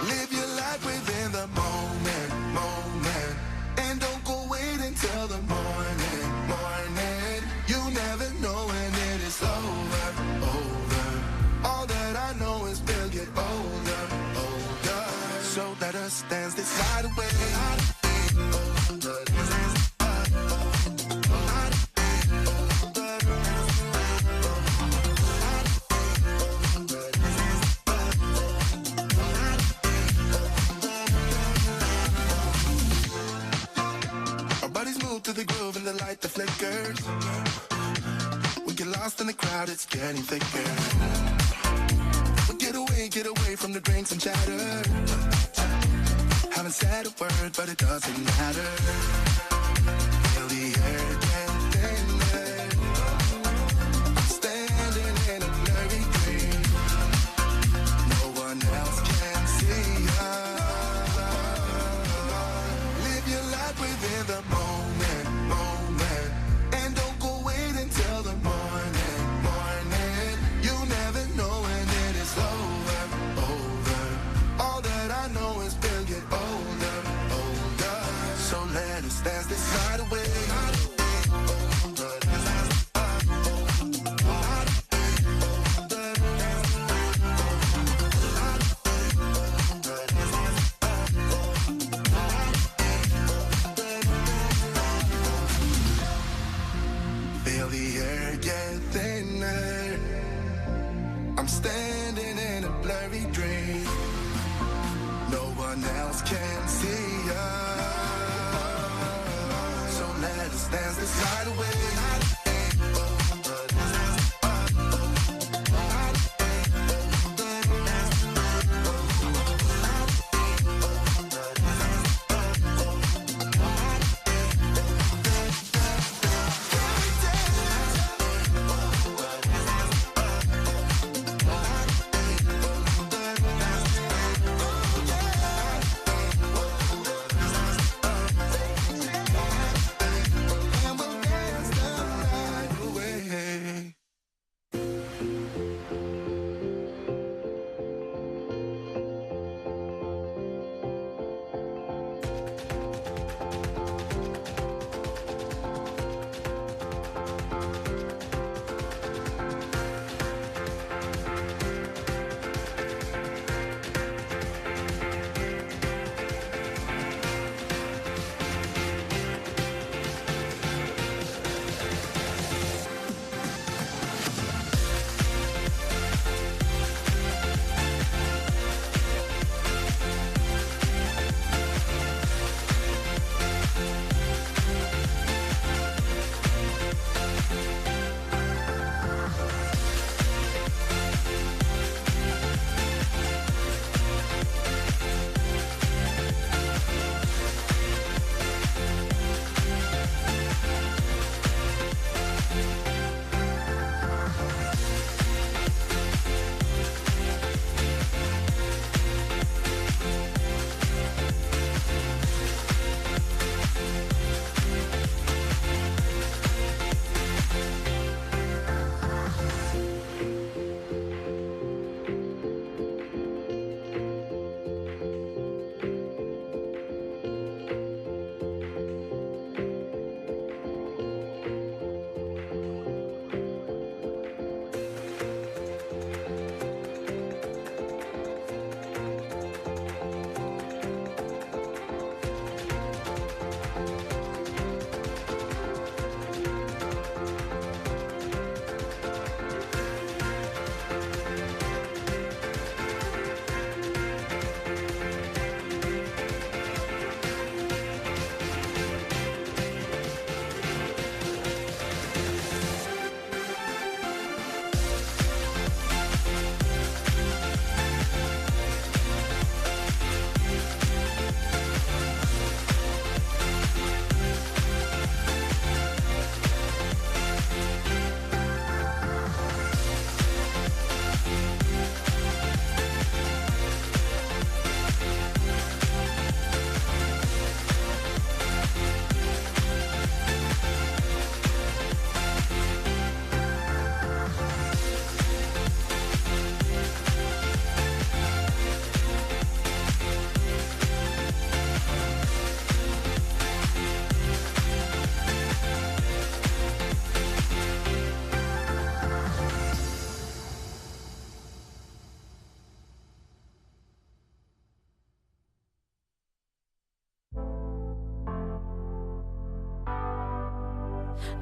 Live your life within the moment, moment. And don't go wait until the morning, morning. You never know when it is over, over. All that I know is we'll get older, older. So let us dance this night away. To the groove and the light that flickers. We get lost in the crowd, it's getting thicker. We get away from the drinks and chatter. Haven't said a word, but it doesn't matter. Feel the air get thinner. Standing in a blurry dream. No one else can see us. Live your life within the moment. Dance this night away.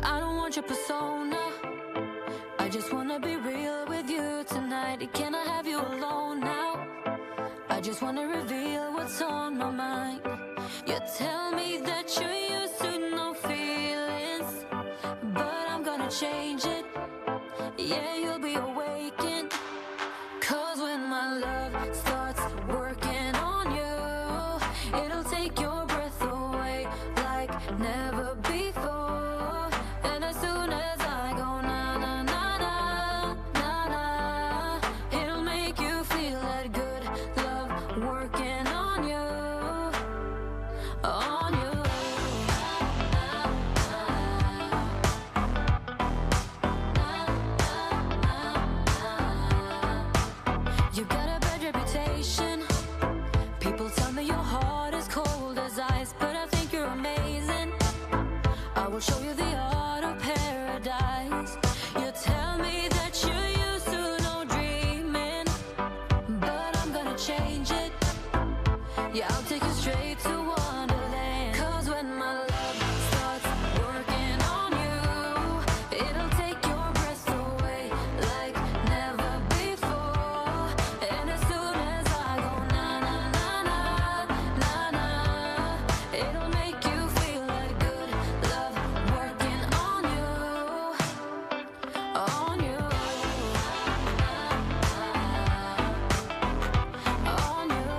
I don't want your persona. I just wanna be real with you tonight. Can I have you alone now? I just wanna reveal what's on my mind. You tell me that you're used to no feelings, but I'm gonna change it. Yeah, you'll be awakened. 'Cause when my love starts working on you, it'll take your breath away like never before. And as soon as I go na na na na na na, it'll make you feel that good love working on you, on you. You got a bad reputation. People tell me your heart is cold as ice, but I think you're amazing. I will show you the art of paradise. You tell me that you're used to no dreaming, but I'm gonna change it. Yeah, I'll take you straight to Wonderland. 'Cause when my love starts working on you, it'll take your breath away like never before. And as soon as I go na na na na na na, it'll make you feel like good love working on you, on you, on you.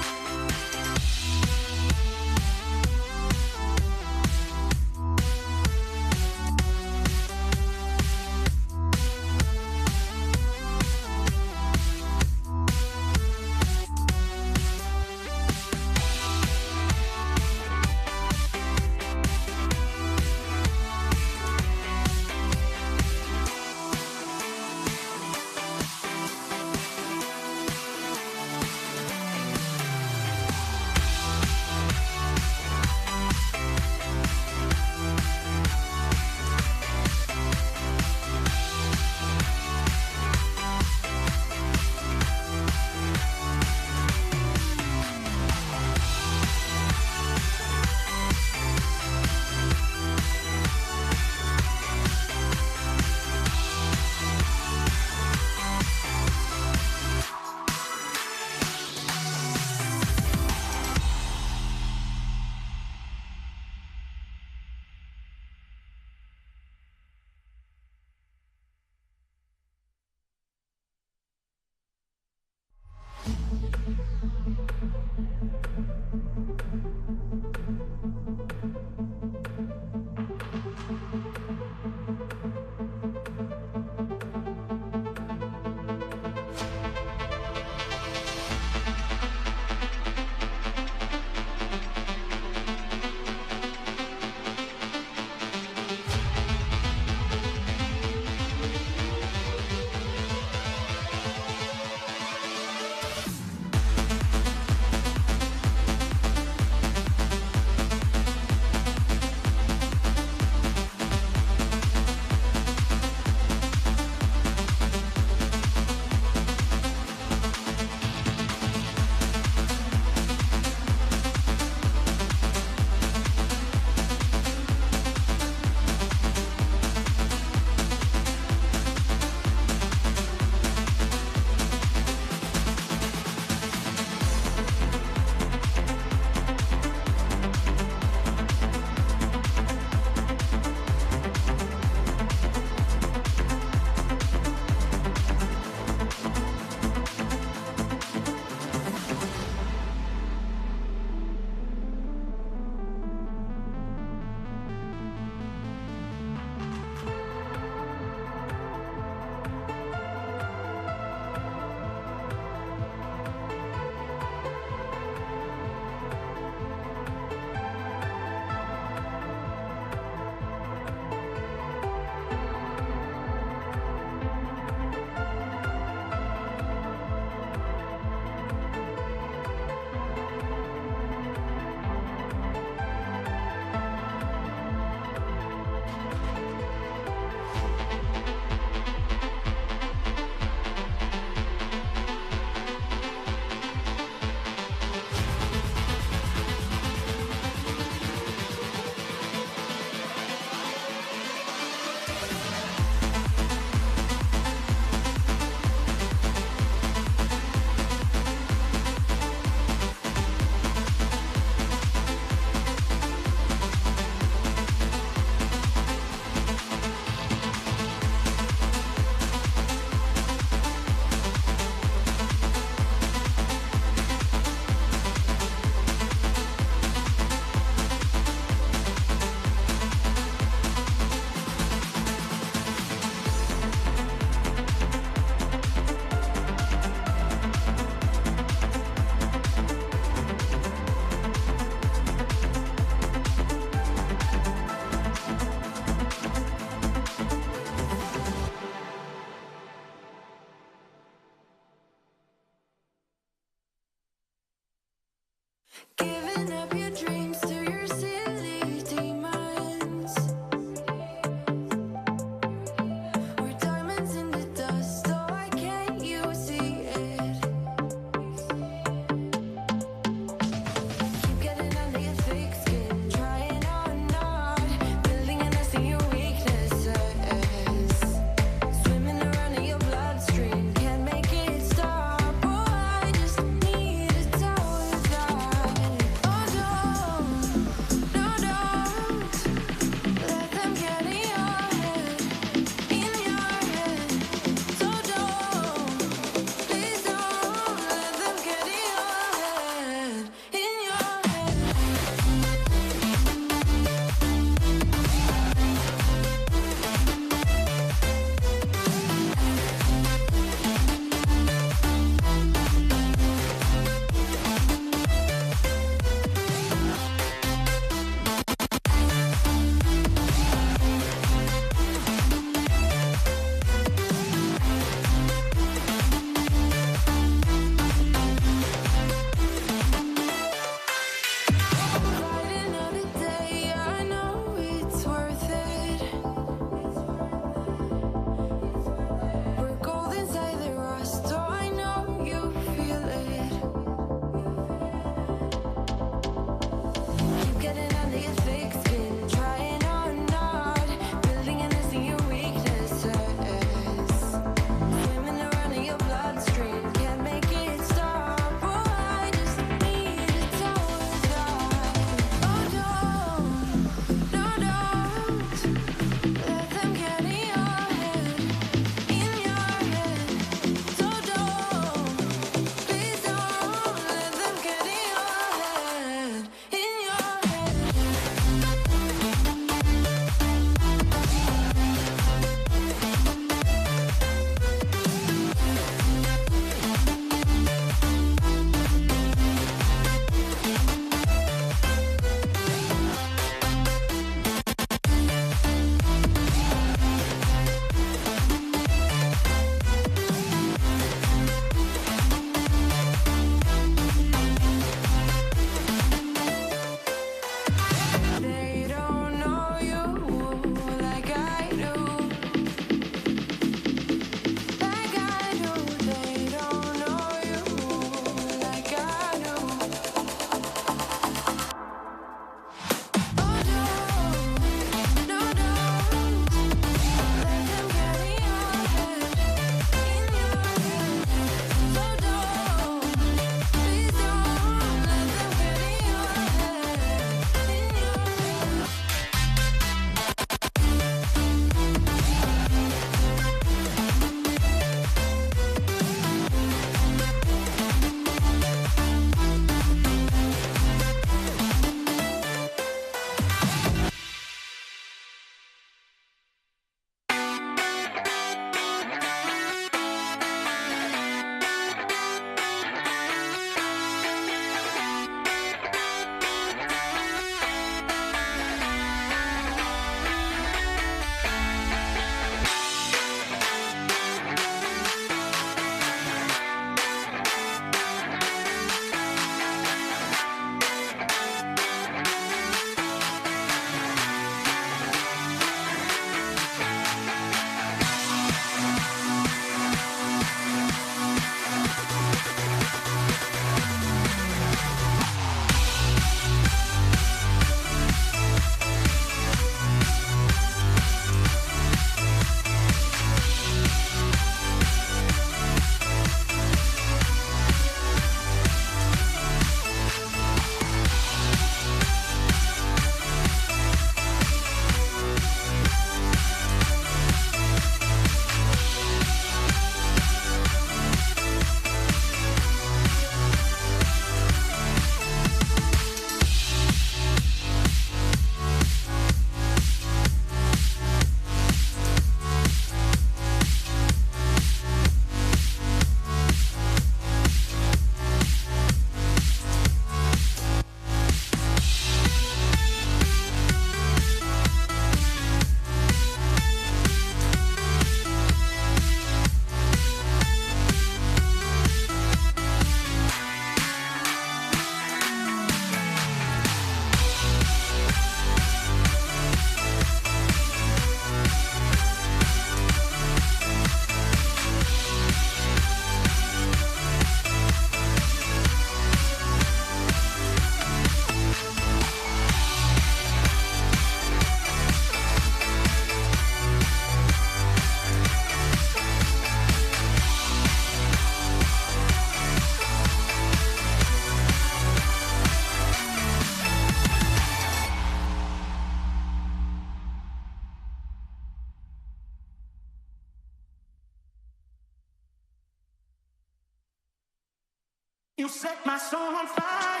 You set my soul on fire.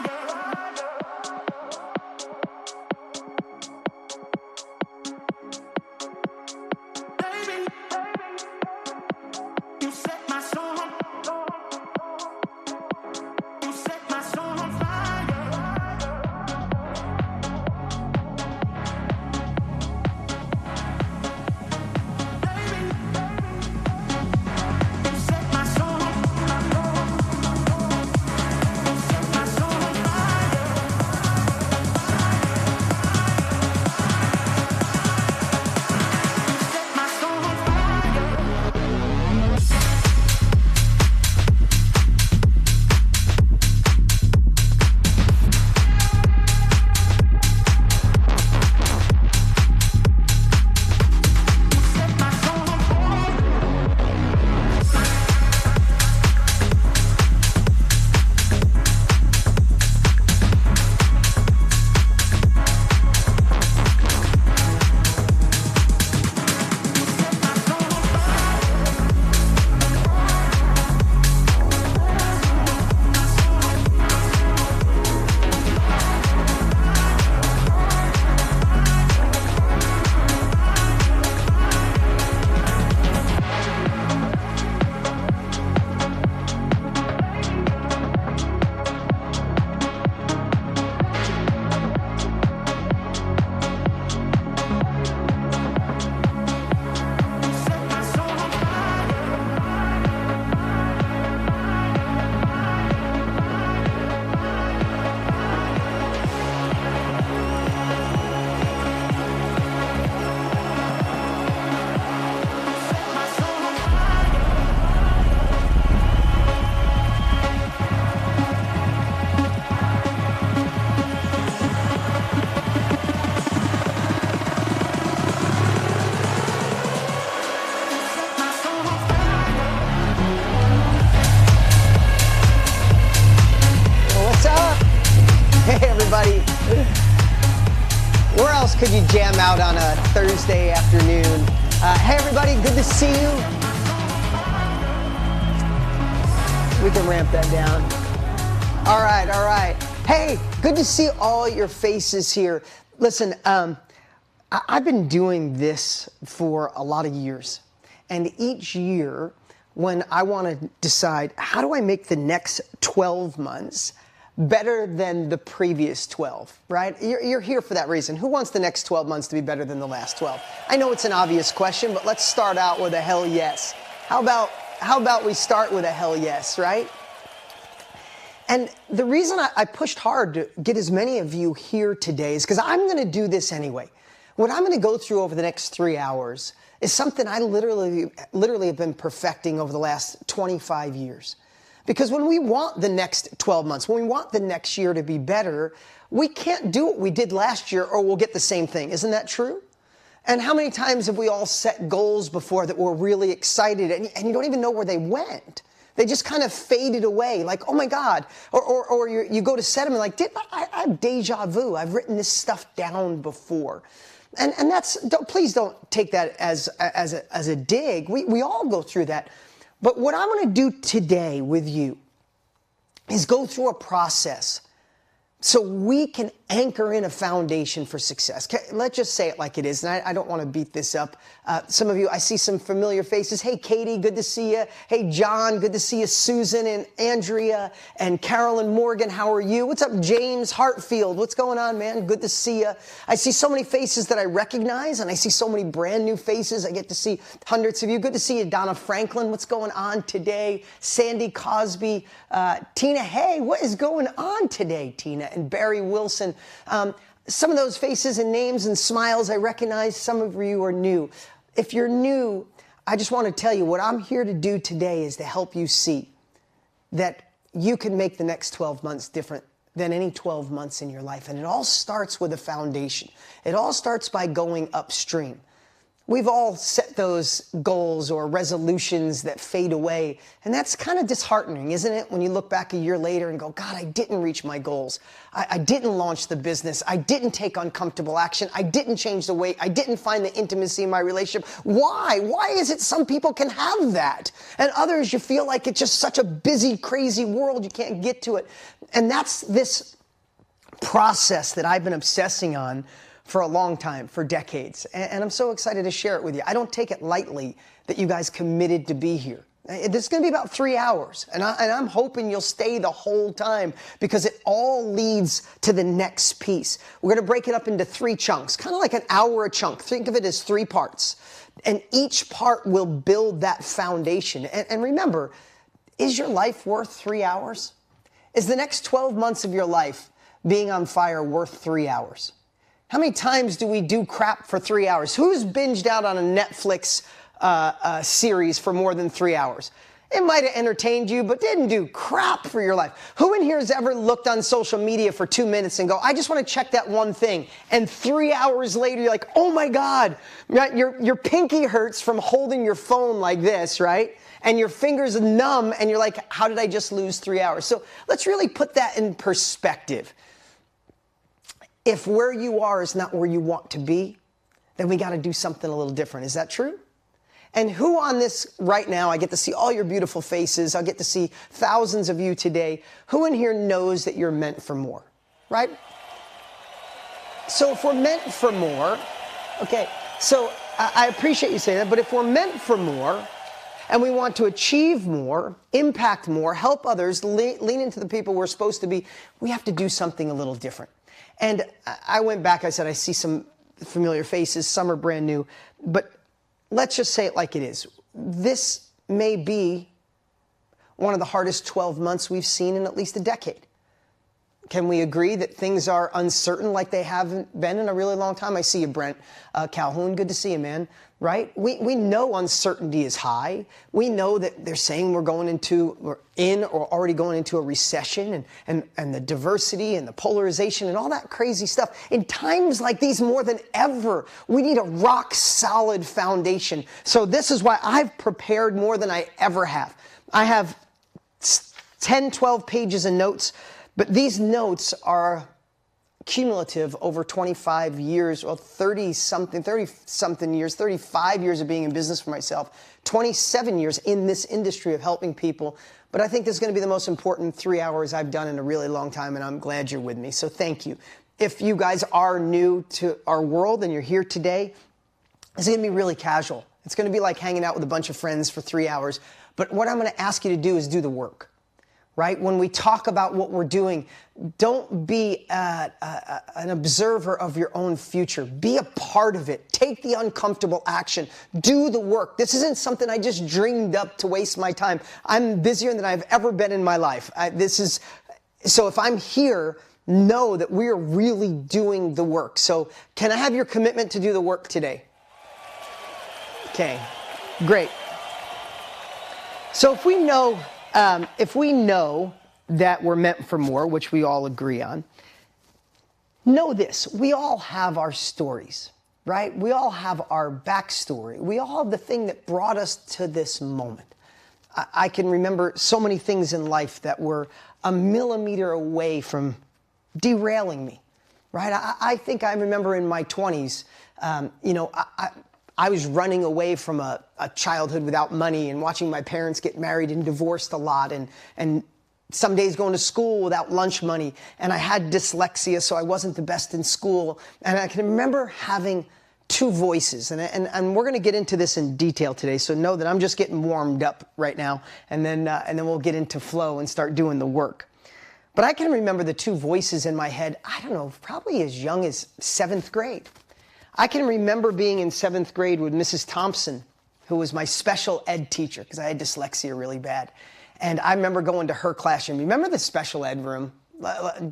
Baby, you set my soul on You set my soul on fire. Baby, you set my soul on my soul on fire. Set my soul on fire. Set my soul on fire. Set my soul on fire. Set my soul on fire. Set my soul on fire. What's up? Hey, everybody. Where else could you jam out on a Thursday afternoon? Hey, everybody. Good to see you. We can ramp that down. All right, all right. Hey, good to see all your faces here. Listen, I've been doing this for a lot of years. And each year, when I want to decide how do I make the next 12 months better than the previous 12, right? You're here for that reason. Who wants the next 12 months to be better than the last 12? I know it's an obvious question, but let's start out with a hell yes. How about we start with a hell yes, right? And the reason I pushed hard to get as many of you here today is because I'm going to do this anyway. What I'm going to go through over the next 3 hours is something I literally have been perfecting over the last 25 years. Because when we want the next 12 months, when we want the next year to be better, we can't do what we did last year or we'll get the same thing. Isn't that true? And how many times have we all set goals before that we're really excited and you don't even know where they went? They just kind of faded away, like, oh my God. Or you go to set them and like, I have deja vu. I've written this stuff down before. And please don't take that as a dig. We all go through that. But what I'm going to do today with you is go through a process so we can anchor in a foundation for success. Let's just say it like it is, and I don't want to beat this up. Some of you, I see some familiar faces. Hey, Katie, good to see you. Hey, John, good to see you. Susan and Andrea and Carolyn Morgan, how are you? What's up, James Hartfield? What's going on, man? Good to see you. I see so many faces that I recognize, and I see so many brand new faces. I get to see hundreds of you. Good to see you, Donna Franklin. What's going on today? Sandy Cosby. Tina, hey, what is going on today, Tina? And Barry Wilson. Some of those faces and names and smiles I recognize. Some of you are new. If you're new, I just want to tell you what I'm here to do today is to help you see that you can make the next 12 months different than any 12 months in your life. And it all starts with a foundation. It all starts by going upstream. We've all set those goals or resolutions that fade away. And that's kind of disheartening, isn't it? When you look back a year later and go, God, I didn't reach my goals. I didn't launch the business. I didn't take uncomfortable action. I didn't change the weight. I didn't find the intimacy in my relationship. Why? Why is it some people can have that? And others, you feel like it's just such a busy, crazy world, you can't get to it. And that's this process that I've been obsessing on for a long time, for decades. And I'm so excited to share it with you. I don't take it lightly that you guys committed to be here. This is going to be about 3 hours, and I'm hoping you'll stay the whole time because it all leads to the next piece. We're going to break it up into 3 chunks, kind of like an hour a chunk. Think of it as 3 parts. And each part will build that foundation. And remember, is your life worth 3 hours? Is the next 12 months of your life being on fire worth 3 hours? How many times do we do crap for 3 hours? Who's binged out on a Netflix series for more than 3 hours? It might have entertained you, but didn't do crap for your life. Who in here has ever looked on social media for 2 minutes and go, I just want to check that one thing. And 3 hours later, you're like, oh my God, right? Your pinky hurts from holding your phone like this, right? And your fingers are numb and you're like, how did I just lose 3 hours? So let's really put that in perspective. If where you are is not where you want to be, then we got to do something a little different. Is that true? And who on this right now, I get to see all your beautiful faces, I'll get to see thousands of you today, who in here knows that you're meant for more, right? So if we're meant for more, okay, so I appreciate you saying that, but if we're meant for more, and we want to achieve more, impact more, help others, lean into the people we're supposed to be, we have to do something a little different. And I went back, I said, I see some familiar faces, some are brand new, but let's just say it like it is. This may be one of the hardest 12 months we've seen in at least a decade. Can we agree that things are uncertain like they haven't been in a really long time? I see you, Brent Calhoun. Good to see you, man. Right? We know uncertainty is high. We know that they're saying we're in or already going into a recession and the diversity and the polarization and all that crazy stuff. In times like these, more than ever, we need a rock solid foundation. So this is why I've prepared more than I ever have. I have 10, 12 pages of notes, but these notes are cumulative over 25 years, well, 30-something years, 35 years of being in business for myself, 27 years in this industry of helping people. But I think this is going to be the most important 3 hours I've done in a really long time, and I'm glad you're with me. So thank you. If you guys are new to our world and you're here today, it's going to be really casual. It's going to be like hanging out with a bunch of friends for 3 hours. But what I'm going to ask you to do is do the work. Right? When we talk about what we're doing, don't be an observer of your own future. Be a part of it. Take the uncomfortable action. Do the work. This isn't something I just dreamed up to waste my time. I'm busier than I've ever been in my life. So if I'm here, know that we're really doing the work. So can I have your commitment to do the work today? Okay, great. So if we know that we're meant for more, which we all agree on, know this, we all have our stories, right? We all have our backstory. We all have the thing that brought us to this moment. I can remember so many things in life that were a millimeter away from derailing me, right? I think I remember in my 20s, I was running away from a childhood without money and watching my parents get married and divorced a lot and some days going to school without lunch money. And I had dyslexia, so I wasn't the best in school. And I can remember having 2 voices. And we're going to get into this in detail today, so know that I'm just getting warmed up right now. And then we'll get into flow and start doing the work. But I can remember the 2 voices in my head, I don't know, probably as young as 7th grade. I can remember being in 7th grade with Mrs. Thompson, who was my special ed teacher, because I had dyslexia really bad. And I remember going to her classroom. Remember the special ed room?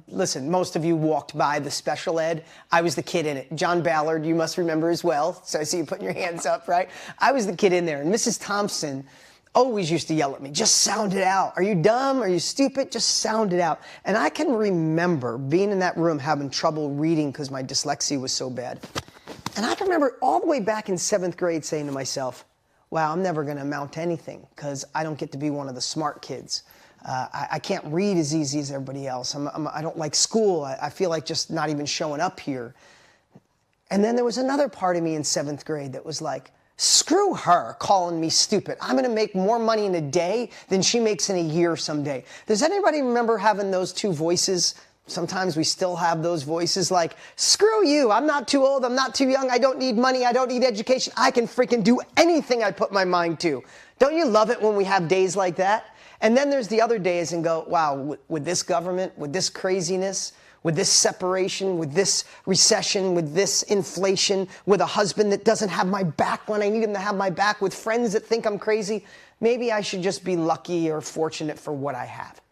Listen, most of you walked by the special ed. I was the kid in it. John Ballard, you must remember as well. So I see you putting your hands up, right? I was the kid in there. And Mrs. Thompson always used to yell at me, just sound it out. Are you dumb? Are you stupid? Just sound it out. And I can remember being in that room having trouble reading because my dyslexia was so bad. And I can remember all the way back in 7th grade saying to myself, wow, I'm never going to amount to anything because I don't get to be one of the smart kids. I can't read as easy as everybody else. I don't like school. I feel like just not even showing up here. And then there was another part of me in 7th grade that was like, screw her calling me stupid. I'm going to make more money in a day than she makes in a year someday. Does anybody remember having those two voices? Sometimes we still have those voices like, screw you, I'm not too old, I'm not too young, I don't need money, I don't need education, I can freaking do anything I put my mind to. Don't you love it when we have days like that? And then there's the other days and go, wow, with this government, with this craziness, with this separation, with this recession, with this inflation, with a husband that doesn't have my back when I need him to have my back, with friends that think I'm crazy, maybe I should just be lucky or fortunate for what I have.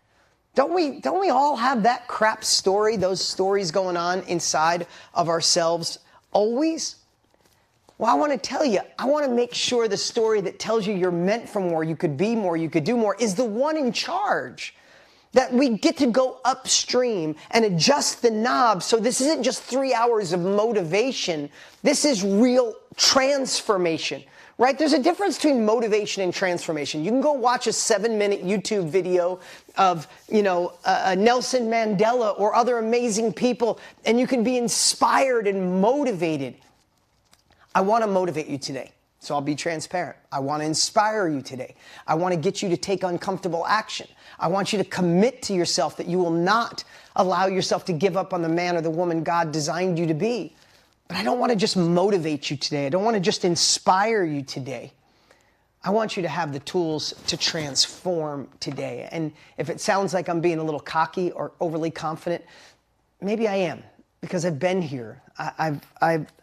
Don't we all have that crap story, those stories going on inside of ourselves always? Well, I want to tell you, I want to make sure the story that tells you you're meant for more, you could be more, you could do more, is the one in charge. That we get to go upstream and adjust the knob so this isn't just 3 hours of motivation. This is real transformation. Right? There's a difference between motivation and transformation. You can go watch a 7-minute YouTube video of, Nelson Mandela or other amazing people, and you can be inspired and motivated. I want to motivate you today, so I'll be transparent. I want to inspire you today. I want to get you to take uncomfortable action. I want you to commit to yourself that you will not allow yourself to give up on the man or the woman God designed you to be. But I don't want to just motivate you today. I don't want to just inspire you today. I want you to have the tools to transform today. And if it sounds like I'm being a little cocky or overly confident, maybe I am, because I've been here. I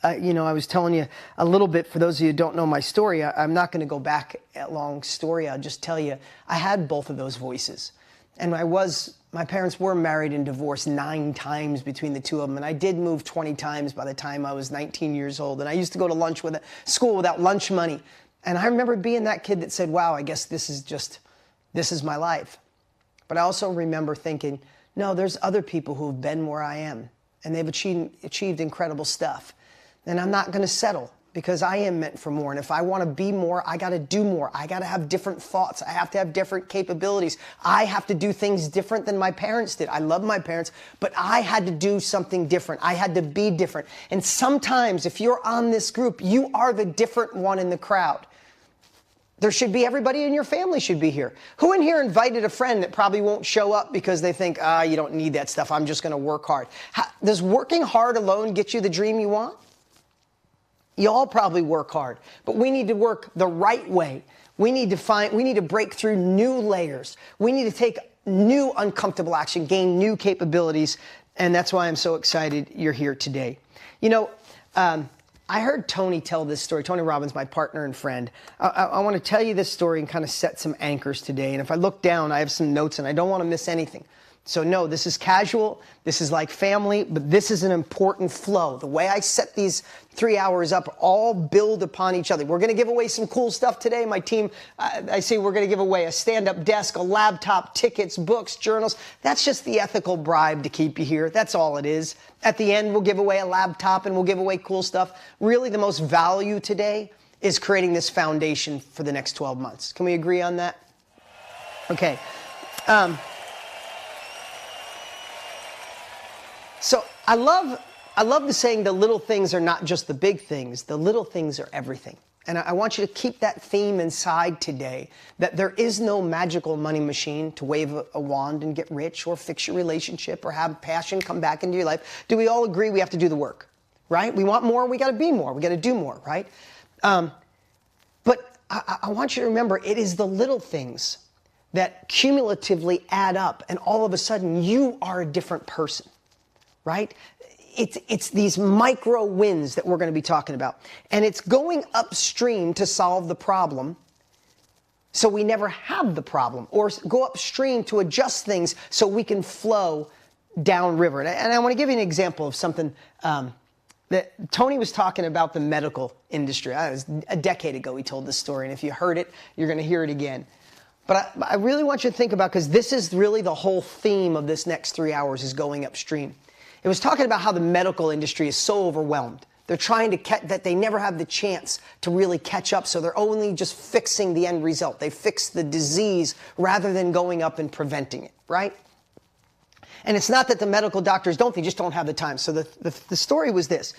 was telling you a little bit, for those of you who don't know my story, I'm not going to go back a long story. I'll just tell you, I had both of those voices. And my parents were married and divorced 9 times between the two of them. And I did move 20 times by the time I was 19 years old. And I used to go to school without lunch money. And I remember being that kid that said, wow, I guess this is my life. But I also remember thinking, no, there's other people who've been where I am. And they've achieved incredible stuff. And I'm not going to settle, because I am meant for more. And if I want to be more, I got to do more. I got to have different thoughts. I have to have different capabilities. I have to do things different than my parents did. I love my parents, but I had to do something different. I had to be different. And sometimes if you're on this group, you are the different one in the crowd. There should be, everybody in your family should be here. Who in here invited a friend that probably won't show up because they think, you don't need that stuff, I'm just going to work hard? Does working hard alone get you the dream you want? You all probably work hard, but we need to work the right way. We need to break through new layers. We need to take new uncomfortable action, gain new capabilities, and that's why I'm so excited you're here today. I heard Tony tell this story. Tony Robbins, my partner and friend. I want to tell you this story and kind of set some anchors today. And if I look down, I have some notes and I don't want to miss anything. So no, this is casual. This is like family, but this is an important flow. The way I set these 3 hours up all build upon each other. We're going to give away some cool stuff today. My team, I see we're going to give away a stand-up desk, a laptop, tickets, books, journals. That's just the ethical bribe to keep you here. That's all it is. At the end, we'll give away a laptop and we'll give away cool stuff. Really, the most value today is creating this foundation for the next 12 months. Can we agree on that? Okay. So I love the saying, the little things are not just the big things, the little things are everything. And I want you to keep that theme inside today, that there is no magical money machine to wave a wand and get rich or fix your relationship or have passion come back into your life. Do we all agree we have to do the work, right? We want more, we got to be more, we got to do more, right? But I want you to remember, it is the little things that cumulatively add up, and all of a sudden you are a different person. Right? It's these micro wins that we're going to be talking about. And it's going upstream to solve the problem so we never have the problem, or go upstream to adjust things so we can flow downriver. And I want to give you an example of something that Tony was talking about, the medical industry. It was a decade ago he told this story, and if you heard it, you're going to hear it again. But I really want you to think about, because this is really the whole theme of this next 3 hours, is going upstream. It was talking about how the medical industry is so overwhelmed. They're trying to catch that they never have the chance to really catch up. So they're only just fixing the end result. They fix the disease rather than going up and preventing it, right? And it's not that the medical doctors don't, they just don't have the time. So the story was this.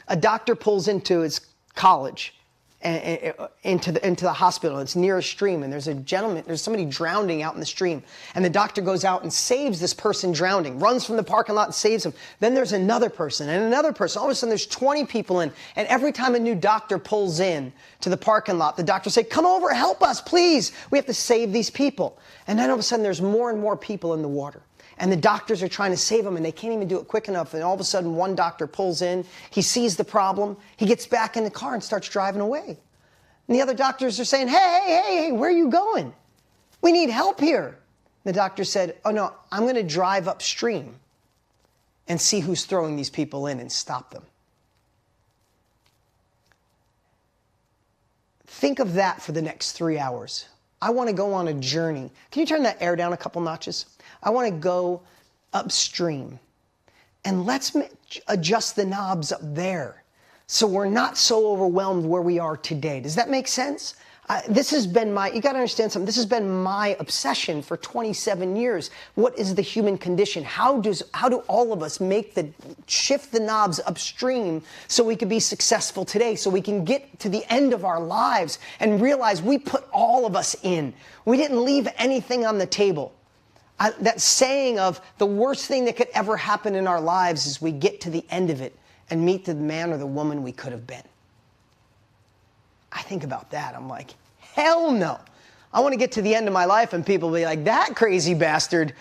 A doctor pulls into his college, into the hospital. It's near a stream, and there's somebody drowning out in the stream. And the doctor goes out and saves this person drowning, runs from the parking lot and saves him. Then there's another person and another person. All of a sudden there's 20 people in, and every time a new doctor pulls in to the parking lot, the doctor say, "Come over, help us, please. We have to save these people." And then all of a sudden there's more and more people in the water. And the doctors are trying to save them, and they can't even do it quick enough. And all of a sudden, one doctor pulls in. He sees the problem. He gets back in the car and starts driving away. And the other doctors are saying, hey, where are you going? We need help here. The doctor said, "Oh, no, I'm going to drive upstream and see who's throwing these people in and stop them." Think of that for the next 3 hours. I want to go on a journey. Can you turn that air down a couple notches? I want to go upstream, and let's adjust the knobs up there so we're not so overwhelmed where we are today. Does that make sense? This has been you got to understand something. This has been my obsession for 27 years. What is the human condition? How do all of us shift the knobs upstream so we can be successful today, so we can get to the end of our lives and realize we put all of us in. We didn't leave anything on the table. That saying of the worst thing that could ever happen in our lives is we get to the end of it and meet the man or the woman we could have been. I think about that. I'm like, hell no. I want to get to the end of my life and people be like, "That crazy bastard,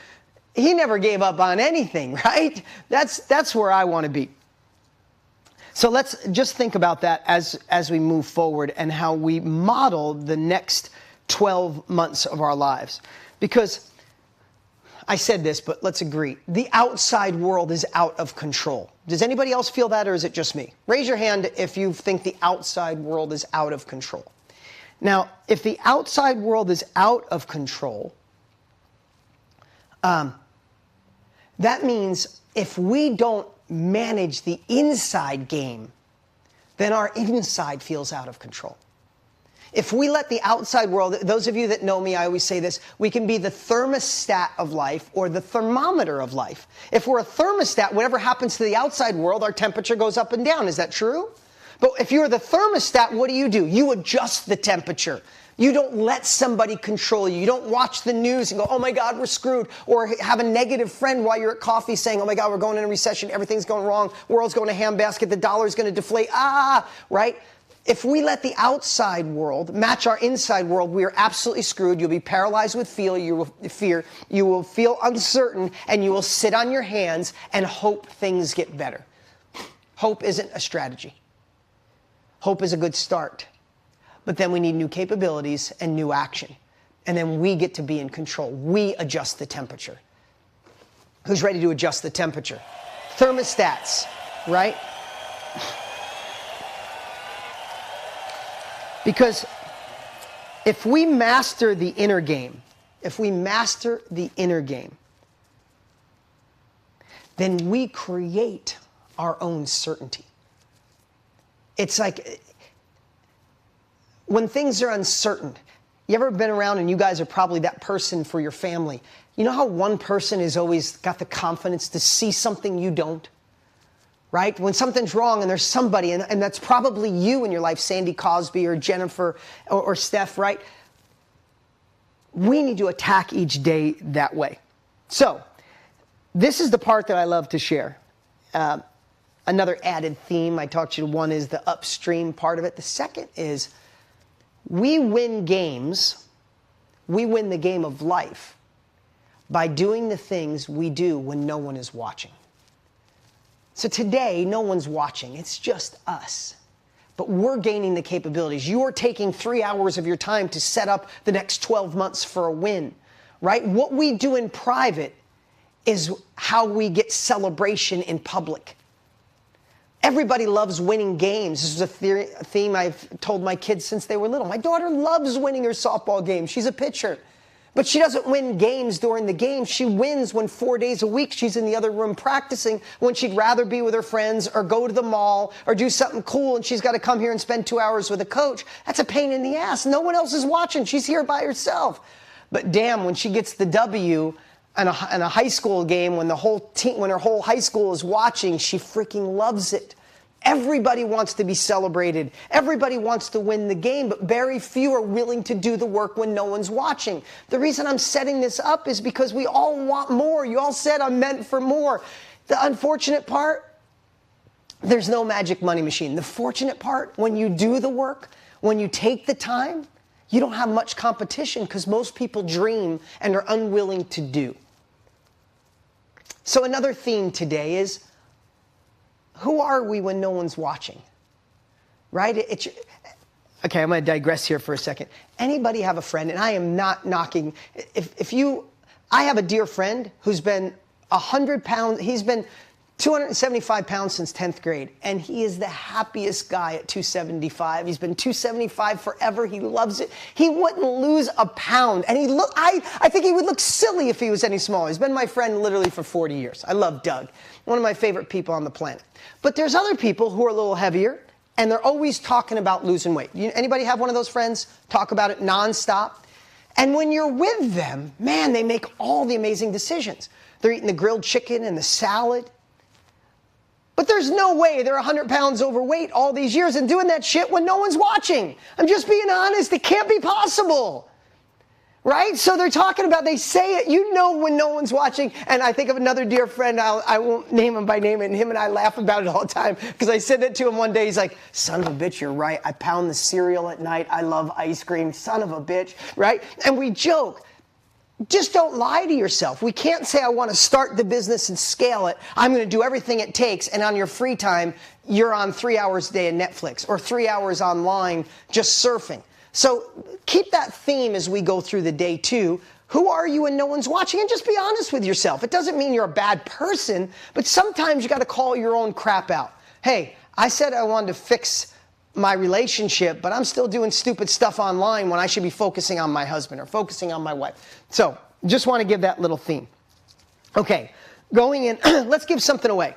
he never gave up on anything," right? That's where I want to be. So let's just think about that as we move forward and how we model the next 12 months of our lives. Because I said this, but let's agree. The outside world is out of control. Does anybody else feel that, or is it just me? Raise your hand if you think the outside world is out of control. Now, if the outside world is out of control, that means if we don't manage the inside game, then our inside feels out of control. If we let the outside world, those of you that know me, I always say this, we can be the thermostat of life or the thermometer of life. If we're a thermostat, whatever happens to the outside world, our temperature goes up and down. Is that true? But if you're the thermostat, what do? You adjust the temperature. You don't let somebody control you. You don't watch the news and go, "Oh my God, we're screwed." Or have a negative friend while you're at coffee saying, "Oh my God, we're going in a recession. Everything's going wrong. World's going to handbasket. The dollar's going to deflate." Right? If we let the outside world match our inside world, we are absolutely screwed. You'll be paralyzed with fear. You will feel uncertain, and you will sit on your hands and hope things get better. Hope isn't a strategy. Hope is a good start. But then we need new capabilities and new action. And then we get to be in control. We adjust the temperature. Who's ready to adjust the temperature? Thermostats, right? Because if we master the inner game, then we create our own certainty. It's like when things are uncertain, you ever been around, and you guys are probably that person for your family. You know how one person has always got the confidence to see something you don't? Right? When something's wrong and there's somebody, and that's probably you in your life, Sandy Cosby or Jennifer or Steph, right? We need to attack each day that way. So, this is the part that I love to share. Another added theme I talked to you, one is the upstream part of it. The second is we win games, we win the game of life by doing the things we do when no one is watching. So today, no one's watching. It's just us. But we're gaining the capabilities. You're taking 3 hours of your time to set up the next 12 months for a win, right? What we do in private is how we get celebration in public. Everybody loves winning games. This is a theme I've told my kids since they were little. My daughter loves winning her softball game. She's a pitcher. But she doesn't win games during the game. She wins when 4 days a week she's in the other room practicing when she'd rather be with her friends or go to the mall or do something cool, and she's got to come here and spend 2 hours with a coach. That's a pain in the ass. No one else is watching. She's here by herself. But damn, when she gets the W in a high school game, when her whole high school is watching, she freaking loves it. Everybody wants to be celebrated. Everybody wants to win the game, but very few are willing to do the work when no one's watching. The reason I'm setting this up is because we all want more. You all said I'm meant for more. The unfortunate part, there's no magic money machine. The fortunate part, when you do the work, when you take the time, you don't have much competition because most people dream and are unwilling to do. So another theme today is, who are we when no one's watching? Right? Okay, I'm going to digress here for a second. Anybody have a friend, and I am not knocking, I have a dear friend who's been 100 pounds, he's been 275 pounds since 10th grade, and he is the happiest guy at 275. He's been 275 forever. He loves it. He wouldn't lose a pound, and I think he would look silly if he was any smaller. He's been my friend literally for 40 years. I love Doug, one of my favorite people on the planet. But there's other people who are a little heavier, and they're always talking about losing weight. Anybody have one of those friends? Talk about it nonstop. And when you're with them, man, they make all the amazing decisions. They're eating the grilled chicken and the salad. But there's no way they're 100 pounds overweight all these years and doing that shit when no one's watching. I'm just being honest. It can't be possible. Right? So they're talking about, they say it, when no one's watching. And I think of another dear friend, I won't name him by name, and him and I laugh about it all the time because I said that to him one day. He's like, son of a bitch, you're right. I pound the cereal at night. I love ice cream. Son of a bitch. Right? And we joke. Just don't lie to yourself. We can't say I want to start the business and scale it. I'm going to do everything it takes. And on your free time, you're on 3 hours a day of Netflix or 3 hours online just surfing. So keep that theme as we go through the day too. Who are you when no one's watching? And just be honest with yourself. It doesn't mean you're a bad person, but sometimes you got to call your own crap out. Hey, I said I wanted to fix my relationship, but I'm still doing stupid stuff online when I should be focusing on my husband or focusing on my wife. So just want to give that little theme. Okay, going in, let's give something away.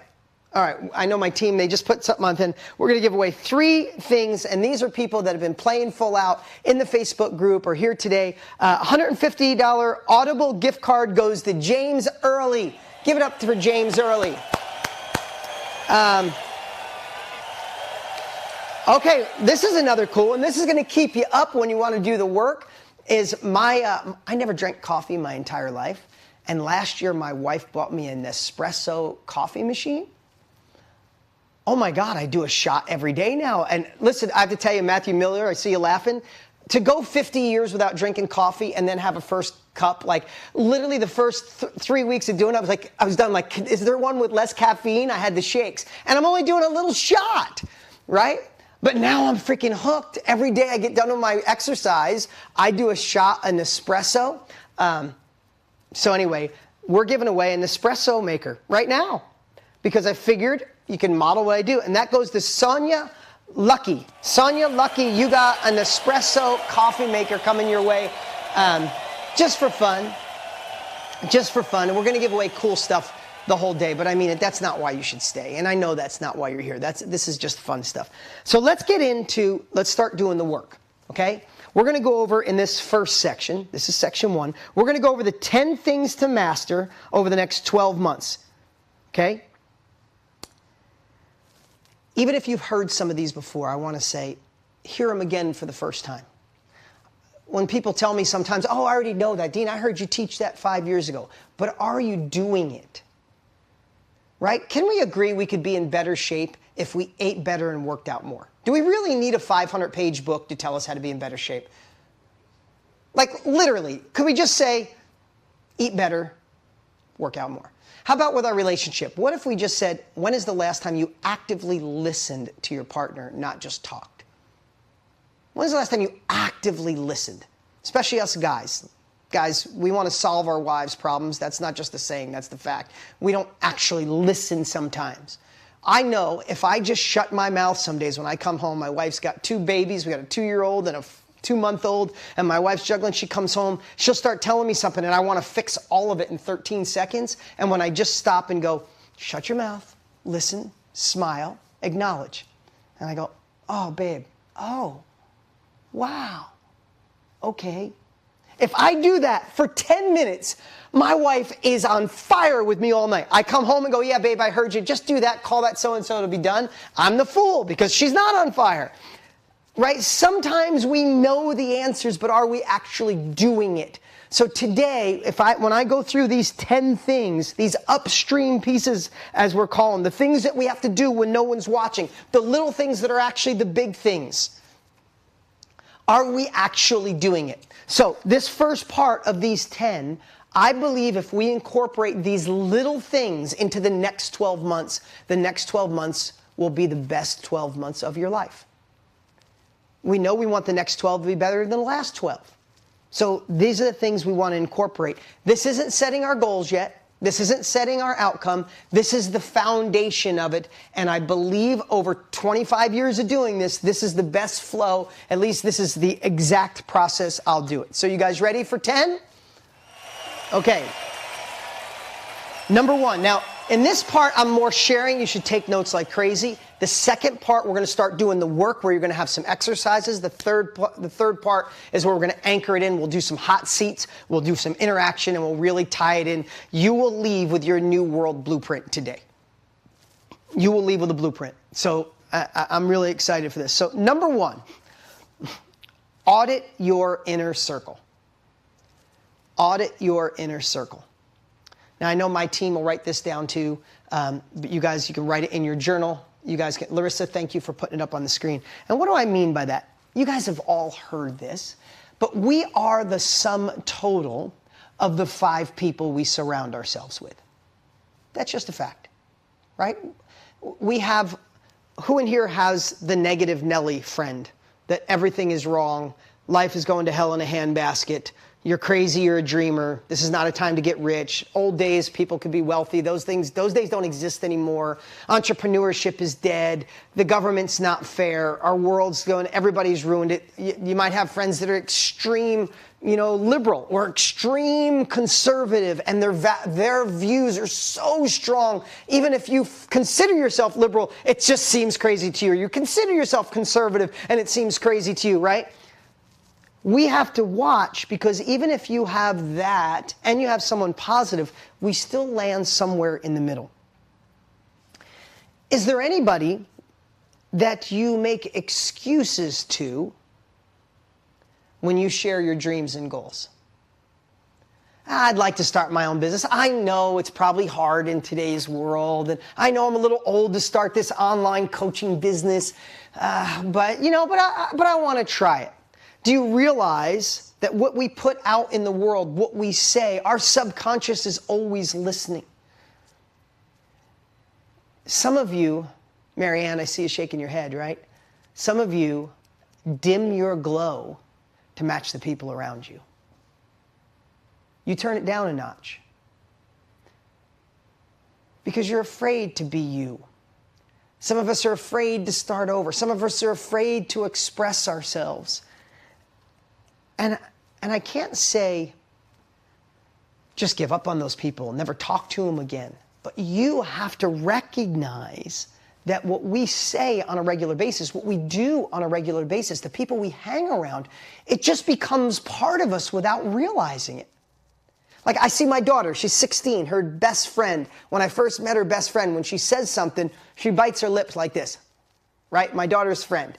All right, I know my team, they just put something on then. We're going to give away 3 things, and these are people that have been playing full out in the Facebook group or here today. $150 Audible gift card goes to James Early. Give it up for James Early. Okay, this is another cool one. This is going to keep you up when you want to do the work. I never drank coffee my entire life. And last year, my wife bought me an Nespresso coffee machine. Oh my God, I do a shot every day now. And listen, I have to tell you, Matthew Miller, I see you laughing. To go 50 years without drinking coffee and then have a first cup, like literally the first 3 weeks of doing it, I was done. Like, is there one with less caffeine? I had the shakes. And I'm only doing a little shot, right? But now I'm freaking hooked. Every day I get done with my exercise, I do a shot, an espresso. So anyway, we're giving away an espresso maker right now because I figured you can model what I do. And that goes to Sonia Lucky. Sonia Lucky, you got an espresso coffee maker coming your way just for fun. Just for fun. And we're going to give away cool stuff the whole day, but I mean, that's not why you should stay. And I know that's not why you're here. This is just fun stuff. So let's start doing the work, okay? We're going to go over in this first section, this is section 1, we're going to go over the 10 things to master over the next 12 months, okay? Even if you've heard some of these before, I want to say, hear them again for the first time. When people tell me sometimes, oh, I already know that. Dean, I heard you teach that 5 years ago. But are you doing it? Right? Can we agree we could be in better shape if we ate better and worked out more? Do we really need a 500-page book to tell us how to be in better shape? Like, literally, could we just say, eat better, work out more? How about with our relationship? What if we just said, when is the last time you actively listened to your partner, not just talked? When's the last time you actively listened? Especially us guys. Guys, we want to solve our wives' problems. That's not just a saying, that's the fact. We don't actually listen sometimes. I know if I just shut my mouth some days when I come home, my wife's got 2 babies, we got a 2-year-old and a 2-month-old, and my wife's juggling. She comes home, she'll start telling me something, and I want to fix all of it in 13 seconds. And when I just stop and go, shut your mouth, listen, smile, acknowledge. And I go, oh, babe, oh, wow, okay. If I do that for 10 minutes, my wife is on fire with me all night. I come home and go, yeah, babe, I heard you. Just do that. Call that so-and-so. It'll be done. I'm the fool because she's not on fire. Right? Sometimes we know the answers, but are we actually doing it? So today, when I go through these 10 things, these upstream pieces, as we're calling, the things that we have to do when no one's watching, the little things that are actually the big things, are we actually doing it? So this first part of these 10, I believe if we incorporate these little things into the next 12 months, the next 12 months will be the best 12 months of your life. We know we want the next 12 to be better than the last 12. So these are the things we want to incorporate. This isn't setting our goals yet. This isn't setting our outcome. This is the foundation of it. And I believe over 25 years of doing this, this is the best flow. At least this is the exact process I'll do it. So you guys ready for 10? Okay. Number 1. Now, in this part, I'm more sharing. You should take notes like crazy. The second part, we're going to start doing the work where you're going to have some exercises. The third part is where we're going to anchor it in. We'll do some hot seats. We'll do some interaction, and we'll really tie it in. You will leave with your new world blueprint today. You will leave with a blueprint. So I'm really excited for this. So number 1, audit your inner circle. Audit your inner circle. Now, I know my team will write this down too, but you guys, you can write it in your journal. You guys can, Larissa, thank you for putting it up on the screen. And what do I mean by that? You guys have all heard this, but we are the sum total of the 5 people we surround ourselves with. That's just a fact, right? We have, who in here has the negative Nelly friend, that everything is wrong, life is going to hell in a handbasket, you're crazy, you're a dreamer, this is not a time to get rich, old days, people could be wealthy, those days don't exist anymore, entrepreneurship is dead, the government's not fair, our world's going, everybody's ruined it. You might have friends that are extreme, liberal or extreme conservative, and their views are so strong, even if you consider yourself liberal, it just seems crazy to you. Or you consider yourself conservative, and it seems crazy to you, right? We have to watch, because even if you have that and you have someone positive, we still land somewhere in the middle. Is there anybody that you make excuses to when you share your dreams and goals? I'd like to start my own business. I know it's probably hard in today's world, and I know I'm a little old to start this online coaching business, but I want to try it. Do you realize that what we put out in the world, what we say, our subconscious is always listening? Some of you, Marianne, I see you shaking your head, right? Some of you dim your glow to match the people around you. You turn it down a notch because you're afraid to be you. Some of us are afraid to start over. Some of us are afraid to express ourselves. And I can't say, just give up on those people and never talk to them again. But you have to recognize that what we say on a regular basis, what we do on a regular basis, the people we hang around, it just becomes part of us without realizing it. Like, I see my daughter, she's 16, her best friend. When I first met her best friend, when she says something, she bites her lips like this, right? My daughter's friend.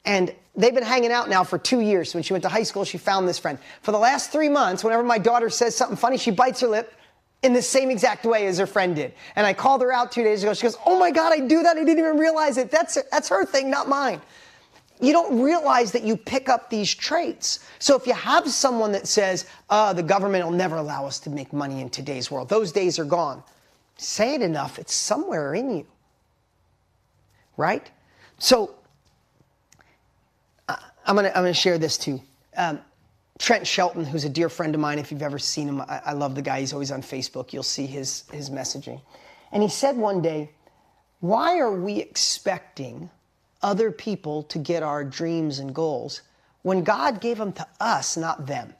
And they've been hanging out now for 2 years. When she went to high school, she found this friend. For the last 3 months, whenever my daughter says something funny, she bites her lip in the same exact way as her friend did. And I called her out 2 days ago. She goes, oh my God, I do that. I didn't even realize it. That's her thing, not mine. You don't realize that you pick up these traits. So if you have someone that says, the government will never allow us to make money in today's world, those days are gone. Say it enough, it's somewhere in you. Right? So I'm gonna share this too. Trent Shelton, who's a dear friend of mine, if you've ever seen him, I love the guy. He's always on Facebook. You'll see his messaging. And he said one day, why are we expecting other people to get our dreams and goals when God gave them to us, not them.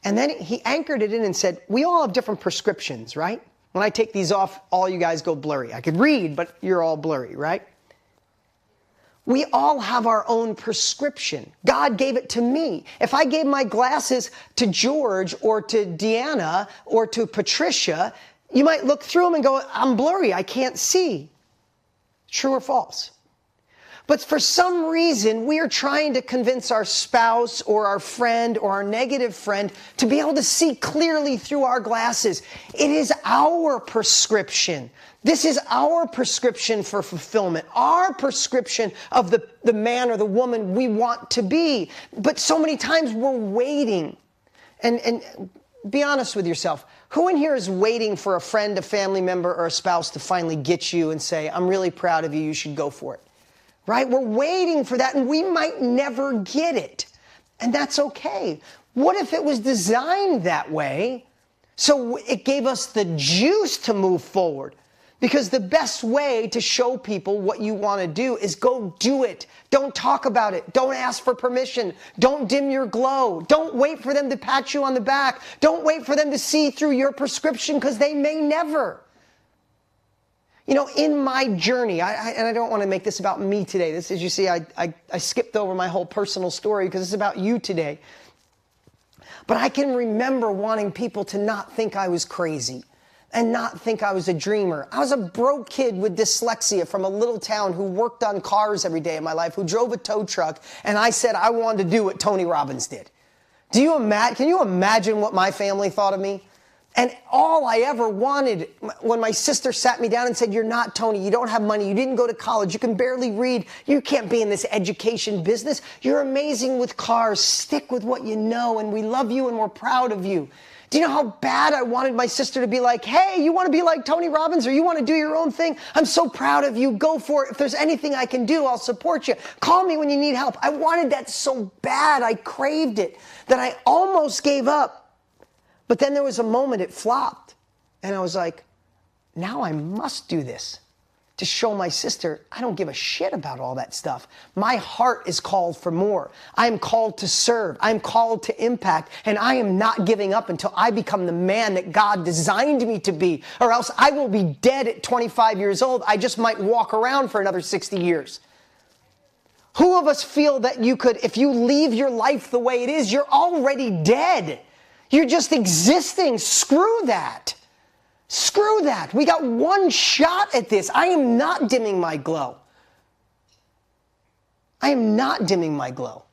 And then he anchored it in and said, we all have different prescriptions, right? When I take these off, all you guys go blurry. I could read, but you're all blurry, right? We all have our own prescription. God gave it to me. If I gave my glasses to George or to Deanna or to Patricia, you might look through them and go, I'm blurry, I can't see. True or false? But for some reason, we are trying to convince our spouse or our friend or our negative friend to be able to see clearly through our glasses. It is our prescription. This is our prescription for fulfillment, our prescription of the man or the woman we want to be. But so many times we're waiting. And be honest with yourself. Who in here is waiting for a friend, a family member, or a spouse to finally get you and say, I'm really proud of you, you should go for it? Right? We're waiting for that, and we might never get it. And that's okay. What if it was designed that way so it gave us the juice to move forward? Because the best way to show people what you want to do is go do it. Don't talk about it. Don't ask for permission. Don't dim your glow. Don't wait for them to pat you on the back. Don't wait for them to see through your prescription, because they may never. You know, in my journey, and I don't want to make this about me today. This, as you see, I skipped over my whole personal story because it's about you today. But I can remember wanting people to not think I was crazy and not think I was a dreamer. I was a broke kid with dyslexia from a little town who worked on cars every day of my life, who drove a tow truck, and I said I wanted to do what Tony Robbins did. Can you imagine what my family thought of me? And all I ever wanted, when my sister sat me down and said, you're not Tony, you don't have money, you didn't go to college, you can barely read, you can't be in this education business, you're amazing with cars, stick with what you know, and we love you and we're proud of you. Do you know how bad I wanted my sister to be like, hey, you want to be like Tony Robbins, or you want to do your own thing? I'm so proud of you, go for it. If there's anything I can do, I'll support you. Call me when you need help. I wanted that so bad, I craved it, that I almost gave up. But then there was a moment it flopped, and I was like, now I must do this to show my sister I don't give a shit about all that stuff. My heart is called for more. I am called to serve. I am called to impact, and I am not giving up until I become the man that God designed me to be, or else I will be dead at 25 years old. I just might walk around for another 60 years. Who of us feel that you could, if you leave your life the way it is, you're already dead? You're just existing. Screw that. Screw that. We got one shot at this. I am not dimming my glow. I am not dimming my glow.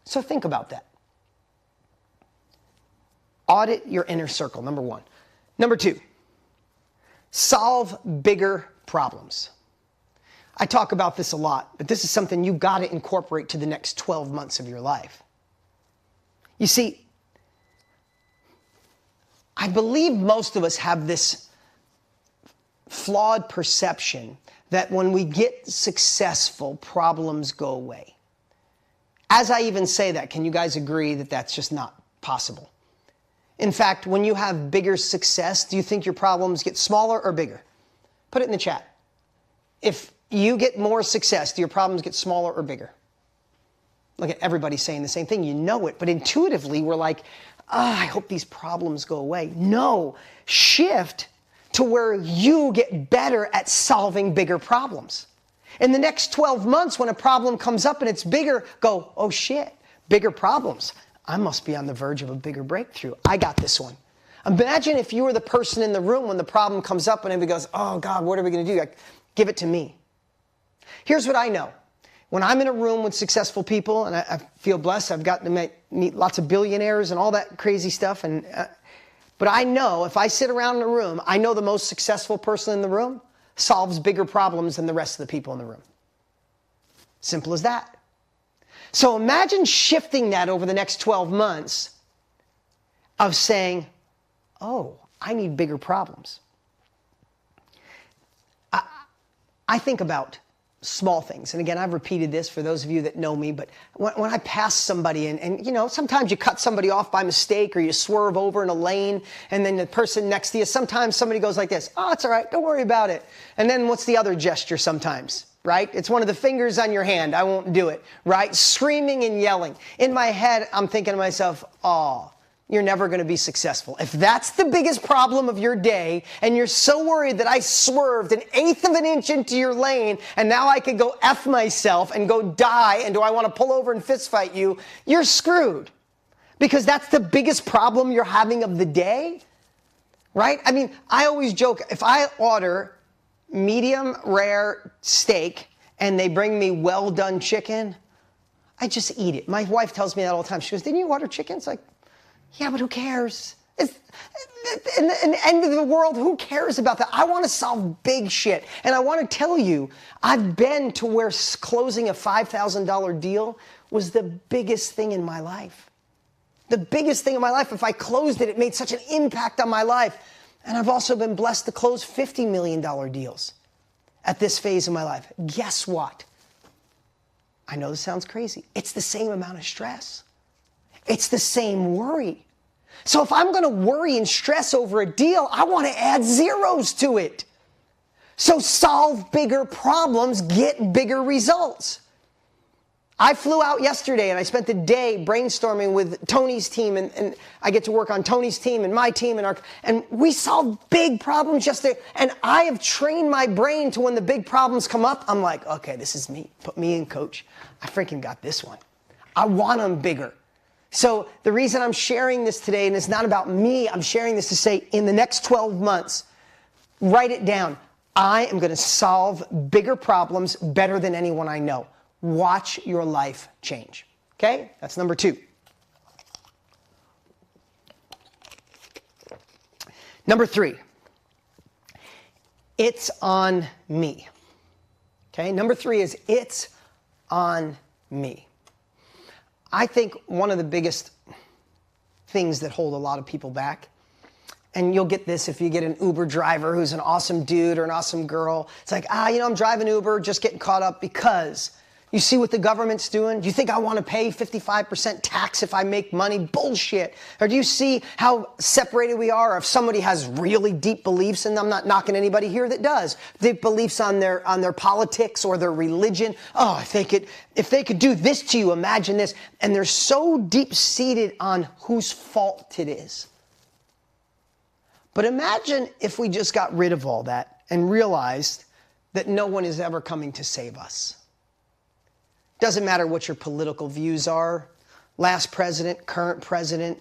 So think about that. Audit your inner circle, number one. Number two, solve bigger problems. I talk about this a lot, but this is something you've got to incorporate to the next 12 months of your life. You see, I believe most of us have this flawed perception that when we get successful, problems go away. As I even say that, can you guys agree that that's just not possible? In fact, when you have bigger success, do you think your problems get smaller or bigger? Put it in the chat. If you get more success, do your problems get smaller or bigger? Look at everybody saying the same thing. You know it, but intuitively we're like, I hope these problems go away. No, shift to where you get better at solving bigger problems. In the next 12 months, when a problem comes up and it's bigger, go, oh shit, bigger problems. I must be on the verge of a bigger breakthrough. I got this one. Imagine if you were the person in the room when the problem comes up and everybody goes, oh God, what are we going to do? Like, give it to me. Here's what I know. When I'm in a room with successful people, and I feel blessed, I've gotten to meet lots of billionaires and all that crazy stuff, but I know if I sit around in a room, I know the most successful person in the room solves bigger problems than the rest of the people in the room. Simple as that. So imagine shifting that over the next 12 months of saying, oh, I need bigger problems. I think about small things. And again, I've repeated this for those of you that know me, but when I pass somebody and you know, sometimes you cut somebody off by mistake or you swerve over in a lane and then the person next to you, sometimes somebody goes like this, oh, it's all right, don't worry about it. And then what's the other gesture sometimes? right? It's one of the fingers on your hand. I won't do it, right? Screaming and yelling. In my head, I'm thinking to myself, oh, you're never going to be successful. If that's the biggest problem of your day, and you're so worried that I swerved an eighth of an inch into your lane, and now I could go F myself and go die, and do I want to pull over and fist fight you, you're screwed. Because that's the biggest problem you're having of the day, right? I mean, I always joke, if I order medium rare steak and they bring me well done chicken, I just eat it. My wife tells me that all the time. She goes, didn't you order chicken? It's like, yeah, but who cares? It's, in the end of the world, who cares about that? I want to solve big shit. And I want to tell you, I've been to where closing a $5,000 deal was the biggest thing in my life. The biggest thing in my life. If I closed it, it made such an impact on my life. And I've also been blessed to close $50 million deals at this phase of my life. Guess what? I know this sounds crazy. It's the same amount of stress. It's the same worry. So if I'm going to worry and stress over a deal, I want to add zeros to it. So solve bigger problems, get bigger results. I flew out yesterday and I spent the day brainstorming with Tony's team, and I get to work on Tony's team and my team, and we solved big problems yesterday. And I have trained my brain to when the big problems come up, I'm like, okay, this is me. Put me in, coach. I freaking got this one. I want them bigger. So the reason I'm sharing this today, and it's not about me, I'm sharing this to say in the next 12 months, write it down. I am going to solve bigger problems better than anyone I know. Watch your life change. Okay? That's number 2. Number 3. It's on me. Okay? Number 3 is it's on me. I think one of the biggest things that hold a lot of people back, and you'll get this if you get an Uber driver who's an awesome dude or an awesome girl. It's like, I'm driving Uber, just getting caught up because you see what the government's doing? Do you think I want to pay 55% tax if I make money? Bullshit. Or do you see how separated we are? If somebody has really deep beliefs, and I'm not knocking anybody here that does, deep beliefs on their politics or their religion. Oh, if they could do this to you, imagine this. And they're so deep-seated on whose fault it is. But imagine if we just got rid of all that and realized that no one is ever coming to save us. Doesn't matter what your political views are, last president, current president,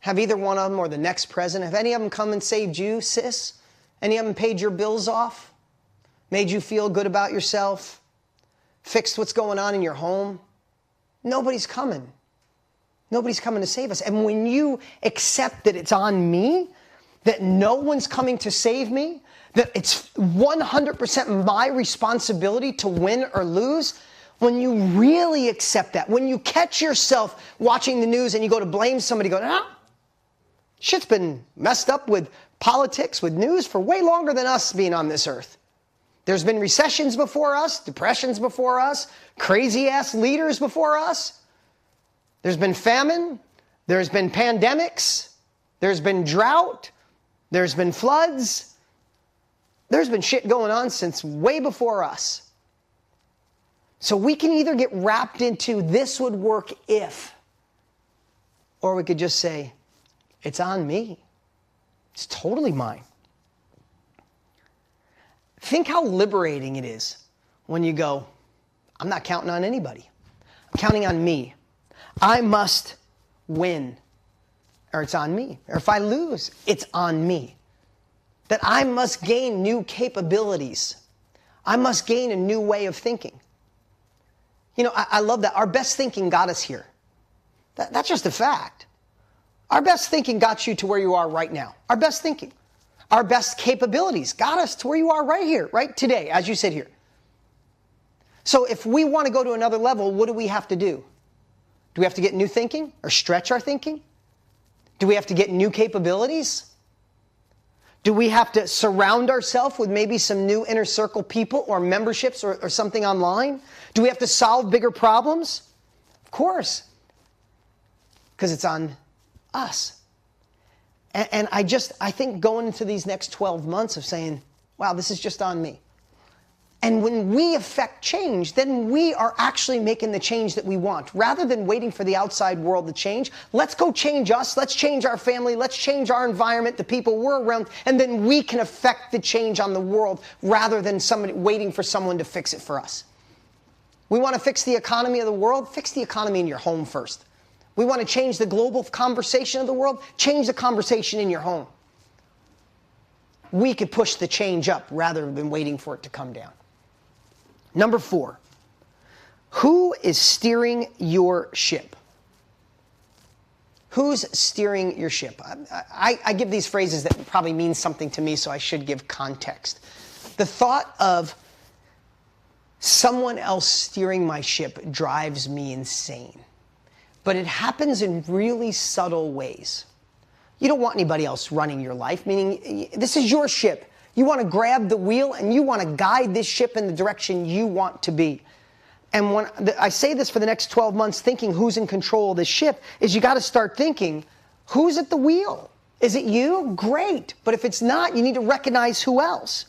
have either one of them or the next president, have any of them come and saved you, sis? Any of them paid your bills off? Made you feel good about yourself? Fixed what's going on in your home? Nobody's coming. Nobody's coming to save us. And when you accept that it's on me, that no one's coming to save me, that it's 100% my responsibility to win or lose, when you really accept that, when you catch yourself watching the news and you go to blame somebody, go, shit's been messed up with politics, with news for way longer than us being on this earth. There's been recessions before us, depressions before us, crazy-ass leaders before us. There's been famine. There's been pandemics. There's been drought. There's been floods. There's been shit going on since way before us. So we can either get wrapped into this would work if, or we could just say, it's on me. It's totally mine. Think how liberating it is when you go, I'm not counting on anybody. I'm counting on me. I must win, or it's on me. Or if I lose, it's on me. That I must gain new capabilities. I must gain a new way of thinking. You know, I love that. Our best thinking got us here. That's just a fact. Our best thinking got you to where you are right now. Our best thinking. Our best capabilities got us to where you are right here, right today, as you sit here. So if we want to go to another level, what do we have to do? Do we have to get new thinking or stretch our thinking? Do we have to get new capabilities? Do we have to surround ourselves with maybe some new inner circle people or memberships or something online? Do we have to solve bigger problems? Of course. Because it's on us. And I think going into these next 12 months of saying, wow, this is just on me. And when we affect change, then we are actually making the change that we want. Rather than waiting for the outside world to change, let's go change us, let's change our family, let's change our environment, the people we're around, and then we can affect the change on the world rather than somebody waiting for someone to fix it for us. We want to fix the economy of the world? Fix the economy in your home first. We want to change the global conversation of the world? Change the conversation in your home. We could push the change up rather than waiting for it to come down. Number 4, who is steering your ship? Who's steering your ship? I give these phrases that probably mean something to me, so I should give context. The thought of someone else steering my ship drives me insane. But it happens in really subtle ways. You don't want anybody else running your life, meaning this is your ship. You want to grab the wheel and you want to guide this ship in the direction you want to be. And when I say this for the next 12 months, thinking who's in control of this ship, is you got to start thinking, who's at the wheel? Is it you? Great. But if it's not, you need to recognize who else.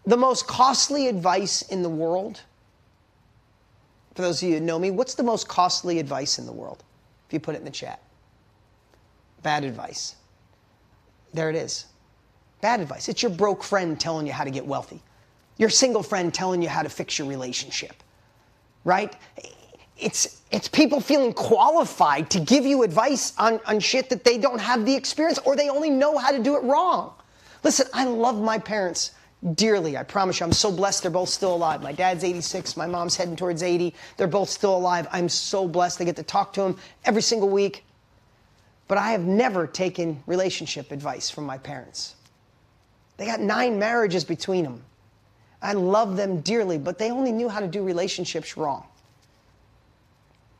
The most costly advice in the world, for those of you who know me, what's the most costly advice in the world? If you put it in the chat. Bad advice. There it is. Bad advice. It's your broke friend telling you how to get wealthy. Your single friend telling you how to fix your relationship. Right? It's people feeling qualified to give you advice on shit that they don't have the experience or they only know how to do it wrong. Listen, I love my parents dearly. I promise you, I'm so blessed they're both still alive. My dad's 86, my mom's heading towards 80. They're both still alive. I'm so blessed. I get to talk to them every single week. But I have never taken relationship advice from my parents. They got 9 marriages between them. I love them dearly, but they only knew how to do relationships wrong.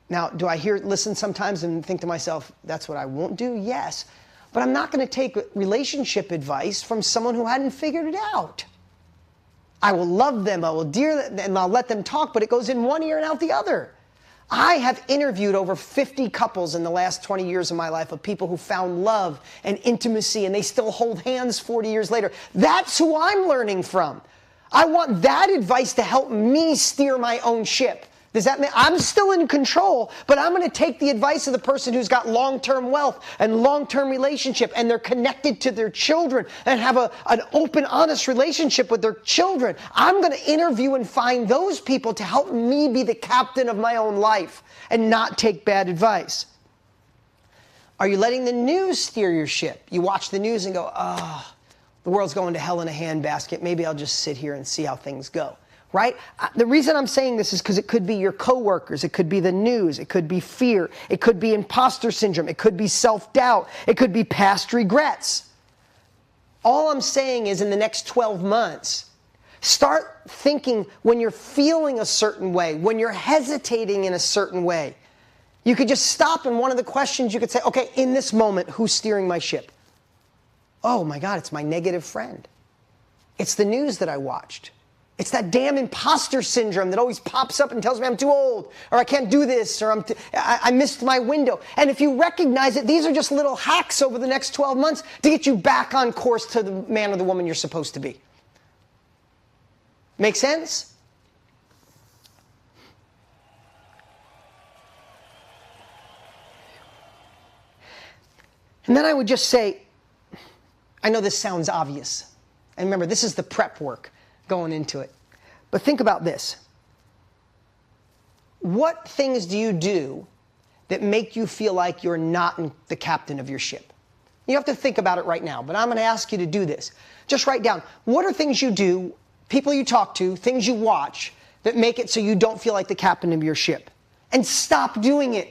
Now, do I listen sometimes and think to myself, that's what I won't do? Yes. But I'm not going to take relationship advice from someone who hadn't figured it out. I will love them, I will dear them, and I'll let them talk, but it goes in one ear and out the other. I have interviewed over 50 couples in the last 20 years of my life of people who found love and intimacy and they still hold hands 40 years later. That's who I'm learning from. I want that advice to help me steer my own ship. Does that mean I'm still in control, but I'm going to take the advice of the person who's got long-term wealth and long-term relationship and they're connected to their children and have an open, honest relationship with their children. I'm going to interview and find those people to help me be the captain of my own life and not take bad advice. Are you letting the news steer your ship? You watch the news and go, oh, the world's going to hell in a handbasket. Maybe I'll just sit here and see how things go. Right? The reason I'm saying this is because it could be your coworkers, it could be the news, it could be fear, it could be imposter syndrome, it could be self-doubt, it could be past regrets. All I'm saying is in the next 12 months, start thinking when you're feeling a certain way, when you're hesitating in a certain way. You could just stop and one of the questions you could say, okay, in this moment, who's steering my ship? Oh my God, it's my negative friend. It's the news that I watched. It's that damn imposter syndrome that always pops up and tells me I'm too old, or I can't do this, or I missed my window. And if you recognize it, these are just little hacks over the next 12 months to get you back on course to the man or the woman you're supposed to be. Make sense? And then I would just say, I know this sounds obvious. And remember, this is the prep work going into it. But think about this. What things do you do that make you feel like you're not the captain of your ship? You have to think about it right now, but I'm going to ask you to do this. Just write down, what are things you do, people you talk to, things you watch that make it so you don't feel like the captain of your ship? And stop doing it.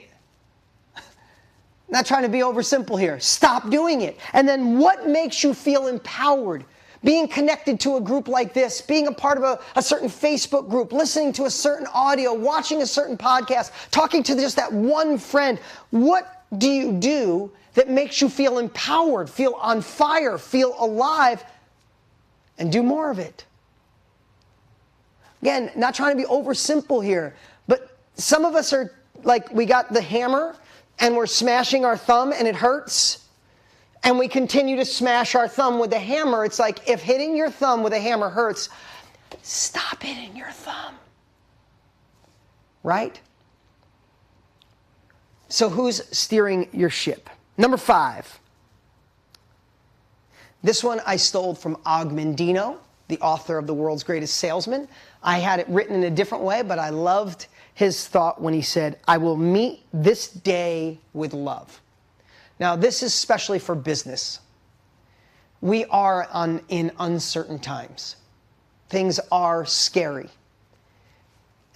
Not trying to be oversimple here. Stop doing it. And then what makes you feel empowered? Being connected to a group like this, being a part of a certain Facebook group, listening to a certain audio, watching a certain podcast, talking to just that one friend. What do you do that makes you feel empowered, feel on fire, feel alive, and do more of it? Again, not trying to be oversimple here, but some of us are like, we got the hammer and we're smashing our thumb and it hurts. And we continue to smash our thumb with the hammer. It's like if hitting your thumb with a hammer hurts, stop hitting your thumb. Right? So who's steering your ship? Number 5. This one I stole from Og Mandino, the author of The World's Greatest Salesman. I had it written in a different way, but I loved his thought when he said, I will meet this day with love. Now, this is especially for business. We are in uncertain times. Things are scary.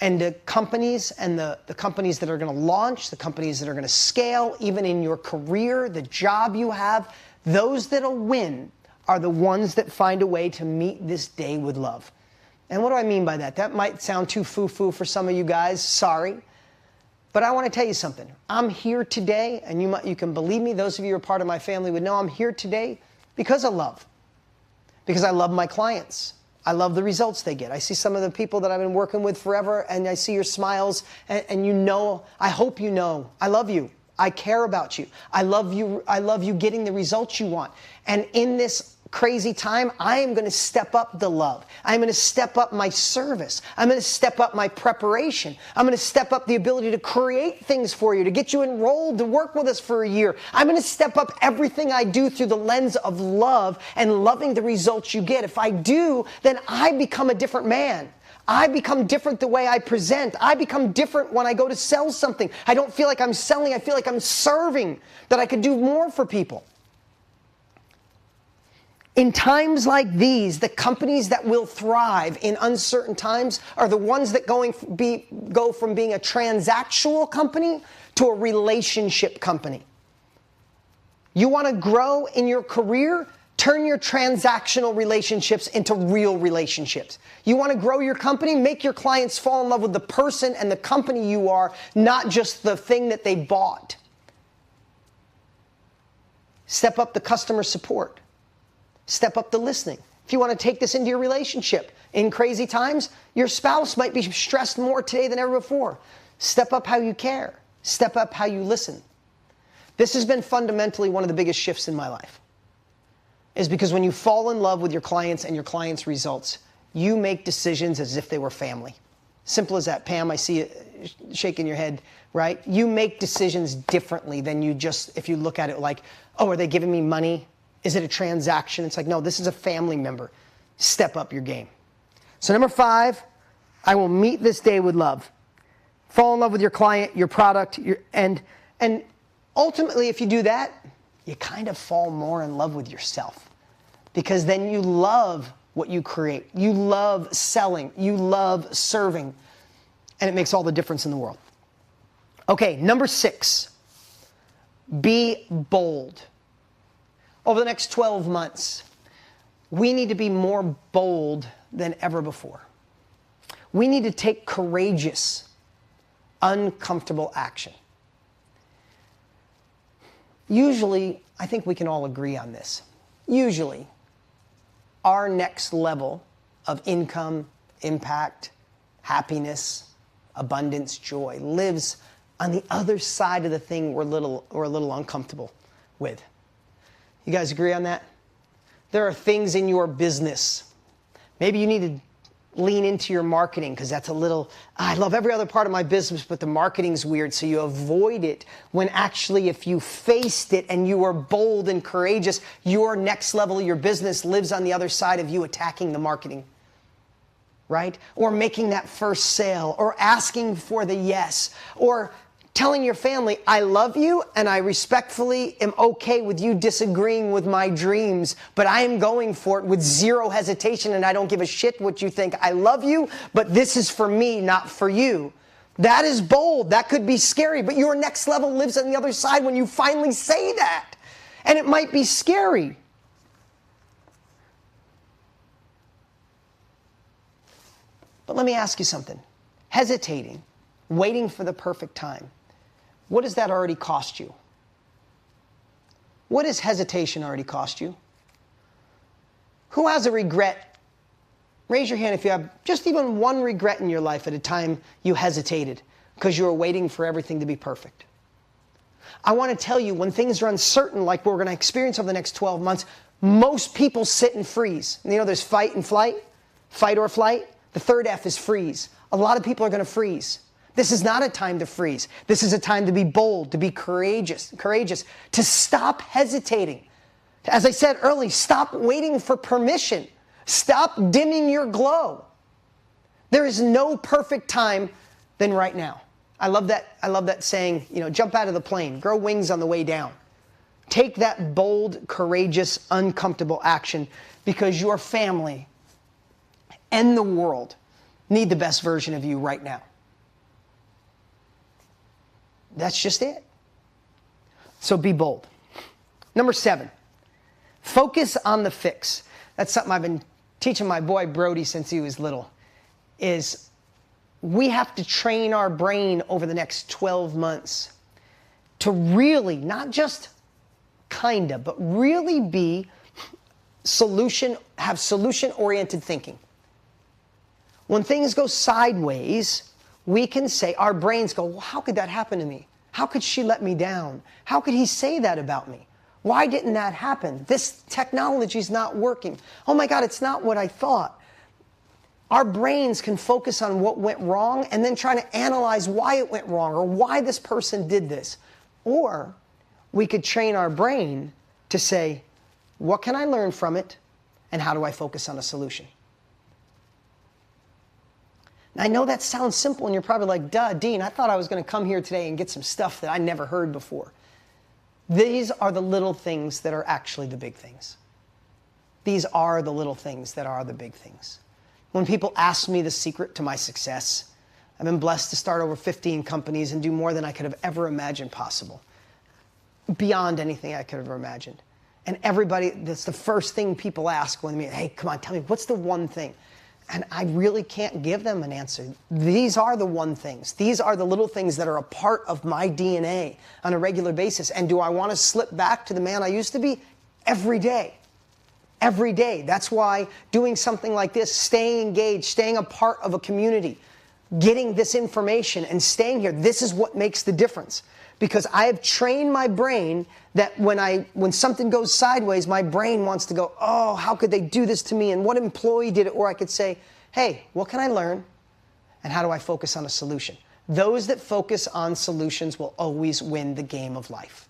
And the companies and the companies that are going to launch, the companies that are going to scale, even in your career, the job you have, those that'll win are the ones that find a way to meet this day with love. And what do I mean by that? That might sound too foo-foo for some of you guys. Sorry. But I want to tell you something. I'm here today, and you can believe me, those of you who are part of my family would know I'm here today because of love. Because I love my clients. I love the results they get. I see some of the people that I've been working with forever, and I see your smiles, and you know, I hope you know, I love you. I care about you. I love you getting the results you want. And in this crazy time, I am going to step up the love. I'm going to step up my service. I'm going to step up my preparation. I'm going to step up the ability to create things for you, to get you enrolled, to work with us for a year. I'm going to step up everything I do through the lens of love and loving the results you get. If I do, then I become a different man. I become different the way I present. I become different when I go to sell something. I don't feel like I'm selling. I feel like I'm serving, that I could do more for people. In times like these, the companies that will thrive in uncertain times are the ones that go from being a transactional company to a relationship company. You want to grow in your career? Turn your transactional relationships into real relationships. You want to grow your company? Make your clients fall in love with the person and the company you are, not just the thing that they bought. Step up the customer support. Step up the listening. If you want to take this into your relationship, in crazy times, your spouse might be stressed more today than ever before. Step up how you care. Step up how you listen. This has been fundamentally one of the biggest shifts in my life. Is because when you fall in love with your clients and your clients' results, you make decisions as if they were family. Simple as that. Pam, I see you shaking your head, right? You make decisions differently than you just, if you look at it like, oh, are they giving me money? Is it a transaction? It's like, no, this is a family member. Step up your game. So number 5, I will meet this day with love. Fall in love with your client, your product, and ultimately, if you do that, you kind of fall more in love with yourself. Because then you love what you create. You love selling. You love serving. And it makes all the difference in the world. Okay, number 6, be bold. Over the next 12 months, we need to be more bold than ever before. We need to take courageous, uncomfortable action. Usually, I think we can all agree on this. Usually, our next level of income, impact, happiness, abundance, joy lives on the other side of the thing we're a little uncomfortable with. You guys agree on that? There are things in your business. Maybe you need to lean into your marketing because that's a little, I love every other part of my business, but the marketing's weird, so you avoid it when actually if you faced it and you were bold and courageous, your next level of your business lives on the other side of you attacking the marketing, right? Or making that first sale, or asking for the yes, or telling your family, I love you and I respectfully am okay with you disagreeing with my dreams, but I am going for it with zero hesitation and I don't give a shit what you think. I love you, but this is for me, not for you. That is bold. That could be scary, but your next level lives on the other side when you finally say that. And it might be scary. But let me ask you something. Hesitating, waiting for the perfect time. What does that already cost you? What does hesitation already cost you? Who has a regret? Raise your hand if you have just even one regret in your life at a time you hesitated because you were waiting for everything to be perfect. I want to tell you, when things are uncertain like we're going to experience over the next 12 months, most people sit and freeze. You know, there's fight and flight. fight or flight. The third F is freeze. A lot of people are going to freeze. This is not a time to freeze. This is a time to be bold, to be courageous, to stop hesitating. As I said earlier, stop waiting for permission. Stop dimming your glow. There is no perfect time than right now. I love that saying, jump out of the plane, grow wings on the way down. Take that bold, courageous, uncomfortable action because your family and the world need the best version of you right now. That's just it. So be bold. Number 7, focus on the fix. That's something I've been teaching my boy Brody since he was little, is we have to train our brain over the next 12 months to really, not just kinda, but really have solution-oriented thinking. When things go sideways, we can say, our brains go, well, how could that happen to me? How could she let me down? How could he say that about me? Why didn't that happen? This technology's not working. Oh my God, it's not what I thought. Our brains can focus on what went wrong and then try to analyze why it went wrong or why this person did this. Or we could train our brain to say, what can I learn from it and how do I focus on a solution? Now, I know that sounds simple and you're probably like, duh, Dean, I thought I was going to come here today and get some stuff that I never heard before. These are the little things that are actually the big things. These are the little things that are the big things. When people ask me the secret to my success, I've been blessed to start over 15 companies and do more than I could have ever imagined possible. Beyond anything I could have ever imagined. And everybody, that's the first thing people ask when they meet, hey, come on, tell me, what's the one thing? And I really can't give them an answer. These are the one things. These are the little things that are a part of my DNA on a regular basis. And do I want to slip back to the man I used to be? Every day. Every day. That's why doing something like this, staying engaged, staying a part of a community, getting this information and staying here, this is what makes the difference. Because I have trained my brain that when something goes sideways, my brain wants to go, oh, how could they do this to me? And what employee did it? Or I could say, hey, what can I learn? And how do I focus on a solution? Those that focus on solutions will always win the game of life.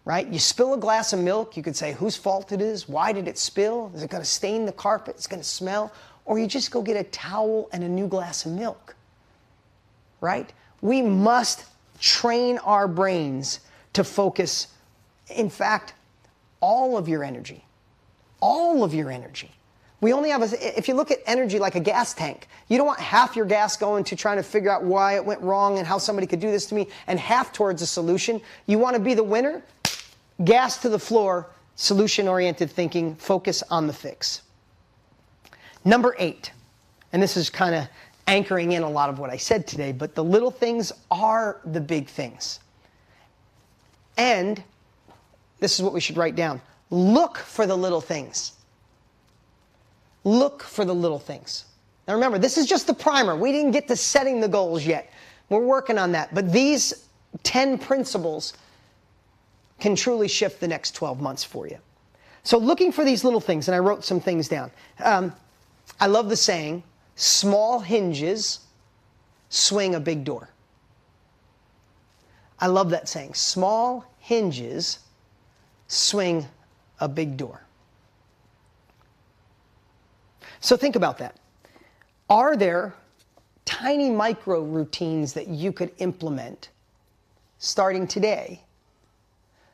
Right? You spill a glass of milk, you could say whose fault it is, why did it spill? Is it going to stain the carpet? It's going to smell? Or you just go get a towel and a new glass of milk. Right? We must train our brains to focus, in fact, all of your energy. All of your energy. We only have, if you look at energy like a gas tank, you don't want half your gas going to trying to figure out why it went wrong and how somebody could do this to me, and half towards a solution. You want to be the winner? Gas to the floor, solution-oriented thinking, focus on the fix. Number 8, and this is kind of anchoring in a lot of what I said today, but the little things are the big things. And this is what we should write down. Look for the little things. Look for the little things. Now remember, this is just the primer. We didn't get to setting the goals yet. We're working on that. But these 10 principles can truly shift the next 12 months for you. So looking for these little things, and I wrote some things down. I love the saying, small hinges swing a big door. I love that saying. Small hinges swing a big door. So think about that. Are there tiny micro routines that you could implement starting today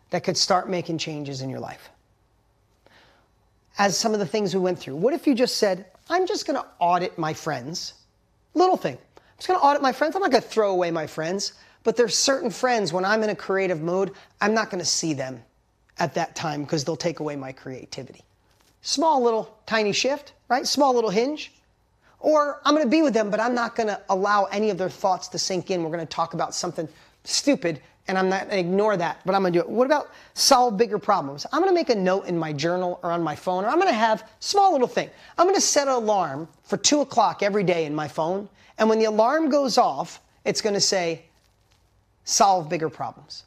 that could start making changes in your life? As some of the things we went through, what if you just said, I'm just going to audit my friends? Little thing. I'm just going to audit my friends. I'm not going to throw away my friends. But there's certain friends, when I'm in a creative mode, I'm not going to see them at that time because they'll take away my creativity. Small little tiny shift, right? Small little hinge. Or I'm going to be with them, but I'm not going to allow any of their thoughts to sink in. We're going to talk about something stupid, and I'm not going to ignore that, but I'm going to do it. What about solve bigger problems? I'm going to make a note in my journal or on my phone, or I'm going to have small little thing. I'm going to set an alarm for 2 o'clock every day in my phone, and when the alarm goes off, it's going to say, solve bigger problems.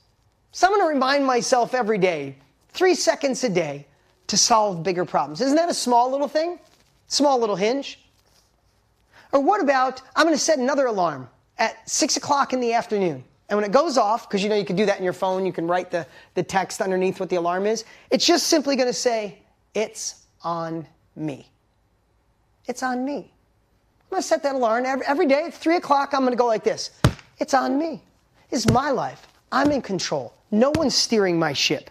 So I'm going to remind myself every day, 3 seconds a day, to solve bigger problems. Isn't that a small little thing? Small little hinge. Or what about, I'm going to set another alarm at 6 o'clock in the afternoon. And when it goes off, because you know you can do that in your phone, you can write the text underneath what the alarm is. It's just simply going to say, it's on me. It's on me. I'm going to set that alarm every day at 3 o'clock. I'm going to go like this. It's on me. It's my life. I'm in control. No one's steering my ship.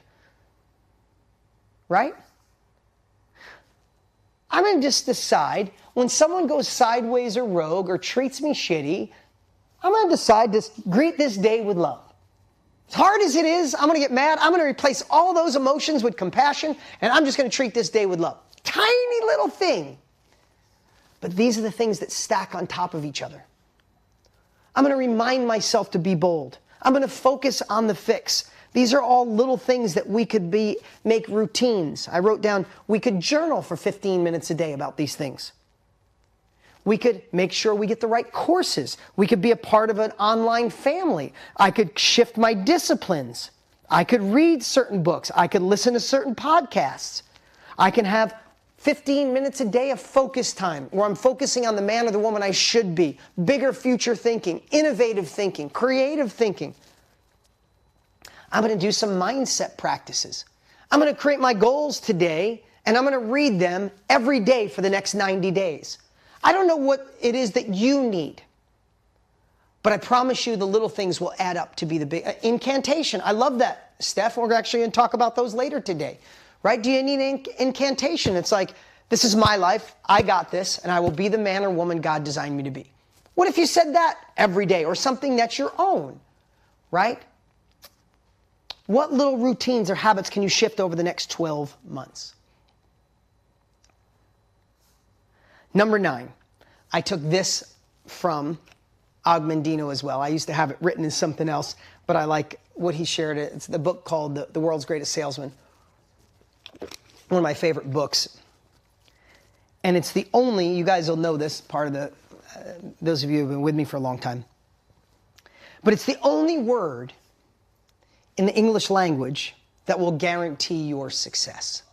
Right? I'm going to just decide when someone goes sideways or rogue or treats me shitty, I'm going to decide to greet this day with love. As hard as it is, I'm going to get mad. I'm going to replace all those emotions with compassion, and I'm just going to treat this day with love. Tiny little thing. But these are the things that stack on top of each other. I'm going to remind myself to be bold. I'm going to focus on the fix. These are all little things that we could make routines. I wrote down, we could journal for 15 minutes a day about these things. We could make sure we get the right courses. We could be a part of an online family. I could shift my disciplines. I could read certain books. I could listen to certain podcasts. I can have 15 minutes a day of focus time where I'm focusing on the man or the woman I should be. Bigger future thinking, innovative thinking, creative thinking. I'm going to do some mindset practices. I'm going to create my goals today, and I'm going to read them every day for the next 90 days. I don't know what it is that you need, but I promise you the little things will add up to be the big. Incantation, I love that, Steph. We're actually going to talk about those later today, right? Do you need incantation? It's like, this is my life, I got this, and I will be the man or woman God designed me to be. What if you said that every day, or something that's your own, right? What little routines or habits can you shift over the next 12 months? Number 9, I took this from Og Mandino as well. I used to have it written in something else, but I like what he shared. It's the book called The World's Greatest Salesman. One of my favorite books. And it's the only, you guys will know this, part of the, those of you who have been with me for a long time. But it's the only word in the English language that will guarantee your success.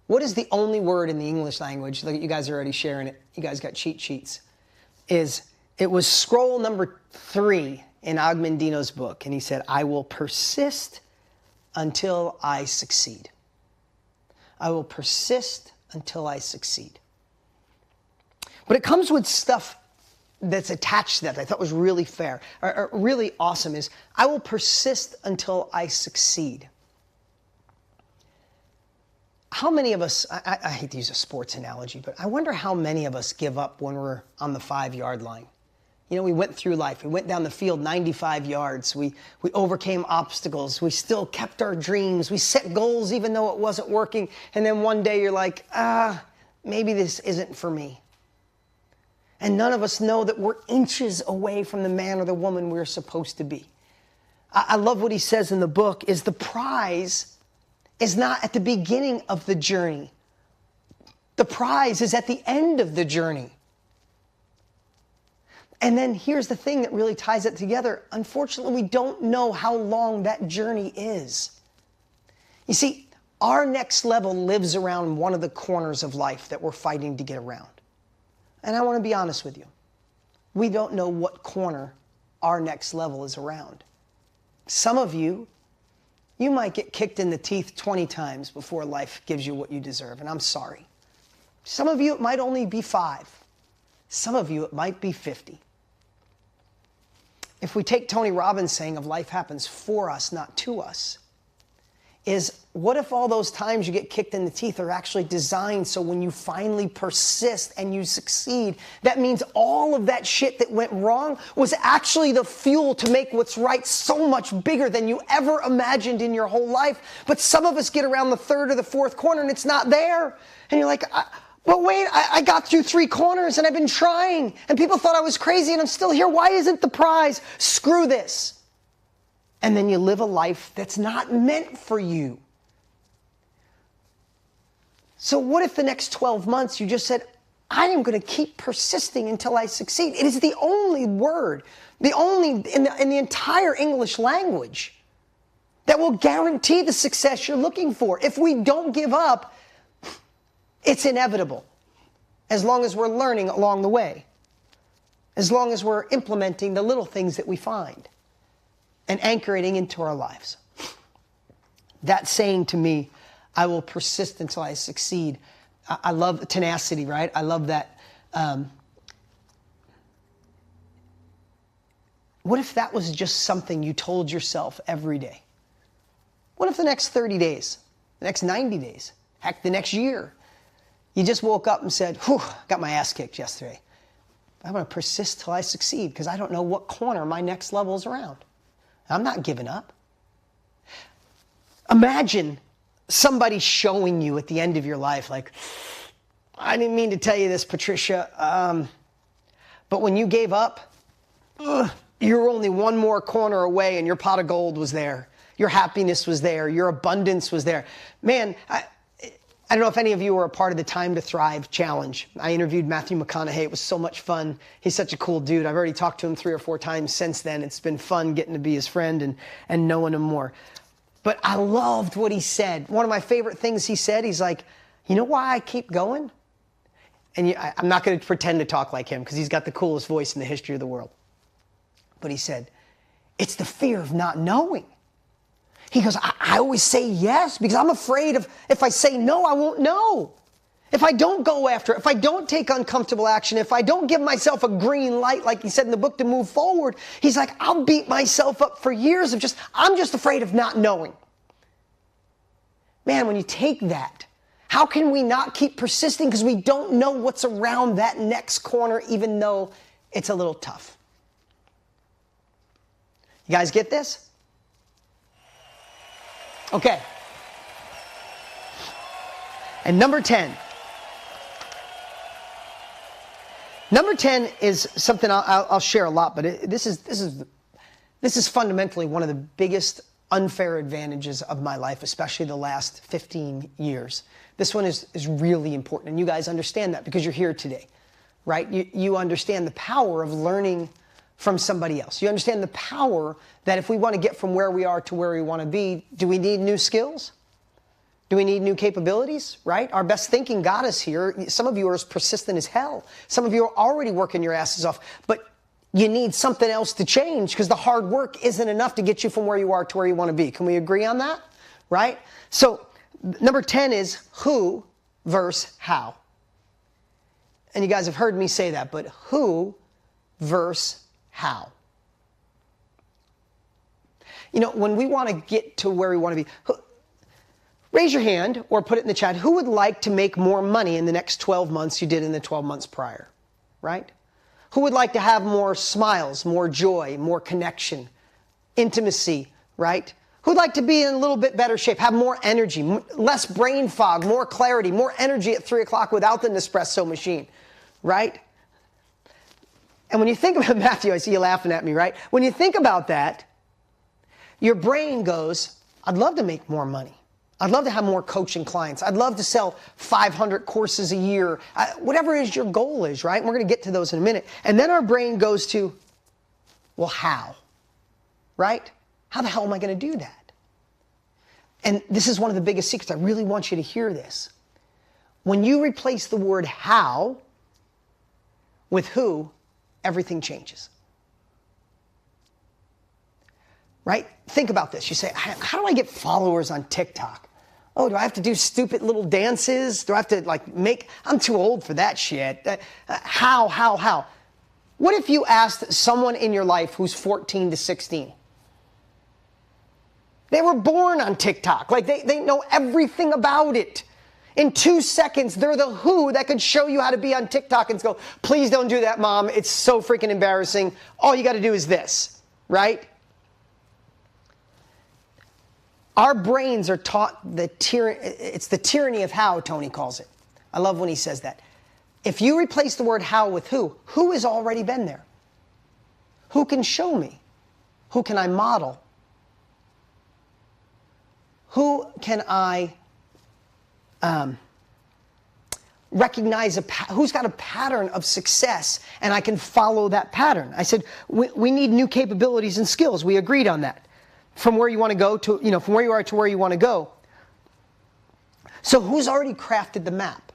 What is the only word in the English language? Look, you guys are already sharing it. You guys got cheat sheets. It was scroll number 3 in Og Mandino's book. And he said, I will persist until I succeed. I will persist until I succeed. But it comes with stuff that's attached to that I thought was really fair, or really awesome is, I will persist until I succeed. How many of us, I hate to use a sports analogy, but I wonder how many of us give up when we're on the 5-yard line. You know, we went through life. We went down the field 95 yards. We overcame obstacles. We still kept our dreams. We set goals even though it wasn't working. And then one day you're like, maybe this isn't for me. And none of us know that we're inches away from the man or the woman we're supposed to be. I love what he says in the book, is the prize is not at the beginning of the journey. The prize is at the end of the journey. And then here's the thing that really ties it together. Unfortunately, we don't know how long that journey is. You see, our next level lives around one of the corners of life that we're fighting to get around. And I want to be honest with you. We don't know what corner our next level is around. Some of you, you might get kicked in the teeth 20 times before life gives you what you deserve, and I'm sorry. Some of you, it might only be 5. Some of you, it might be 50. If we take Tony Robbins' saying of life happens for us, not to us, is what if all those times you get kicked in the teeth are actually designed so when you finally persist and you succeed, that means all of that shit that went wrong was actually the fuel to make what's right so much bigger than you ever imagined in your whole life. But some of us get around the 3rd or the 4th corner and it's not there. And you're like, but wait, I got through 3 corners and I've been trying and people thought I was crazy and I'm still here. Why isn't the prize? Screw this. And then you live a life that's not meant for you. So what if the next 12 months you just said, I am going to keep persisting until I succeed? It is the only word, the only in the entire English language that will guarantee the success you're looking for. If we don't give up, it's inevitable. as long as we're learning along the way, as long as we're implementing the little things that we find and anchoring into our lives. That saying to me, I will persist until I succeed. I love tenacity, right? I love that. What if that was just something you told yourself every day? What if the next 30 days, the next 90 days, heck, the next year, you just woke up and said, whew, got my ass kicked yesterday. I'm going to persist till I succeed because I don't know what corner my next level is around. I'm not giving up. Imagine somebody showing you at the end of your life, like, I didn't mean to tell you this, Patricia, but when you gave up, you were only one more corner away and your pot of gold was there. Your happiness was there. Your abundance was there. Man, I don't know if any of you were a part of the Time to Thrive challenge. I interviewed Matthew McConaughey. It was so much fun. He's such a cool dude. I've already talked to him 3 or 4 times since then. It's been fun getting to be his friend and knowing him more. But I loved what he said. One of my favorite things he said, he's like, you know why I keep going? And I'm not going to pretend to talk like him because he's got the coolest voice in the history of the world. But he said, it's the fear of not knowing. He goes, I always say yes because I'm afraid of if I say no, I won't know. If I don't go after it, if I don't take uncomfortable action, if I don't give myself a green light, like he said in the book, to move forward, he's like, I'll beat myself up for years of I'm just afraid of not knowing. Man, when you take that, how can we not keep persisting because we don't know what's around that next corner, even though it's a little tough? You guys get this? Okay. And number 10. Number 10 is something I'll share a lot, but this is fundamentally one of the biggest unfair advantages of my life, especially the last 15 years. This one is really important, and you guys understand that because you're here today, right? You understand the power of learning from somebody else. You understand the power that if we want to get from where we are to where we want to be, do we need new skills? Do we need new capabilities, right? Our best thinking got us here. Some of you are as persistent as hell. Some of you are already working your asses off, but you need something else to change because the hard work isn't enough to get you from where you are to where you want to be. Can we agree on that, right? So number 10 is who versus how. And you guys have heard me say that, but who versus how. You know, when we want to get to where we want to be, raise your hand or put it in the chat. Who would like to make more money in the next 12 months you did in the 12 months prior, right? Who would like to have more smiles, more joy, more connection, intimacy, right? Who'd like to be in a little bit better shape, have more energy, less brain fog, more clarity, more energy at 3 o'clock without the Nespresso machine, right? And when you think about Matthew, I see you laughing at me, right? When you think about that, your brain goes, I'd love to make more money. I'd love to have more coaching clients. I'd love to sell 500 courses a year. Whatever it is your goal is, right? We're going to get to those in a minute. And then our brain goes to, well, how? Right? How the hell am I going to do that? And this is one of the biggest secrets. I really want you to hear this. When you replace the word how with who, everything changes. Right? Think about this. You say, how do I get followers on TikTok? Oh, do I have to do stupid little dances? Do I have to I'm too old for that shit. How? What if you asked someone in your life who's 14 to 16? They were born on TikTok. They know everything about it. In 2 seconds, they're the who that could show you how to be on TikTok and go, please don't do that, Mom. It's so freaking embarrassing. All you got to do is this, right? Our brains are taught it's the tyranny of how, Tony calls it. I love when he says that. If you replace the word how with who has already been there? Who can show me? Who can I model? Who can I recognize who's got a pattern of success and I can follow that pattern? I said, we need new capabilities and skills. We agreed on that. From where you want to go to, from where you are to where you want to go. So who's already crafted the map?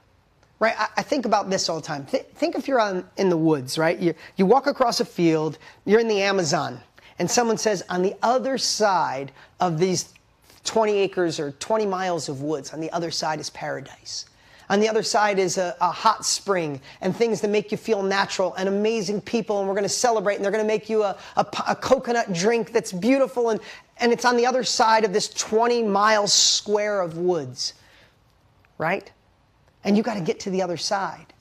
right? I think about this all the time. Think if you're in the woods, right? You walk across a field, you're in the Amazon, and someone says, on the other side of these 20 acres or 20 miles of woods, on the other side is paradise. On the other side is a hot spring and things that make you feel natural and amazing people, and we're going to celebrate, and they're going to make you a coconut drink that's beautiful, and it's on the other side of this 20-mile square of woods, right? And you got to get to the other side.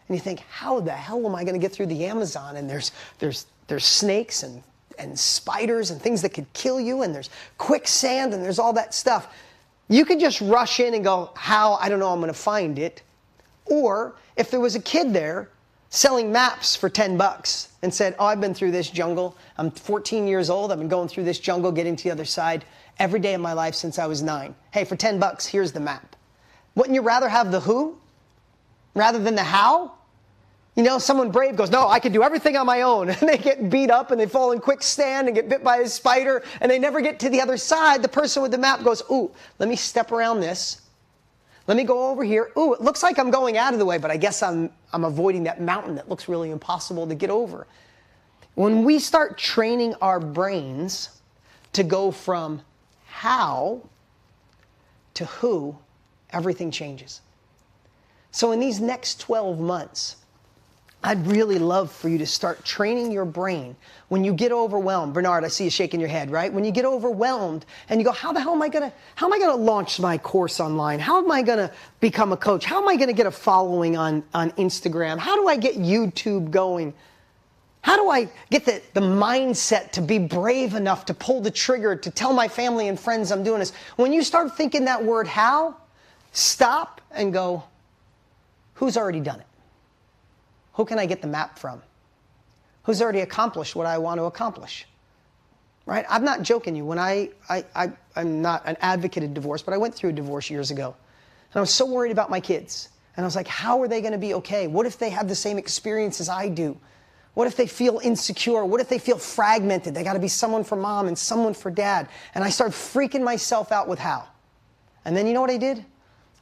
And you think, how the hell am I going to get through the Amazon? And there's snakes and spiders and things that could kill you, and there's quicksand, and there's all that stuff. You could just rush in and go, how? I don't know, I'm going to find it. Or if there was a kid there selling maps for $10 and said, oh, I've been through this jungle. I'm 14 years old. I've been going through this jungle, getting to the other side every day of my life since I was 9. Hey, for $10, here's the map. Wouldn't you rather have the who rather than the how? You know, someone brave goes, no, I can do everything on my own. And they get beat up and they fall in quicksand and get bit by a spider and they never get to the other side. The person with the map goes, ooh, let me step around this. Let me go over here. Ooh, it looks like I'm going out of the way, but I guess I'm avoiding that mountain that looks really impossible to get over. When we start training our brains to go from how to who, everything changes. So in these next 12 months, I'd really love for you to start training your brain when you get overwhelmed. Bernard, I see you shaking your head, right? When you get overwhelmed and you go, how the hell am I going to launch my course online? How am I going to become a coach? How am I going to get a following on Instagram? How do I get YouTube going? How do I get the mindset to be brave enough to pull the trigger, to tell my family and friends I'm doing this? When you start thinking that word how, stop and go, who's already done it? Who can I get the map from? Who's already accomplished what I want to accomplish? Right? I'm not joking you. When I'm not an advocate of divorce, but I went through a divorce years ago. And I was so worried about my kids. And I was like, how are they going to be okay? What if they have the same experience as I do? What if they feel insecure? What if they feel fragmented? They got to be someone for mom and someone for dad. And I started freaking myself out with how. And then you know what I did?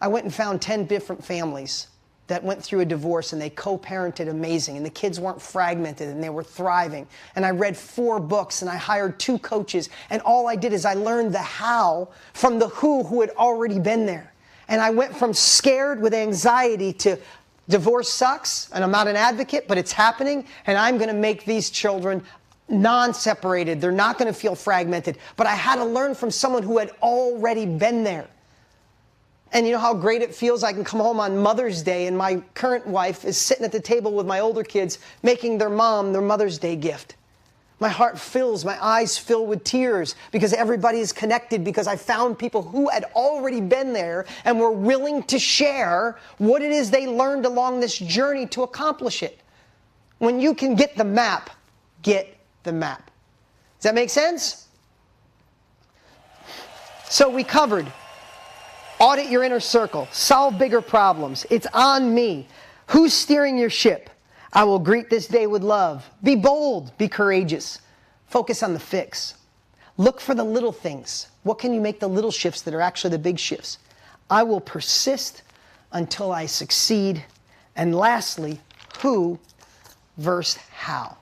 I went and found 10 different families that went through a divorce and they co-parented amazing and the kids weren't fragmented and they were thriving. And I read 4 books and I hired 2 coaches, and all I did is I learned the how from the who had already been there. And I went from scared with anxiety to divorce sucks and I'm not an advocate, but it's happening and I'm going to make these children non-separated. They're not going to feel fragmented. But I had to learn from someone who had already been there. And you know how great it feels? I can come home on Mother's Day and my current wife is sitting at the table with my older kids making their mom their Mother's Day gift. My heart fills, my eyes fill with tears because everybody is connected, because I found people who had already been there and were willing to share what it is they learned along this journey to accomplish it. When you can get the map, get the map. Does that make sense? So we covered audit your inner circle, solve bigger problems. It's on me. Who's steering your ship? I will greet this day with love. Be bold, be courageous. Focus on the fix. Look for the little things. What can you make the little shifts that are actually the big shifts? I will persist until I succeed. And lastly, who versus how.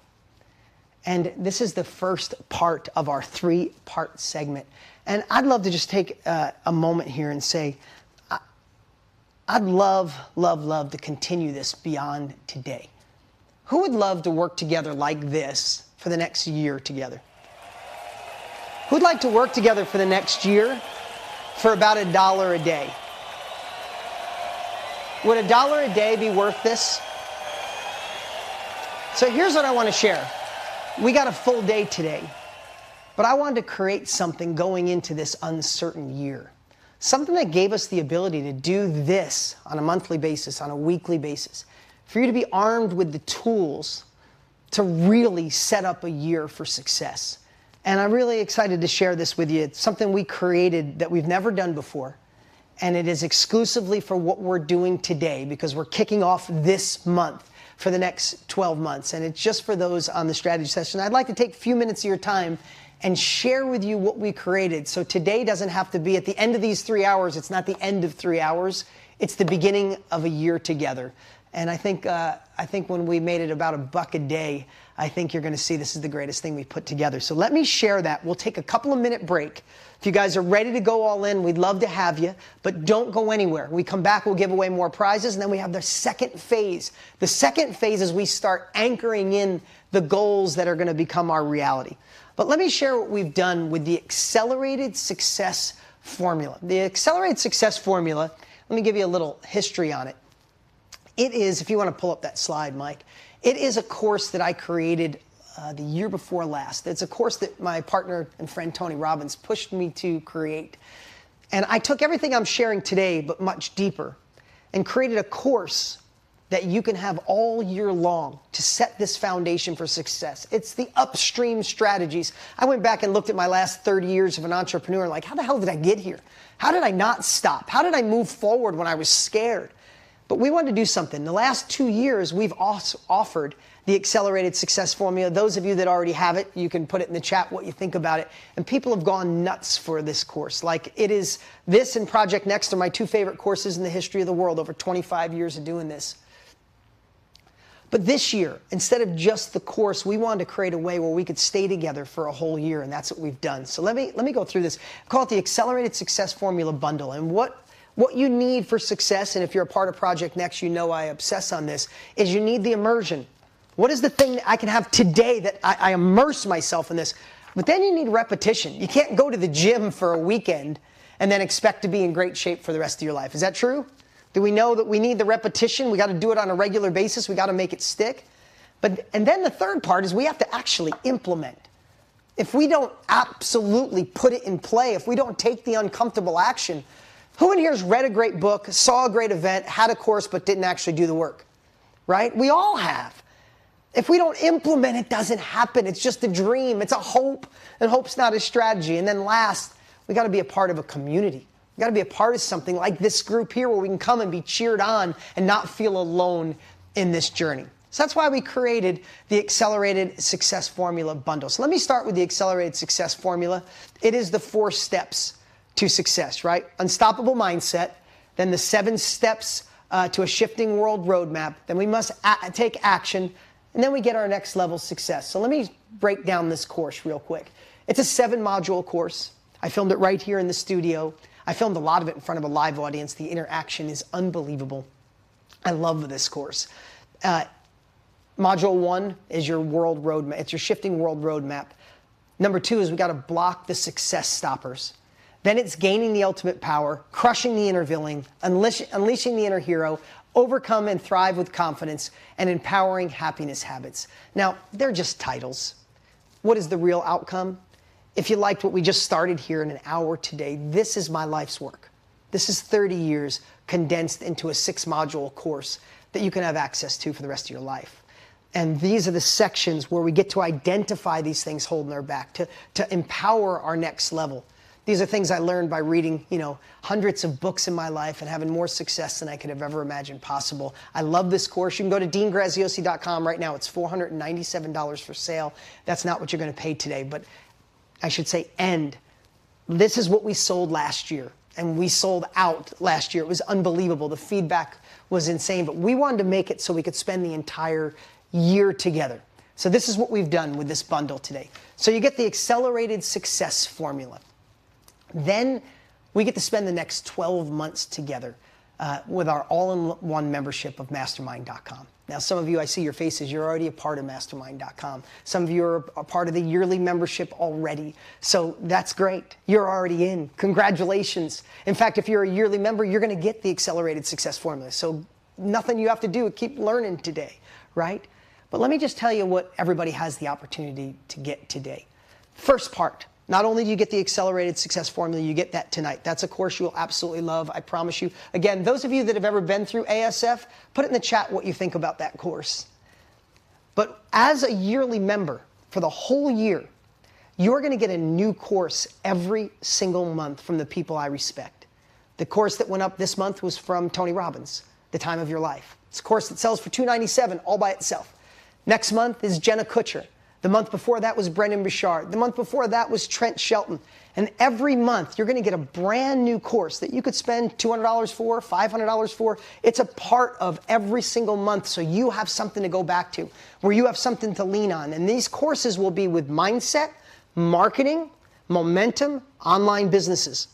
And this is the first part of our 3-part segment. And I'd love to just take a moment here and say, I'd love to continue this beyond today. Who would love to work together like this for the next year together? Who'd like to work together for the next year for about $1 a day? Would $1 a day be worth this? So here's what I want to share. We got a full day today. But I wanted to create something going into this uncertain year. Something that gave us the ability to do this on a monthly basis, on a weekly basis. For you to be armed with the tools to really set up a year for success. And I'm really excited to share this with you. It's something we created that we've never done before. And it is exclusively for what we're doing today, because we're kicking off this month for the next 12 months. And it's just for those on the strategy session. I'd like to take a few minutes of your time and share with you what we created. So today doesn't have to be at the end of these 3 hours. It's not the end of 3 hours. It's the beginning of a year together. And I think when we made it about $1 a day, I think you're going to see this is the greatest thing we've put together. So let me share that. We'll take a couple of minute break. If you guys are ready to go all in, we'd love to have you, but don't go anywhere. When we come back, we'll give away more prizes, and then we have the second phase. The second phase is we start anchoring in the goals that are going to become our reality. But let me share what we've done with the Accelerated Success Formula. The Accelerated Success Formula, let me give you a little history on it. It is, if you want to pull up that slide, Mike, it is a course that I created the year before last. It's a course that my partner and friend Tony Robbins pushed me to create. And I took everything I'm sharing today, but much deeper, and created a course that you can have all year long to set this foundation for success. It's the upstream strategies. I went back and looked at my last 30 years of an entrepreneur, like, how the hell did I get here? How did I not stop? How did I move forward when I was scared? But we wanted to do something. In the last 2 years, we've also offered the Accelerated Success Formula. Those of you that already have it, you can put it in the chat what you think about it. And people have gone nuts for this course. Like, it is, this and Project Next are my two favorite courses in the history of the world, over 25 years of doing this. But this year, instead of just the course, we wanted to create a way where we could stay together for a whole year, and that's what we've done. So let me go through this. I call it the Accelerated Success Formula Bundle. And what you need for success, and if you're a part of Project Next, you know I obsess on this, is you need the immersion. What is the thing that I can have today that I immerse myself in this? But then you need repetition. You can't go to the gym for a weekend and then expect to be in great shape for the rest of your life. Is that true? Do we know that we need the repetition? We got to do it on a regular basis. We got to make it stick. And then the third part is we have to actually implement. If we don't absolutely put it in play, if we don't take the uncomfortable action, who in here has read a great book, saw a great event, had a course, but didn't actually do the work? Right? We all have. If we don't implement, it doesn't happen. It's just a dream. It's a hope, and hope's not a strategy. And then last, we got to be a part of a community. We got to be a part of something like this group here where we can come and be cheered on and not feel alone in this journey. So that's why we created the Accelerated Success Formula Bundle. So let me start with the Accelerated Success Formula. It is the 4 steps to success, right? Unstoppable mindset, then the 7 steps to a shifting world roadmap, then we must take action, and then we get our next level success. So let me break down this course real quick. It's a 7-module course. I filmed it right here in the studio. I filmed a lot of it in front of a live audience. The interaction is unbelievable. I love this course. Module 1 is your world roadmap. It's your shifting world roadmap. Number 2 is we got to block the success stoppers. Then it's gaining the ultimate power, crushing the inner villain, unleashing the inner hero, overcome and thrive with confidence, and empowering happiness habits. Now, they're just titles. What is the real outcome? If you liked what we just started here in an hour today, this is my life's work. This is 30 years condensed into a 6-module course that you can have access to for the rest of your life. And these are the sections where we get to identify these things holding our back, to empower our next level. These are things I learned by reading, hundreds of books in my life and having more success than I could have ever imagined possible. I love this course. You can go to deangraziosi.com right now. It's $497 for sale. That's not what you're going to pay today, but I should say end. This is what we sold last year, and we sold out last year. It was unbelievable. The feedback was insane, but we wanted to make it so we could spend the entire year together. So this is what we've done with this bundle today. So you get the Accelerated Success Formula. Then we get to spend the next 12 months together with our all-in-one membership of Mastermind.com. Now, some of you, I see your faces, you're already a part of Mastermind.com. Some of you are a part of the yearly membership already. So that's great. You're already in. Congratulations. In fact, if you're a yearly member, you're going to get the Accelerated Success Formula. So nothing you have to do, keep learning today, right? But let me just tell you what everybody has the opportunity to get today. First part. Not only do you get the Accelerated Success Formula, you get that tonight. That's a course you'll absolutely love, I promise you. Again, those of you that have ever been through ASF, put it in the chat what you think about that course. But as a yearly member, for the whole year, you're going to get a new course every single month from the people I respect. The course that went up this month was from Tony Robbins, The Time of Your Life. It's a course that sells for $297 all by itself. Next month is Jenna Kutcher, The month before that was Brendan Bouchard. The month before that was Trent Shelton. And every month, you're going to get a brand new course that you could spend $200 for, $500 for. It's a part of every single month, so you have something to go back to, where you have something to lean on. And these courses will be with mindset, marketing, momentum, online businesses.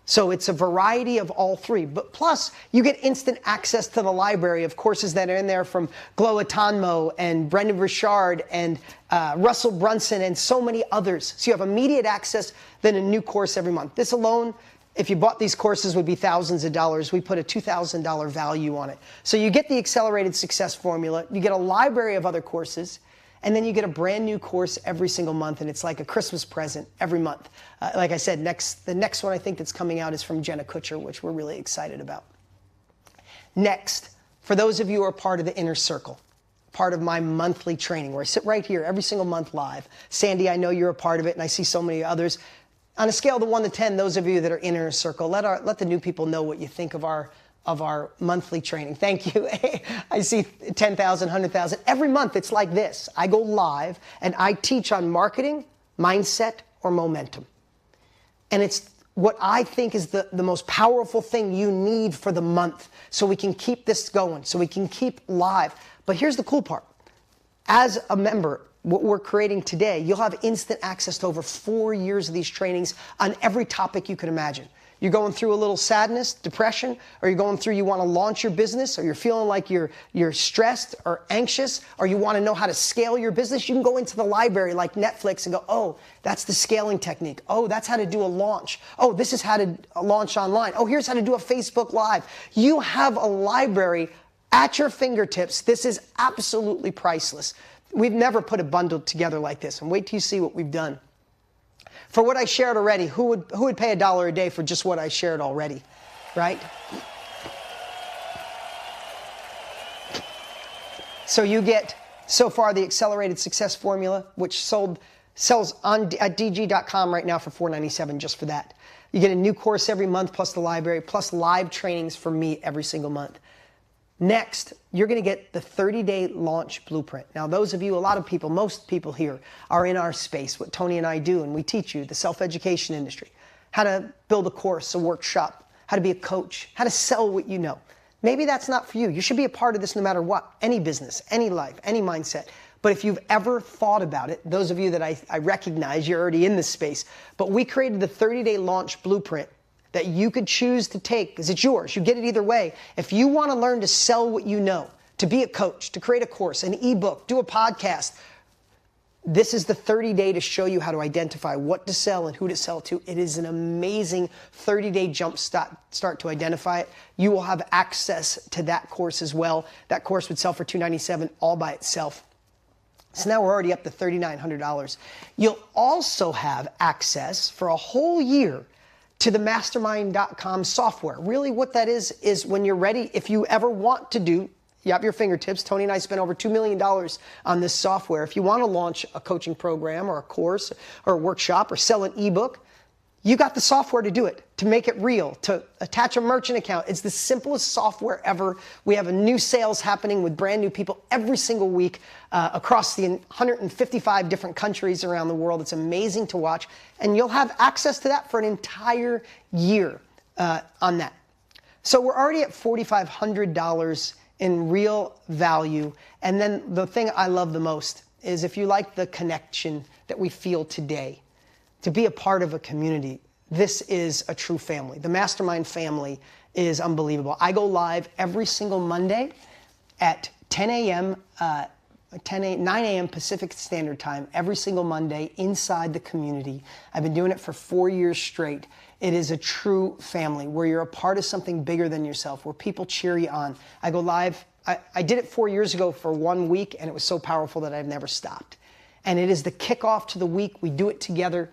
So it's a variety of all three. But plus, you get instant access to the library of courses that are in there from Glo Atanmo and Brendan Burchard and Russell Brunson and so many others. So you have immediate access, then a new course every month. This alone, if you bought these courses, would be thousands of dollars. We put a $2,000 value on it. So you get the Accelerated Success Formula, you get a library of other courses, and then you get a brand new course every single month, and it's like a Christmas present every month. Like I said, the next one I think that's coming out is from Jenna Kutcher, which we're really excited about. Next, for those of you who are part of the Inner Circle, part of my monthly training, where I sit right here every single month live. Sandy, I know you're a part of it, and I see so many others. On a scale of 1 to 10, those of you that are in Inner Circle, let the new people know what you think of our monthly training. Thank you. I see 10,000, 100,000. Every month it's like this. I go live and I teach on marketing, mindset, or momentum. And it's what I think is the most powerful thing you need for the month so we can keep this going, so we can keep live. But here's the cool part. As a member, what we're creating today, you'll have instant access to over 4 years of these trainings on every topic you can imagine. You're going through a little sadness, depression, or you're going through, you want to launch your business, or you're feeling like you're stressed or anxious, or you want to know how to scale your business, you can go into the library like Netflix and go, oh, that's the scaling technique. Oh, that's how to do a launch. Oh, this is how to launch online. Oh, here's how to do a Facebook Live. You have a library at your fingertips. This is absolutely priceless. We've never put a bundle together like this, and wait till you see what we've done. For what I shared already, who would pay $1 a day for just what I shared already, right? So you get, so far, the Accelerated Success Formula, which sells at DG.com right now for $4.97 just for that. You get a new course every month, plus the library, plus live trainings from me every single month. Next, you're going to get the 30-day launch blueprint. Now, those of you, a lot of people, most people here are in our space, what Tony and I do, and we teach you the self-education industry, how to build a course, a workshop, how to be a coach, how to sell what you know. Maybe that's not for you. You should be a part of this no matter what, any business, any life, any mindset. But if you've ever thought about it, those of you that I recognize, you're already in this space, but we created the 30-day launch blueprint that you could choose to take, because it's yours. You get it either way. If you want to learn to sell what you know, to be a coach, to create a course, an ebook, do a podcast, this is the 30-day to show you how to identify what to sell and who to sell to. It is an amazing 30-day jump start to identify it. You will have access to that course as well. That course would sell for $297 all by itself. So now we're already up to $3,900. You'll also have access for a whole year to the mastermind.com software. Really what that is when you're ready, if you ever want to do, you have your fingertips. Tony and I spent over $2 million on this software. If you want to launch a coaching program or a course or a workshop or sell an ebook, you got the software to do it, to make it real, to attach a merchant account. It's the simplest software ever. We have a new sales happening with brand new people every single week across the 155 different countries around the world. It's amazing to watch. And you'll have access to that for an entire year on that. So we're already at $4,500 in real value. And then the thing I love the most is if you like the connection that we feel today, to be a part of a community, this is a true family. The Mastermind family is unbelievable. I go live every single Monday at 10 a.m., 9 a.m. Pacific Standard Time, every single Monday inside the community. I've been doing it for 4 years straight. It is a true family where you're a part of something bigger than yourself, where people cheer you on. I go live. I did it 4 years ago for 1 week, and it was so powerful that I've never stopped. And it is the kickoff to the week. We do it together.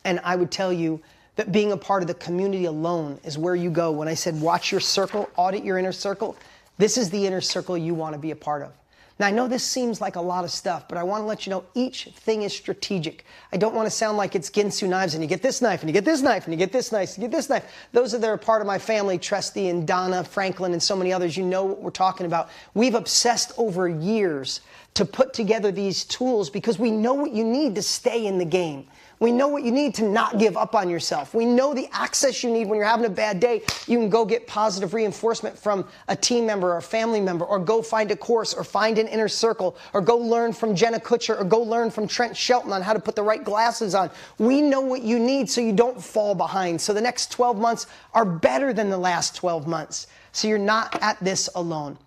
And I would tell you that being a part of the community alone is where you go. When I said watch your circle, audit your inner circle, this is the inner circle you want to be a part of. Now, I know this seems like a lot of stuff, but I want to let you know each thing is strategic. I don't want to sound like it's Ginsu knives and you get this knife and you get this knife and you get this knife and you get this knife. Those that are a part of my family, Tresty and Donna, Franklin, and so many others, you know what we're talking about. We've obsessed over years to put together these tools because we know what you need to stay in the game. We know what you need to not give up on yourself. We know the access you need when you're having a bad day. You can go get positive reinforcement from a team member or a family member, or go find a course, or find an inner circle, or go learn from Jenna Kutcher, or go learn from Trent Shelton on how to put the right glasses on. We know what you need so you don't fall behind. So the next 12 months are better than the last 12 months. So you're not at this alone.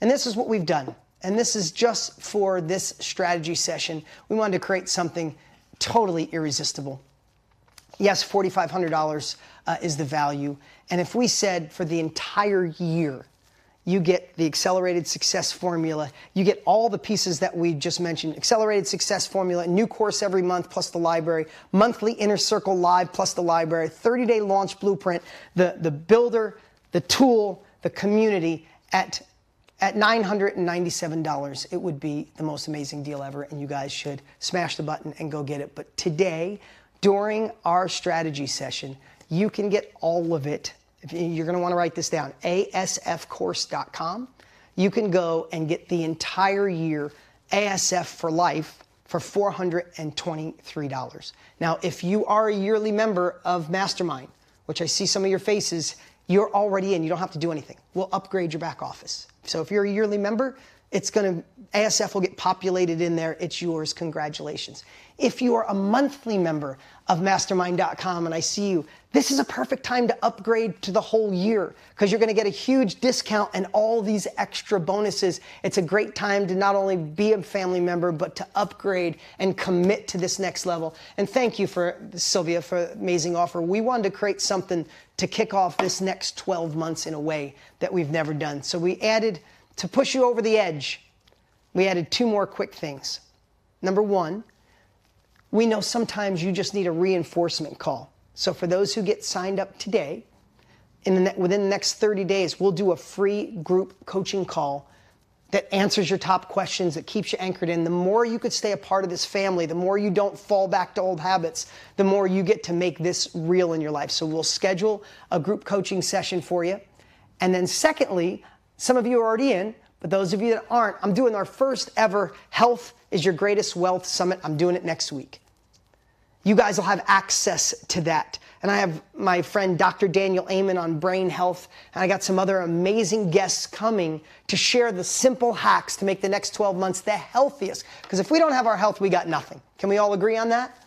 And this is what we've done. And this is just for this strategy session. We wanted to create something totally irresistible. Yes, $4,500 is the value. And if we said for the entire year, you get the Accelerated Success Formula, you get all the pieces that we just mentioned, Accelerated Success Formula, new course every month plus the library, monthly Inner Circle Live plus the library, 30-day launch blueprint, the builder, the tool, the community at $997, it would be the most amazing deal ever, and you guys should smash the button and go get it. But today, during our strategy session, you can get all of it. You're going to want to write this down, asfcourse.com. You can go and get the entire year ASF for life for $423. Now, if you are a yearly member of Mastermind, which I see some of your faces, you're already in. You don't have to do anything. We'll upgrade your back office. So if you're a yearly member, ASF will get populated in there. It's yours. Congratulations. If you are a monthly member of mastermind.com and I see you, this is a perfect time to upgrade to the whole year because you're going to get a huge discount and all these extra bonuses. It's a great time to not only be a family member, but to upgrade and commit to this next level. And thank you, Sylvia, for the amazing offer. We wanted to create something to kick off this next 12 months in a way that we've never done. So we added, to push you over the edge, we added 2 more quick things. Number 1, we know sometimes you just need a reinforcement call. So for those who get signed up today, within the next 30 days, we'll do a free group coaching call that answers your top questions, that keeps you anchored in. The more you could stay a part of this family, the more you don't fall back to old habits, the more you get to make this real in your life. So we'll schedule a group coaching session for you. And then secondly, some of you are already in, but those of you that aren't, I'm doing our first ever Health is Your Greatest Wealth Summit. I'm doing it next week. You guys will have access to that. And I have my friend Dr. Daniel Amen on brain health, and I got some other amazing guests coming to share the simple hacks to make the next 12 months the healthiest. Because if we don't have our health, we got nothing. Can we all agree on that?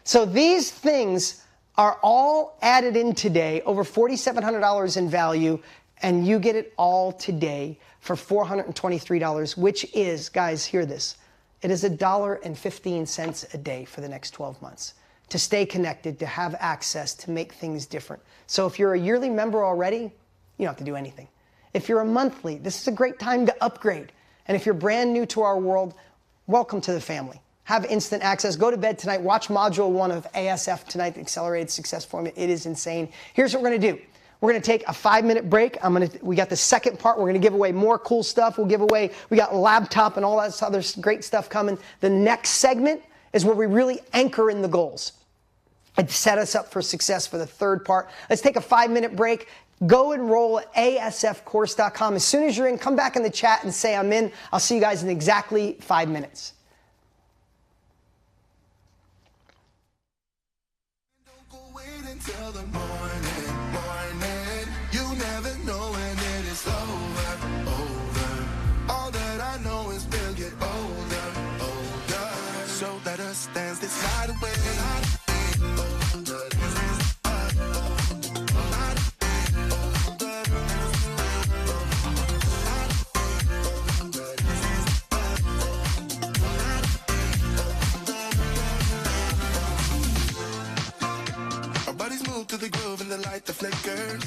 So these things are all added in today, over $4,700 in value, and you get it all today for $423, which is, guys, hear this, it is $1.15 a day for the next 12 months to stay connected, to have access, to make things different. So if you're a yearly member already, you don't have to do anything. If you're a monthly, this is a great time to upgrade. And if you're brand new to our world, welcome to the family. Have instant access. Go to bed tonight. Watch Module 1 of ASF tonight, the Accelerated Success Formula. It is insane. Here's what we're going to do. We're going to take a 5-minute break. We got the second part. We're going to give away more cool stuff. We got laptop and all that other great stuff coming. The next segment is where we really anchor in the goals and set us up for success for the third part. Let's take a 5-minute break. Go enroll at asfcourse.com. As soon as you're in, come back in the chat and say I'm in. I'll see you guys in exactly 5 minutes. Don't go wait until the morning. You never know when it is over. All that I know is we'll get older. So let us dance this night away. To the groove and the light that flickers.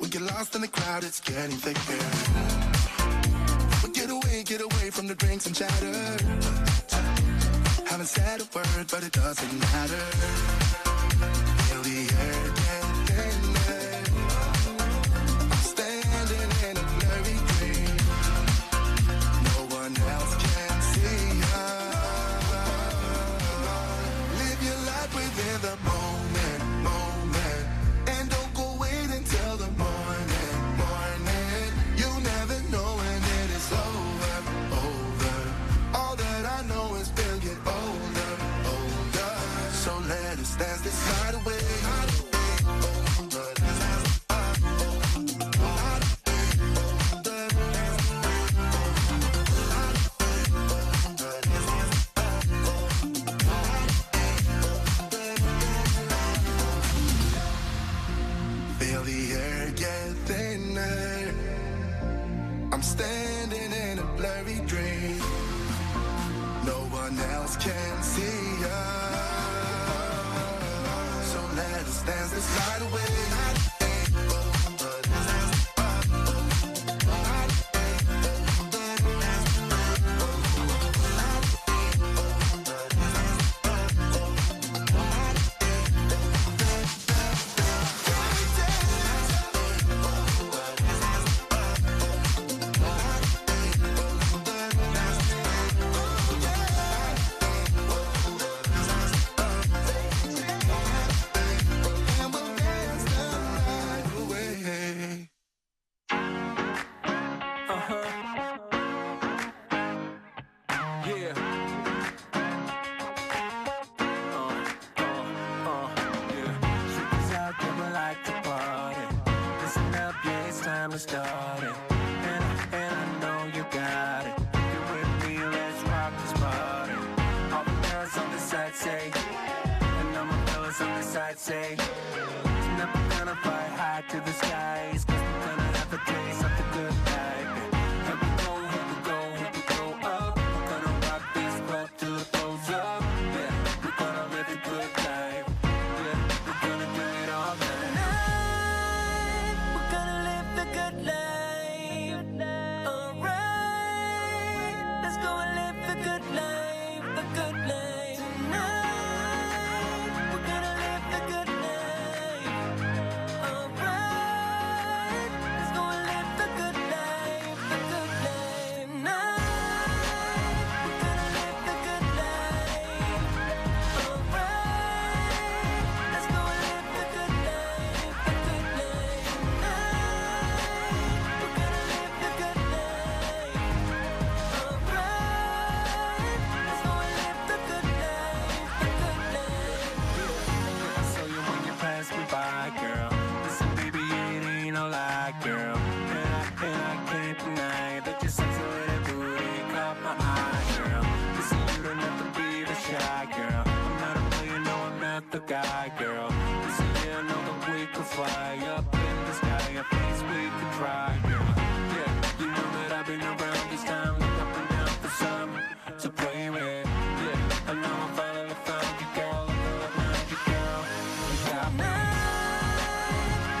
We get lost in the crowd, it's getting thicker. We get away from the drinks and chatter. Haven't said a word, but it doesn't matter. Feel the air get thinner. I'm standing in a blurry dream. No one else can see us. Live your life within the moment. And don't go wait until the morning. You never know when it is over. I say. Never gonna fly high to the skies, 'cause we're gonna have a taste of the good life. Here we go, here we go, here we go up. We're gonna rock this boat till it blows up. Yeah, we're gonna live a good life. Yeah, we're gonna do it all night. We're gonna live the good life. Alright, let's go and live the good life, the good life. Tonight, we're gonna live the good life. Alright, let's go and live the good life, the good life. Tonight, we're gonna live the good life. Alright, let's go and live the good life, the good life. Tonight, we're gonna live the good life. Alright, let's go and live the good life, the good life. I saw you when you passed me by, girl. Listen, baby, it ain't no lie, girl. And I can't deny that your sexy little booty caught my eye, girl. Listen, you don't have to be the shy, girl. I'm not a player, no, I'm not the guy, girl. Listen, yeah, I know that we could fly up in the sky, a place we could try, girl. Yeah, you know that I've been around this time, look up and down for some to play with. Yeah, I know I finally found you, girl. I know I found you, girl. You got me.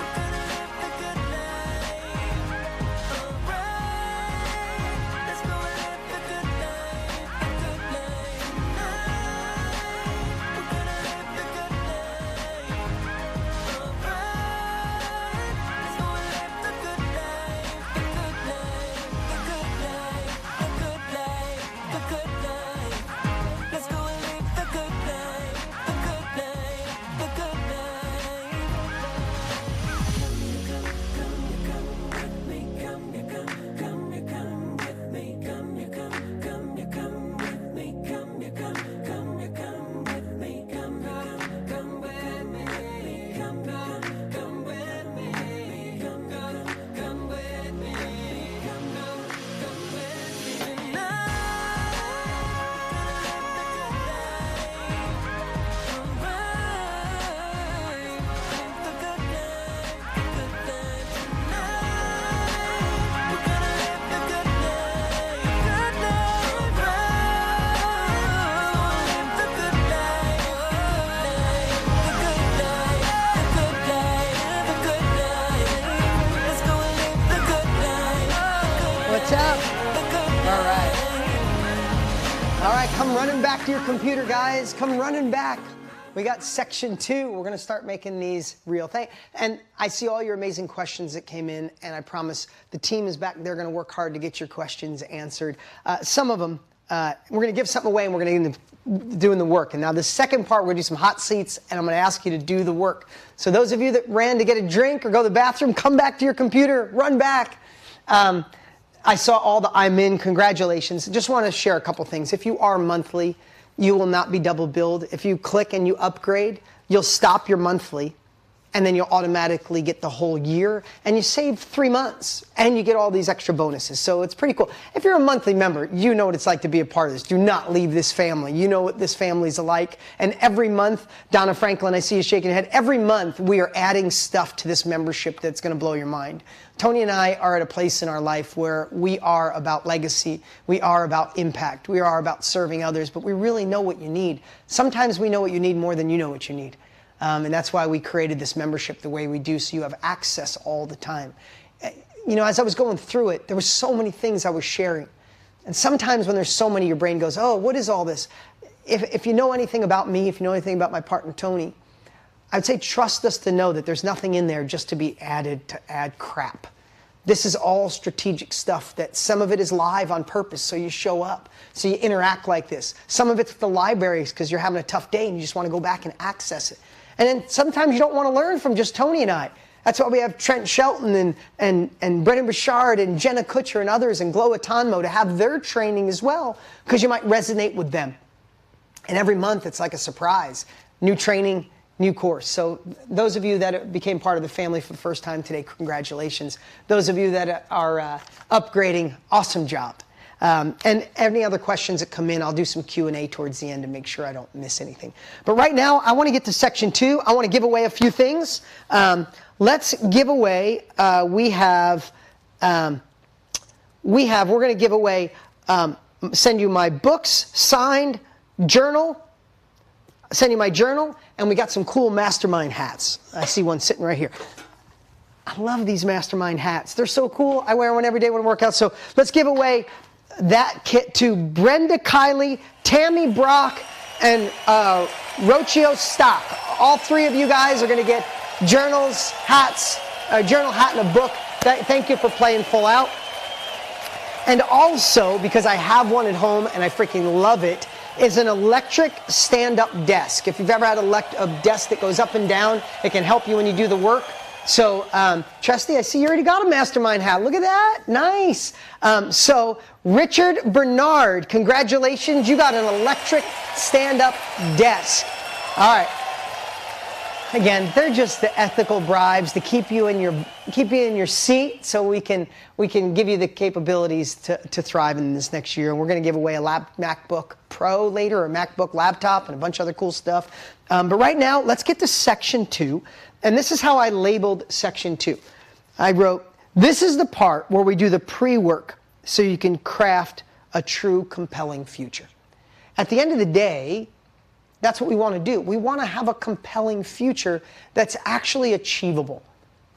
We're gonna live the good life. Alright, let's go and live the good life, the good life. Tonight, we're gonna live the good life. Alright, let's go and live the good life, the good life, the good life, the good life, the good life. Let's go and live the good life, the good life, the good life. What's up? All right. All right, come running back to your computer, guys. Come running back. We got section 2. We're going to start making these real things. And I see all your amazing questions that came in, and I promise the team is back. They're going to work hard to get your questions answered. Some of them, we're going to give something away, and we're going to get into doing the work. And now the second part, we're going to do some hot seats, and I'm going to ask you to do the work. So those of you that ran to get a drink or go to the bathroom, come back to your computer, run back. I saw all the I'm in, congratulations. Just want to share a couple things. If you are monthly, you will not be double billed. If you click and you upgrade, you'll stop your monthly, and then you'll automatically get the whole year, and you save 3 months, and you get all these extra bonuses. So it's pretty cool. If you're a monthly member, you know what it's like to be a part of this. Do not leave this family. You know what this family's like. And every month, Donna Franklin, I see you shaking your head. Every month, we are adding stuff to this membership that's going to blow your mind. Tony and I are at a place in our life where we are about legacy. We are about impact. We are about serving others, but we really know what you need. Sometimes we know what you need more than you know what you need. And that's why we created this membership the way we do, so you have access all the time. You know, as I was going through it, there were so many things I was sharing. And sometimes when there's so many, your brain goes, oh, what is all this? If you know anything about me, if you know anything about my partner, Tony, I would say trust us to know that there's nothing in there just to be added to add crap. This is all strategic stuff that some of it is live on purpose, so you show up, so you interact like this. Some of it's the libraries because you're having a tough day and you just want to go back and access it. And then sometimes you don't want to learn from just Tony and I. That's why we have Trent Shelton and Brendan Bouchard and Jenna Kutcher and others and Glow Atanmo to have their training as well, because you might resonate with them. And every month it's like a surprise. New training, new course. So those of you that became part of the family for the first time today, congratulations. Those of you that are upgrading, awesome job. And any other questions that come in, I'll do some Q&A towards the end to make sure I don't miss anything. But right now, I want to get to section 2. I want to give away a few things. Let's give away, we're going to give away, send you my books, signed, journal, send you my journal, and we got some cool Mastermind hats. I see one sitting right here. I love these Mastermind hats. They're so cool. I wear one every day when I work out. So let's give away that kit to Brenda Kiley, Tammy Brock, and Rocio Stock. All 3 of you guys are going to get journals, hats, a journal hat and a book. Thank you for playing Full Out. And also, because I have one at home and I freaking love it, is an electric stand-up desk. If you've ever had a desk that goes up and down, it can help you when you do the work. So, Trusty, I see you already got a Mastermind hat. Look at that. Nice. So, Richard Bernard, congratulations. You got an electric stand-up desk. All right. Again, they're just the ethical bribes to keep you in your seat, so we can give you the capabilities to thrive in this next year. And we're going to give away a MacBook Pro later, or a MacBook laptop, and a bunch of other cool stuff. But right now, let's get to section 2. And this is how I labeled section 2. I wrote, this is the part where we do the pre-work so you can craft a true compelling future. At the end of the day, that's what we want to do. We want to have a compelling future that's actually achievable.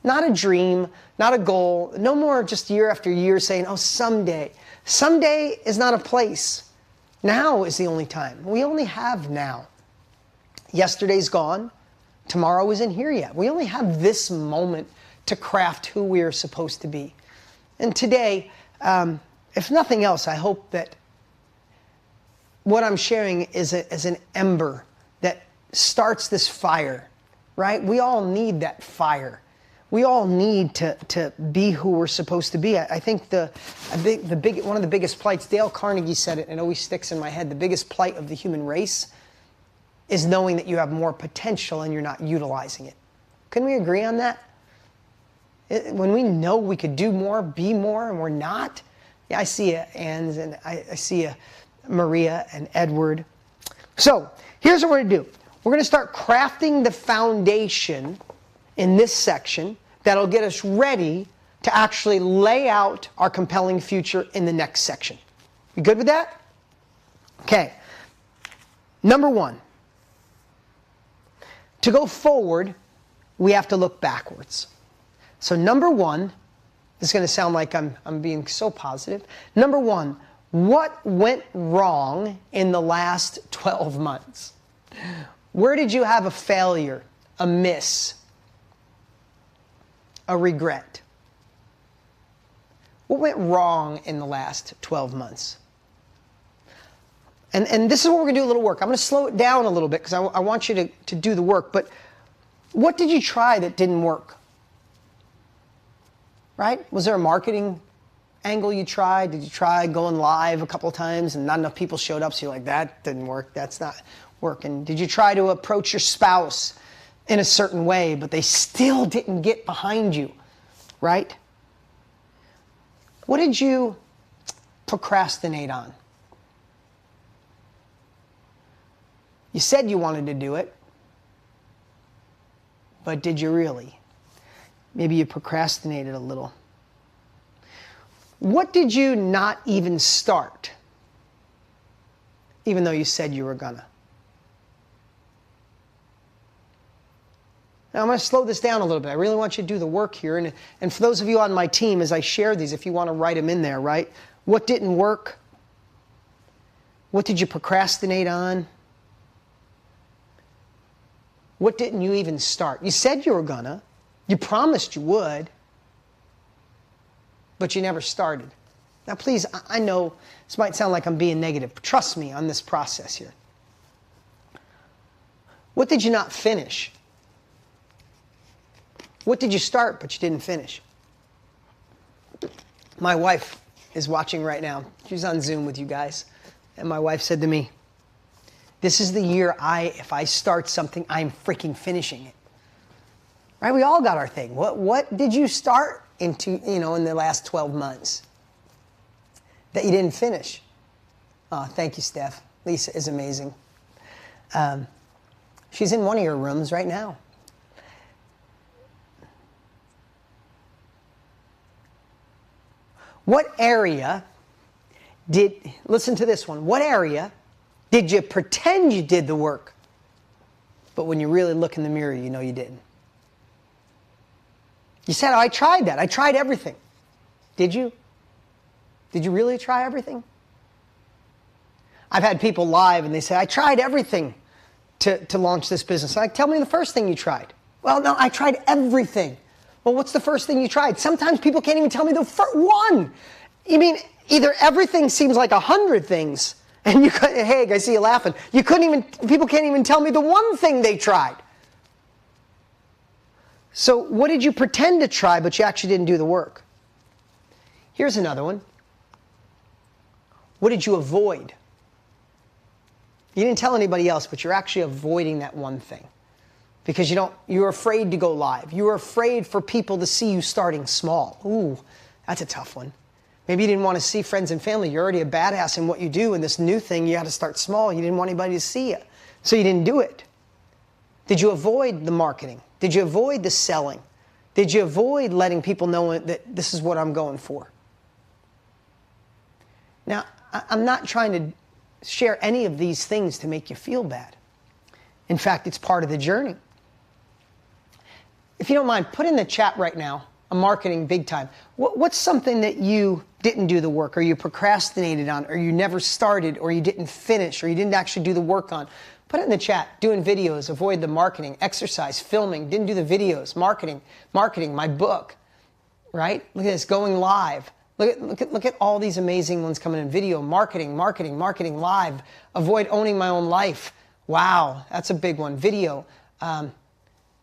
Not a dream, not a goal. No more just year after year saying, oh, someday. Someday is not a place. Now is the only time. We only have now. Yesterday's gone. Tomorrow isn't here yet. We only have this moment to craft who we are supposed to be. And today, if nothing else, I hope that what I'm sharing is an ember that starts this fire, right? We all need that fire. We all need to be who we're supposed to be. I think one of the biggest plights, Dale Carnegie said it, and it always sticks in my head, the biggest plight of the human race is knowing that you have more potential and you're not utilizing it. Can we agree on that? When we know we could do more, be more, and we're not. Yeah, I see you, Anne, and I see you, Maria and Edward. So here's what we're going to do. We're going to start crafting the foundation in this section that'll get us ready to actually lay out our compelling future in the next section. You good with that? Okay. Number 1. To go forward, we have to look backwards. So number 1, this is going to sound like I'm being so positive. Number 1, what went wrong in the last 12 months? Where did you have a failure, a miss, a regret? What went wrong in the last 12 months? And this is what we're going to do a little work. I'm going to slow it down a little bit because I want you to do the work. But what did you try that didn't work? Right? Was there a marketing angle you tried? Did you try going live a couple of times and not enough people showed up, so you're like, that didn't work, that's not working? Did you try to approach your spouse in a certain way, but they still didn't get behind you, right? What did you procrastinate on? You said you wanted to do it, but did you really? Maybe you procrastinated a little. What did you not even start, even though you said you were gonna? Now I'm going to slow this down a little bit. I really want you to do the work here. And for those of you on my team, as I share these, if you want to write them in there, right? What didn't work? What did you procrastinate on? What didn't you even start? You said you were gonna. You promised you would. But you never started. Now please, I know this might sound like I'm being negative, but trust me on this process here. What did you not finish? What did you start but you didn't finish? My wife is watching right now. She's on Zoom with you guys. And my wife said to me, this is the year if I start something, I'm freaking finishing it. Right? We all got our thing. What did you start in the last 12 months? that you didn't finish? Oh, thank you, Steph. Lisa is amazing. She's in one of your rooms right now. What area listen to this one, what area did you pretend you did the work, but when you really look in the mirror, you know you didn't? You said, oh, I tried that. I tried everything. Did you? Did you really try everything? I've had people live and they say, I tried everything to launch this business. I'm like, tell me the first thing you tried. Well, no, I tried everything. Well, what's the first thing you tried? Sometimes people can't even tell me the first one. You mean either everything seems like 100 things, and you could, hey, I see you laughing. People can't even tell me the one thing they tried. So what did you pretend to try, but you actually didn't do the work? Here's another one. What did you avoid? You didn't tell anybody else, but you're actually avoiding that one thing. Because you're afraid to go live. You're afraid for people to see you starting small. Ooh, that's a tough one. Maybe you didn't want to see friends and family. You're already a badass in what you do, and this new thing, you had to start small. You didn't want anybody to see you, so you didn't do it. Did you avoid the marketing? Did you avoid the selling? Did you avoid letting people know that this is what I'm going for? Now, I'm not trying to share any of these things to make you feel bad. In fact, it's part of the journey. If you don't mind, put in the chat right now, a marketing big time. What's something that you didn't do the work, or you procrastinated on, or you never started, or you didn't finish, or you didn't actually do the work on? Put it in the chat. Doing videos, avoid the marketing, exercise, filming, didn't do the videos, marketing, my book, right? Look at this, going live. Look at all these amazing ones coming in. Video, marketing, live, avoid owning my own life. Wow, that's a big one. Video,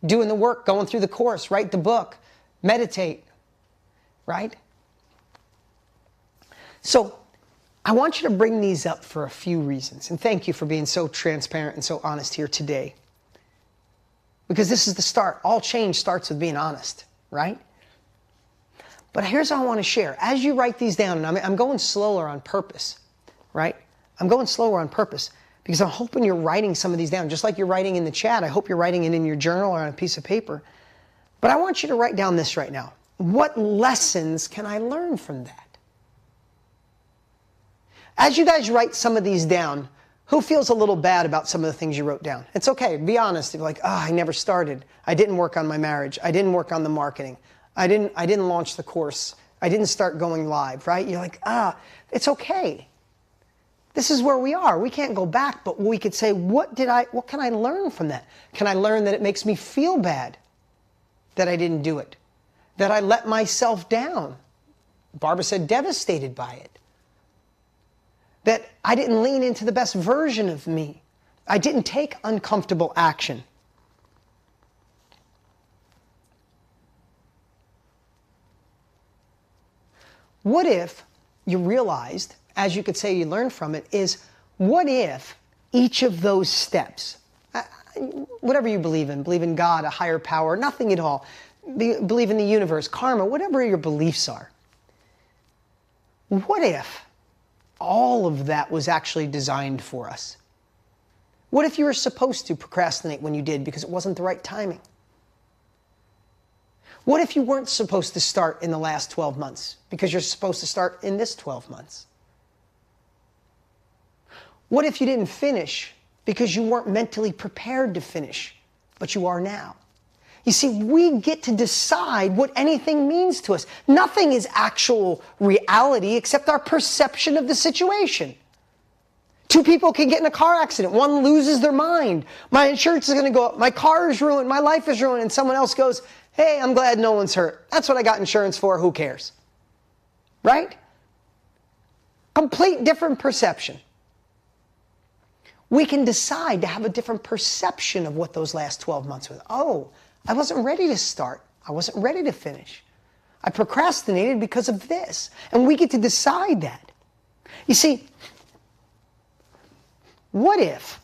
doing the work, going through the course, write the book, meditate, right? So I want you to bring these up for a few reasons. And thank you for being so transparent and so honest here today. Because this is the start. All change starts with being honest, right? But here's what I want to share. As you write these down, and I'm going slower on purpose, right? I'm going slower on purpose because I'm hoping you're writing some of these down. Just like you're writing in the chat, I hope you're writing it in your journal or on a piece of paper. But I want you to write down this right now. What lessons can I learn from that? As you guys write some of these down, who feels a little bad about some of the things you wrote down? It's okay. Be honest. You're like, I never started. I didn't work on my marriage. I didn't work on the marketing. I didn't launch the course. I didn't start going live, right? You're like, it's okay. This is where we are. We can't go back, but we could say, what can I learn from that? Can I learn that it makes me feel bad that I didn't do it? That I let myself down? Barbara said, devastated by it. That I didn't lean into the best version of me. I didn't take uncomfortable action. What if you realized, as you could say you learned from it, is what if each of those steps, whatever you believe in God, a higher power, nothing at all, believe in the universe, karma, whatever your beliefs are, what if all of that was actually designed for us? What if you were supposed to procrastinate when you did because it wasn't the right timing? What if you weren't supposed to start in the last 12 months because you're supposed to start in this 12 months? What if you didn't finish because you weren't mentally prepared to finish, but you are now? You see, we get to decide what anything means to us. Nothing is actual reality except our perception of the situation. Two people can get in a car accident. One loses their mind. My insurance is going to go up. My car is ruined. My life is ruined. And someone else goes, hey, I'm glad no one's hurt. That's what I got insurance for. Who cares? Right? Complete different perception. We can decide to have a different perception of what those last 12 months were. Oh, I wasn't ready to start. I wasn't ready to finish. I procrastinated because of this. And we get to decide that. You see, what if,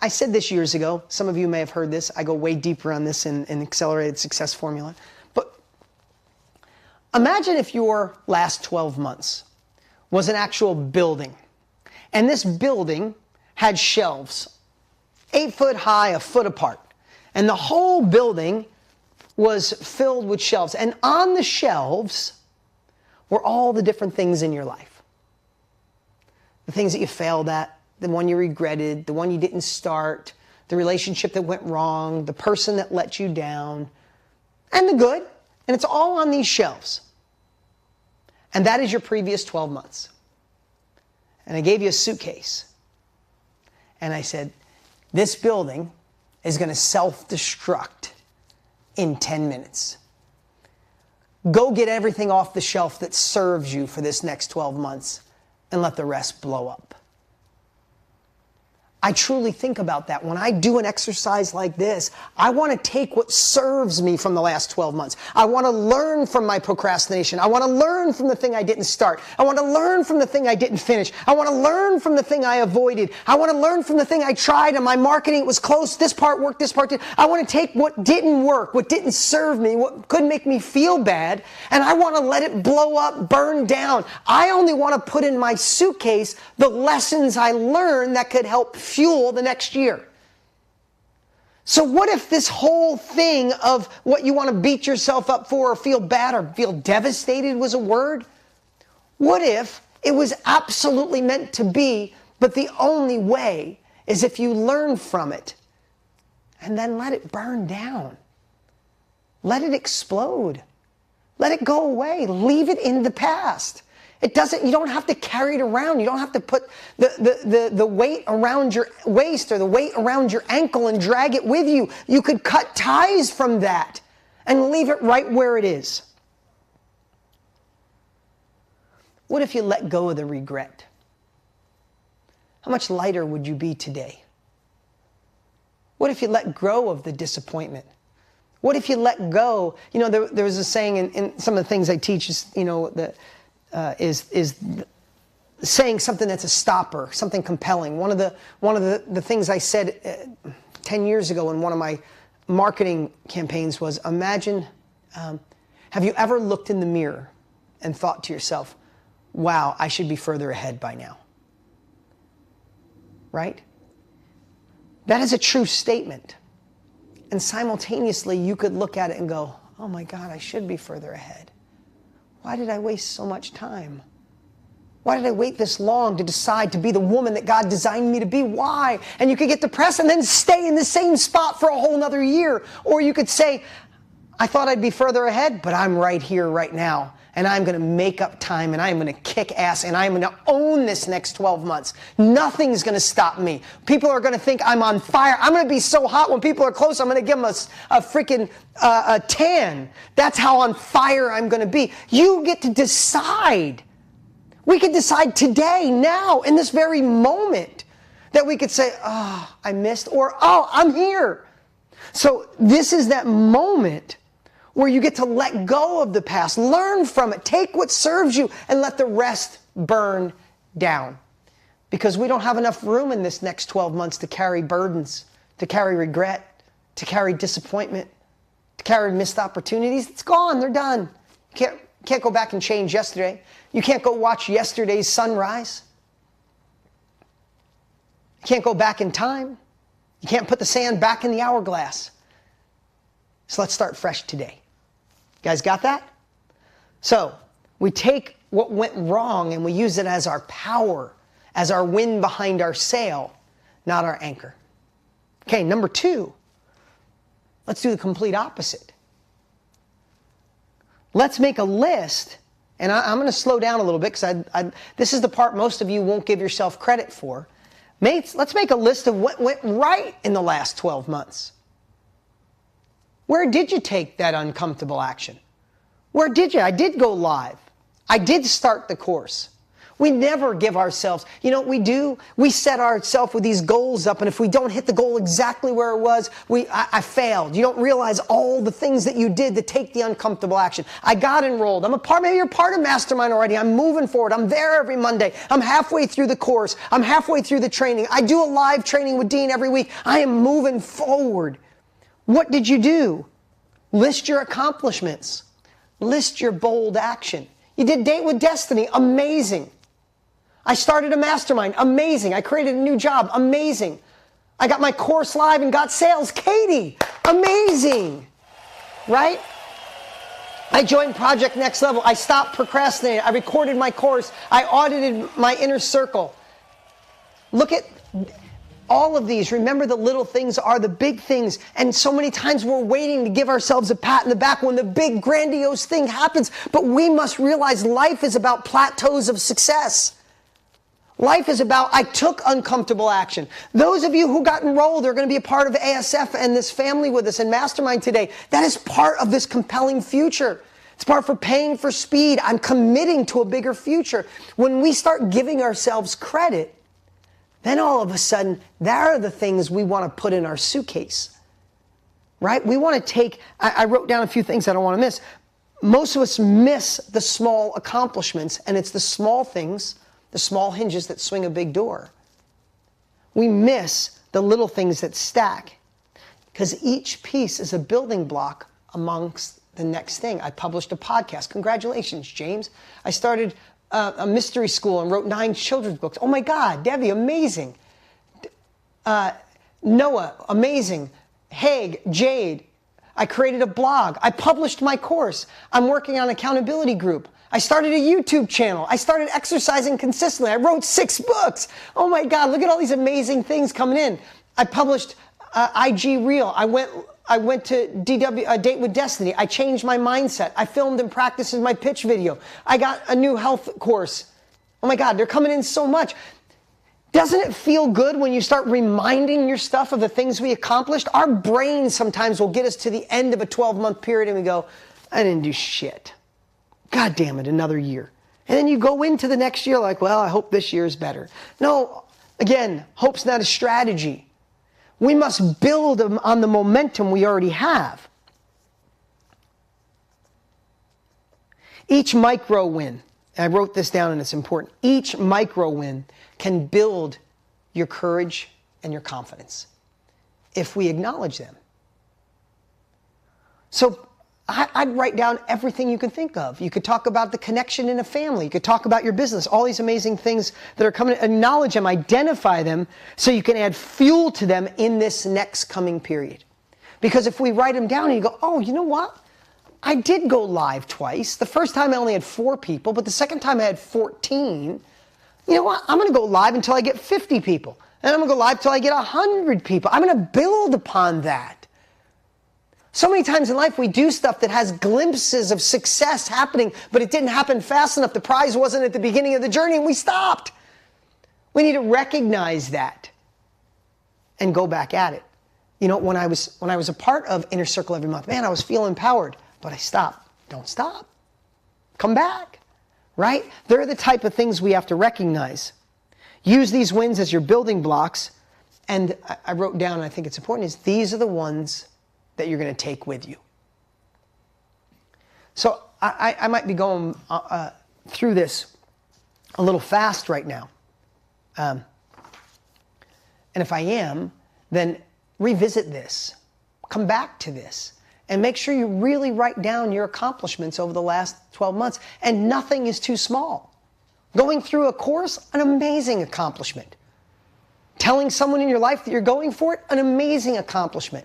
I said this years ago, some of you may have heard this, I go way deeper on this in Accelerated Success Formula, but imagine if your last 12 months was an actual building. And this building had shelves, 8 foot high, a foot apart. And the whole building was filled with shelves. And on the shelves were all the different things in your life. The things that you failed at, the one you regretted, the one you didn't start, the relationship that went wrong, the person that let you down, and the good. And it's all on these shelves. And that is your previous 12 months. And I gave you a suitcase. And I said, this building is going to self-destruct in 10 minutes. Go get everything off the shelf that serves you for this next 12 months and let the rest blow up. I truly think about that. When I do an exercise like this, I want to take what serves me from the last 12 months. I want to learn from my procrastination. I want to learn from the thing I didn't start. I want to learn from the thing I didn't finish. I want to learn from the thing I avoided. I want to learn from the thing I tried and my marketing, it was close. This part worked, this part didn't. I want to take what didn't work, what didn't serve me, what could make me feel bad, and I want to let it blow up, burn down. I only want to put in my suitcase the lessons I learned that could help fuel the next year. So what if this whole thing of what you want to beat yourself up for or feel bad or feel devastated was a word? What if it was absolutely meant to be, but the only way is if you learn from it and then let it burn down. Let it explode. Let it go away. Leave it in the past. You don't have to carry it around. You don't have to put the weight around your waist or the weight around your ankle and drag it with you. You could cut ties from that and leave it right where it is. What if you let go of the regret? How much lighter would you be today? What if you let go of the disappointment? What if you let go? You know, there was a saying in some of the things I teach is, you know, is saying something that's a stopper, something compelling. One of the things I said 10 years ago in one of my marketing campaigns was, imagine, have you ever looked in the mirror and thought to yourself, wow, I should be further ahead by now? Right? That is a true statement. And simultaneously, you could look at it and go, oh my God, I should be further ahead. Why did I waste so much time? Why did I wait this long to decide to be the woman that God designed me to be? Why? And you could get depressed and then stay in the same spot for a whole nother year. Or you could say, I thought I'd be further ahead, but I'm right here, right now. And I'm going to make up time, and I'm going to kick ass, and I'm going to own this next 12 months. Nothing's going to stop me. People are going to think I'm on fire. I'm going to be so hot when people are close, I'm going to give them a freaking a tan. That's how on fire I'm going to be. You get to decide. We can decide today, now, in this very moment, that we could say, oh, I missed, or, oh, I'm here. So this is that moment where you get to let go of the past, learn from it, take what serves you, and let the rest burn down. Because we don't have enough room in this next 12 months to carry burdens, to carry regret, to carry disappointment, to carry missed opportunities. It's gone, they're done. You can't go back and change yesterday. You can't go watch yesterday's sunrise. You can't go back in time. You can't put the sand back in the hourglass. So let's start fresh today. You guys got that? So we take what went wrong and we use it as our power, as our wind behind our sail, not our anchor. Okay, number 2, let's do the complete opposite. Let's make a list, and I'm going to slow down a little bit because this is the part most of you won't give yourself credit for. Let's make a list of what went right in the last 12 months. Where did you take that uncomfortable action? Where did you? I did go live. I did start the course. We never give ourselves, you know what we do? We set ourselves with these goals up, and if we don't hit the goal exactly where it was, I failed. You don't realize all the things that you did to take the uncomfortable action. I got enrolled. Maybe you're part of Mastermind already. I'm moving forward. I'm there every Monday. I'm halfway through the course. I'm halfway through the training. I do a live training with Dean every week. I am moving forward. What did you do? List your accomplishments. List your bold action. You did Date with Destiny. Amazing. I started a mastermind. Amazing. I created a new job. Amazing. I got my course live and got sales. Katie, amazing. Right? I joined Project Next Level. I stopped procrastinating. I recorded my course. I audited my inner circle. Look at all of these. Remember, the little things are the big things. And so many times we're waiting to give ourselves a pat in the back when the big grandiose thing happens. But we must realize life is about plateaus of success. Life is about, I took uncomfortable action. Those of you who got enrolled are going to be a part of ASF and this family with us in Mastermind today. That is part of this compelling future. It's part for paying for speed. I'm committing to a bigger future. When we start giving ourselves credit, then all of a sudden, there are the things we want to put in our suitcase. Right? We want to take, I wrote down a few things I don't want to miss. Most of us miss the small accomplishments, and it's the small things, the small hinges that swing a big door. We miss the little things that stack, because each piece is a building block amongst the next thing. I published a podcast. Congratulations, James. I started a mystery school and wrote 9 children's books. Oh my God, Debbie, amazing. Noah, amazing. Haig, Jade, I created a blog. I published my course. I'm working on an accountability group. I started a YouTube channel. I started exercising consistently. I wrote 6 books. Oh my God, look at all these amazing things coming in. I published IG Reel. I went to DW, Date with Destiny. I changed my mindset. I filmed and practiced my pitch video. I got a new health course. Oh my God, they're coming in so much. Doesn't it feel good when you start reminding your stuff of the things we accomplished? Our brain sometimes will get us to the end of a 12-month period and we go, I didn't do shit. God damn it, another year. And then you go into the next year like, well, I hope this year is better. No, again, hope's not a strategy. We must build on the momentum we already have. Each micro win, and I wrote this down and it's important, each micro win can build your courage and your confidence if we acknowledge them. So I'd write down everything you can think of. You could talk about the connection in a family. You could talk about your business, all these amazing things that are coming. Acknowledge them, identify them, so you can add fuel to them in this next coming period. Because if we write them down and you go, oh, you know what? I did go live twice. The first time I only had 4 people, but the second time I had 14. You know what? I'm going to go live until I get 50 people. And I'm going to go live until I get 100 people. I'm going to build upon that. So many times in life we do stuff that has glimpses of success happening, but it didn't happen fast enough. The prize wasn't at the beginning of the journey and we stopped. We need to recognize that and go back at it. You know, when I was a part of Inner Circle every month, man, I was feeling empowered, but I stopped. Don't stop. Come back, right? They're the type of things we have to recognize. Use these wins as your building blocks. And I wrote down, and I think it's important, is these are the ones that you're going to take with you. So I might be going through this a little fast right now. And if I am, then revisit this. Come back to this. And make sure you really write down your accomplishments over the last 12 months. And nothing is too small. Going through a course, an amazing accomplishment. Telling someone in your life that you're going for it, an amazing accomplishment.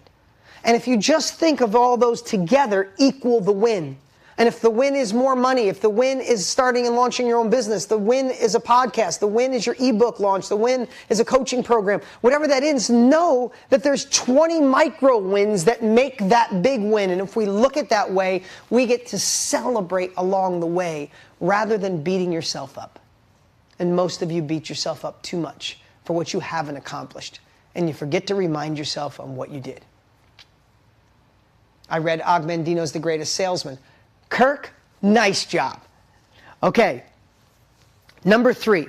And if you just think of all those together, equal the win. And if the win is more money, if the win is starting and launching your own business, the win is a podcast, the win is your ebook launch, the win is a coaching program, whatever that is, know that there's 20 micro wins that make that big win. And if we look at that way, we get to celebrate along the way rather than beating yourself up. And most of you beat yourself up too much for what you haven't accomplished. And you forget to remind yourself on what you did. I read Og Mandino's The Greatest Salesman. Kirk, nice job. Okay, number 3.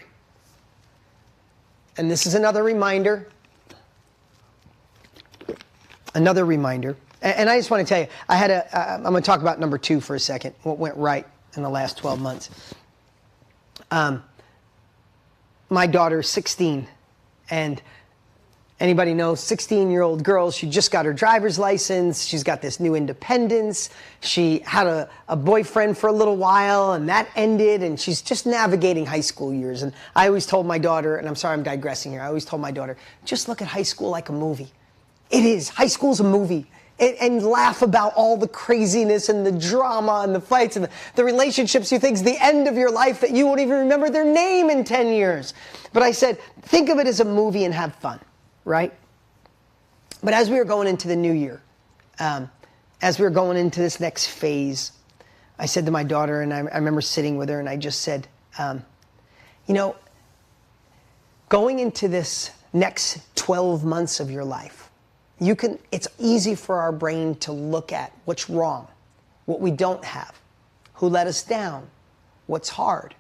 And this is another reminder. Another reminder. And I just want to tell you, I'm going to talk about number 2 for a second, what went right in the last 12 months. My daughter is 16, and Anybody know 16-year-old girl, she just got her driver's license, she's got this new independence, she had a boyfriend for a little while and that ended, and she's just navigating high school years. And I always told my daughter, and I'm sorry I'm digressing here, I always told my daughter, just look at high school like a movie. It is. High school's a movie. And laugh about all the craziness and the drama and the fights and the relationships you think is the end of your life that you won't even remember their name in 10 years. But I said, think of it as a movie and have fun, right? But as we were going into the new year, as we were going into this next phase, I said to my daughter, and I remember sitting with her, and I just said, you know, going into this next 12 months of your life, it's easy for our brain to look at what's wrong, what we don't have, who let us down, what's hard.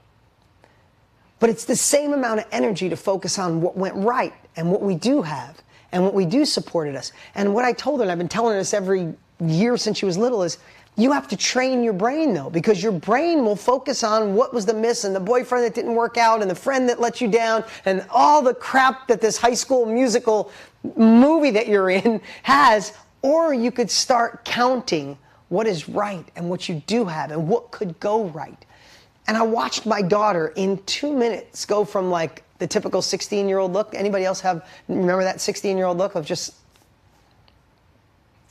But it's the same amount of energy to focus on what went right and what we do have and what we do supported us. And what I told her, and I've been telling her this every year since she was little, is you have to train your brain, though, because your brain will focus on what was the miss and the boyfriend that didn't work out and the friend that let you down and all the crap that this high school musical movie that you're in has. Or you could start counting what is right and what you do have and what could go right. And I watched my daughter in 2 minutes go from like the typical 16-year-old look. Anybody else remember that 16-year-old look of just,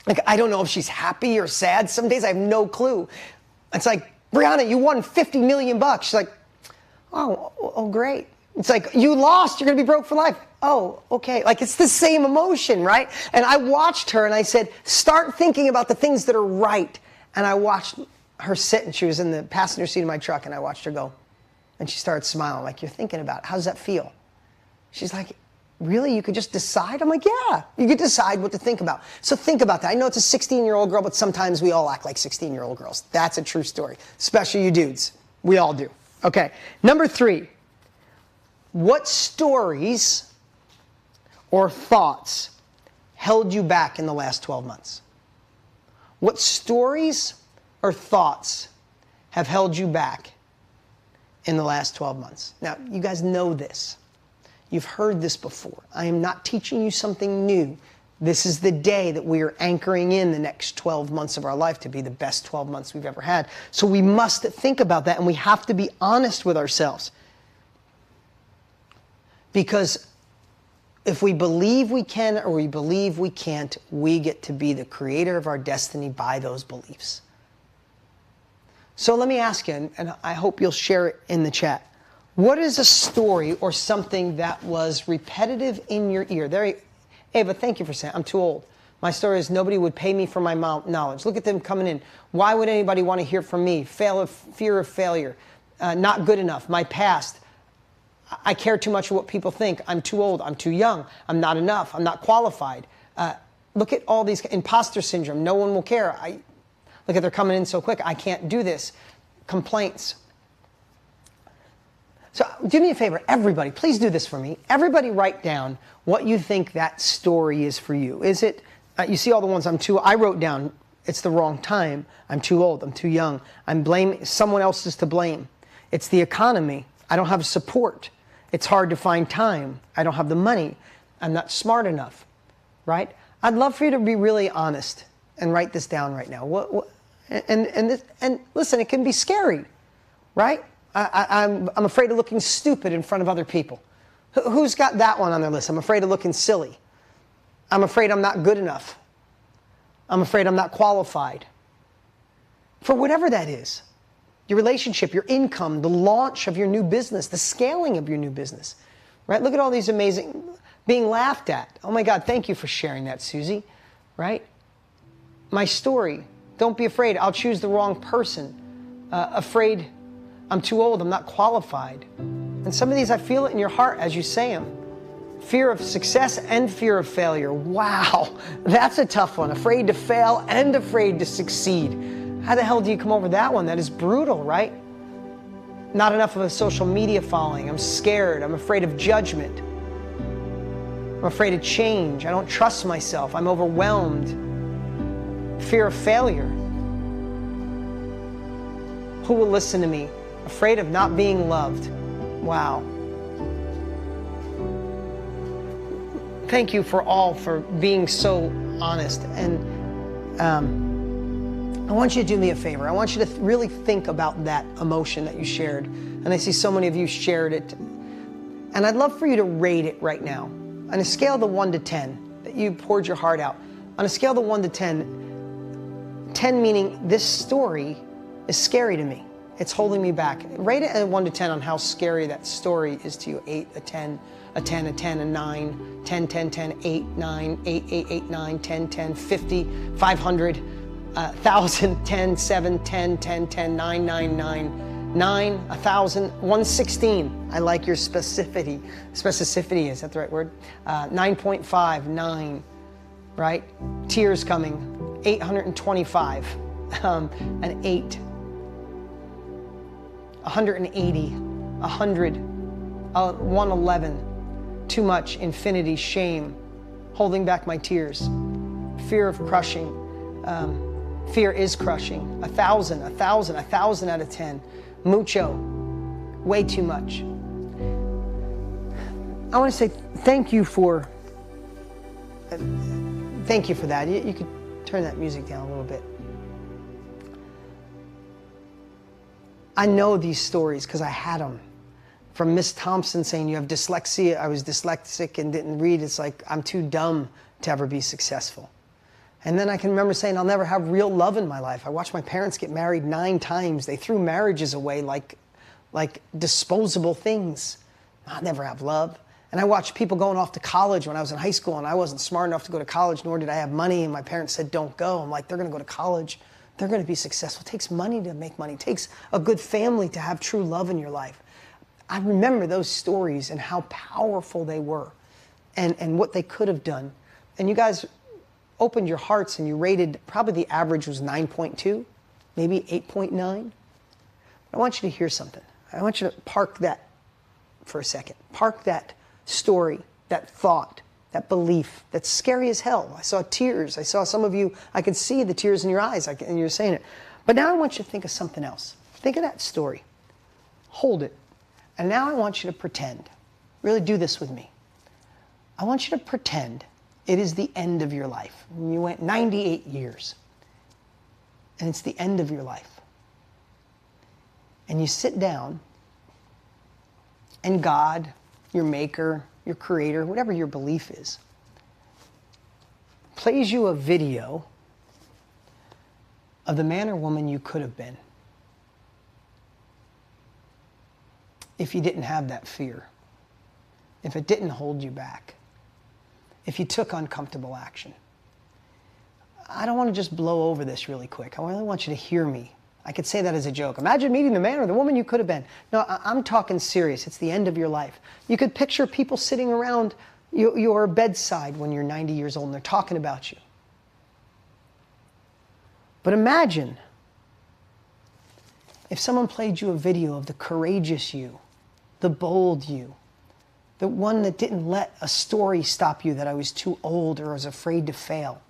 like, I don't know if she's happy or sad. Some days I have no clue. It's like, Brianna, you won $50 million. She's like, oh, great. It's like, you lost, you're going to be broke for life. Oh, okay. Like, it's the same emotion, right? And I watched her and I said, start thinking about the things that are right. And I watched her sit, and she was in the passenger seat of my truck, and I watched her go. And she started smiling, like, you're thinking about it. How does that feel? She's like, really? You could just decide? I'm like, yeah, you could decide what to think about. So think about that. I know it's a 16-year-old girl, but sometimes we all act like 16-year-old girls. That's a true story, especially you dudes. We all do. Okay, number 3. What stories or thoughts held you back in the last 12 months? What stories or thoughts have held you back in the last 12 months? Now, you guys know this. You've heard this before. I am not teaching you something new. This is the day that we are anchoring in the next 12 months of our life to be the best 12 months we've ever had. So we must think about that, and we have to be honest with ourselves. Because if we believe we can or we believe we can't, we get to be the creator of our destiny by those beliefs. So let me ask you, and I hope you'll share it in the chat. What is a story or something that was repetitive in your ear? There, Ava, thank you for saying, I'm too old. My story is nobody would pay me for my knowledge. Look at them coming in. Why would anybody want to hear from me? Fear of failure. Not good enough. My past. I care too much of what people think. I'm too old. I'm too young. I'm not enough. I'm not qualified. Look at all these. Imposter syndrome. No one will care. Look at, they're coming in so quick. I can't do this. Complaints. So do me a favor, everybody, please do this for me. Everybody write down what you think that story is for you. Is it, you see all the ones I wrote down, it's the wrong time. I'm too old. I'm too young. I'm blaming, someone else is to blame. It's the economy. I don't have support. It's hard to find time. I don't have the money. I'm not smart enough, right? I'd love for you to be really honest and write this down right now. And listen, it can be scary, right? I'm afraid of looking stupid in front of other people. Who's got that one on their list? I'm afraid of looking silly. I'm afraid I'm not good enough. I'm afraid I'm not qualified. For whatever that is, your relationship, your income, the launch of your new business, the scaling of your new business, right? Look at all these amazing, being laughed at. Oh my God, thank you for sharing that, Susie, right? My story, don't be afraid, I'll choose the wrong person. Afraid I'm too old, I'm not qualified. And some of these, I feel it in your heart as you say them. Fear of success and fear of failure. Wow, that's a tough one. Afraid to fail and afraid to succeed. How the hell do you come over that one? That is brutal, right? Not enough of a social media following. I'm scared. I'm afraid of judgment. I'm afraid of change. I don't trust myself. I'm overwhelmed. Fear of failure. Who will listen to me? Afraid of not being loved. Wow. thank you for being so honest. And I want you to do me a favor. I want you to really think about that emotion that you shared. And I see so many of you shared it. And I'd love for you to rate it right now. On a scale of the 1 to 10, that you poured your heart out. On a scale of the 1 to 10, 10 meaning this story is scary to me. It's holding me back. Rate it a 1 to 10 on how scary that story is to you. 8, a 10, a 10, a 10, a 9, 10, 10, 10, 8, 9, 8, 8, 8, 9, 10, 10, 50, 500, 1,000, 10, 7, 10, 10, 10, 9, 9, 9, 9, 1,000, 116. I like your specificity. Specificity, is that the right word? 9.5, 9, right? Tears coming. 825, an 8. 180, 100, 111, too much, infinity, shame, holding back my tears, fear of crushing, fear is crushing, 1,000, 1,000, 1,000 out of 10, mucho, way too much. I want to say thank you for that. You could turn that music down a little bit. I know these stories because I had them. From Miss Thompson saying you have dyslexia, I was dyslexic and didn't read. It's like, I'm too dumb to ever be successful. And then I can remember saying, I'll never have real love in my life. I watched my parents get married 9 times. They threw marriages away like disposable things. I'll never have love. And I watched people going off to college when I was in high school, and I wasn't smart enough to go to college, nor did I have money, and my parents said, don't go. I'm like, they're gonna go to college. They're going to be successful. It takes money to make money. It takes a good family to have true love in your life. I remember those stories and how powerful they were and what they could have done. And you guys opened your hearts and you rated, probably the average was 9.2, maybe 8.9. I want you to hear something. I want you to park that for a second. Park that story, that thought, that belief, that's scary as hell. I saw tears. I saw some of you, I could see the tears in your eyes, and you were saying it. But now I want you to think of something else. Think of that story. Hold it. And now I want you to pretend. Really do this with me. I want you to pretend it is the end of your life. You went 98 years. And it's the end of your life. And you sit down, and God, your maker, your creator, whatever your belief is, plays you a video of the man or woman you could have been if you didn't have that fear, if it didn't hold you back, if you took uncomfortable action. I don't want to just blow over this really quick. I really want you to hear me. I could say that as a joke. Imagine meeting the man or the woman you could have been. No, I'm talking serious. It's the end of your life. You could picture people sitting around your bedside when you're 90 years old and they're talking about you. But imagine if someone played you a video of the courageous you, the bold you, the one that didn't let a story stop you that I was too old or I was afraid to fail.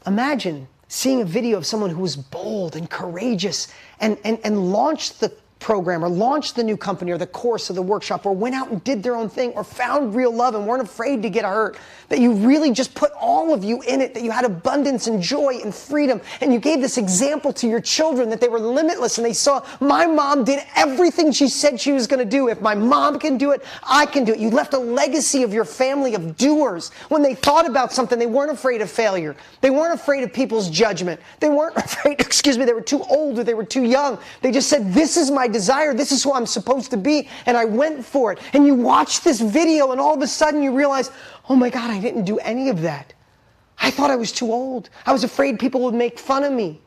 Imagine seeing a video of someone who was bold and courageous and launched the program or launched the new company or the course or the workshop or went out and did their own thing or found real love and weren't afraid to get hurt, that you really just put all of you in it, that you had abundance and joy and freedom, and you gave this example to your children that they were limitless and they saw my mom did everything she said she was going to do. If my mom can do it, I can do it. You left a legacy of your family of doers. When they thought about something, they weren't afraid of failure. They weren't afraid of people's judgment. They weren't afraid, they were too old or they were too young. They just said, this is my desire. This is who I'm supposed to be. And I went for it. And you watch this video and all of a sudden you realize, oh my God, I didn't do any of that. I thought I was too old. I was afraid people would make fun of me.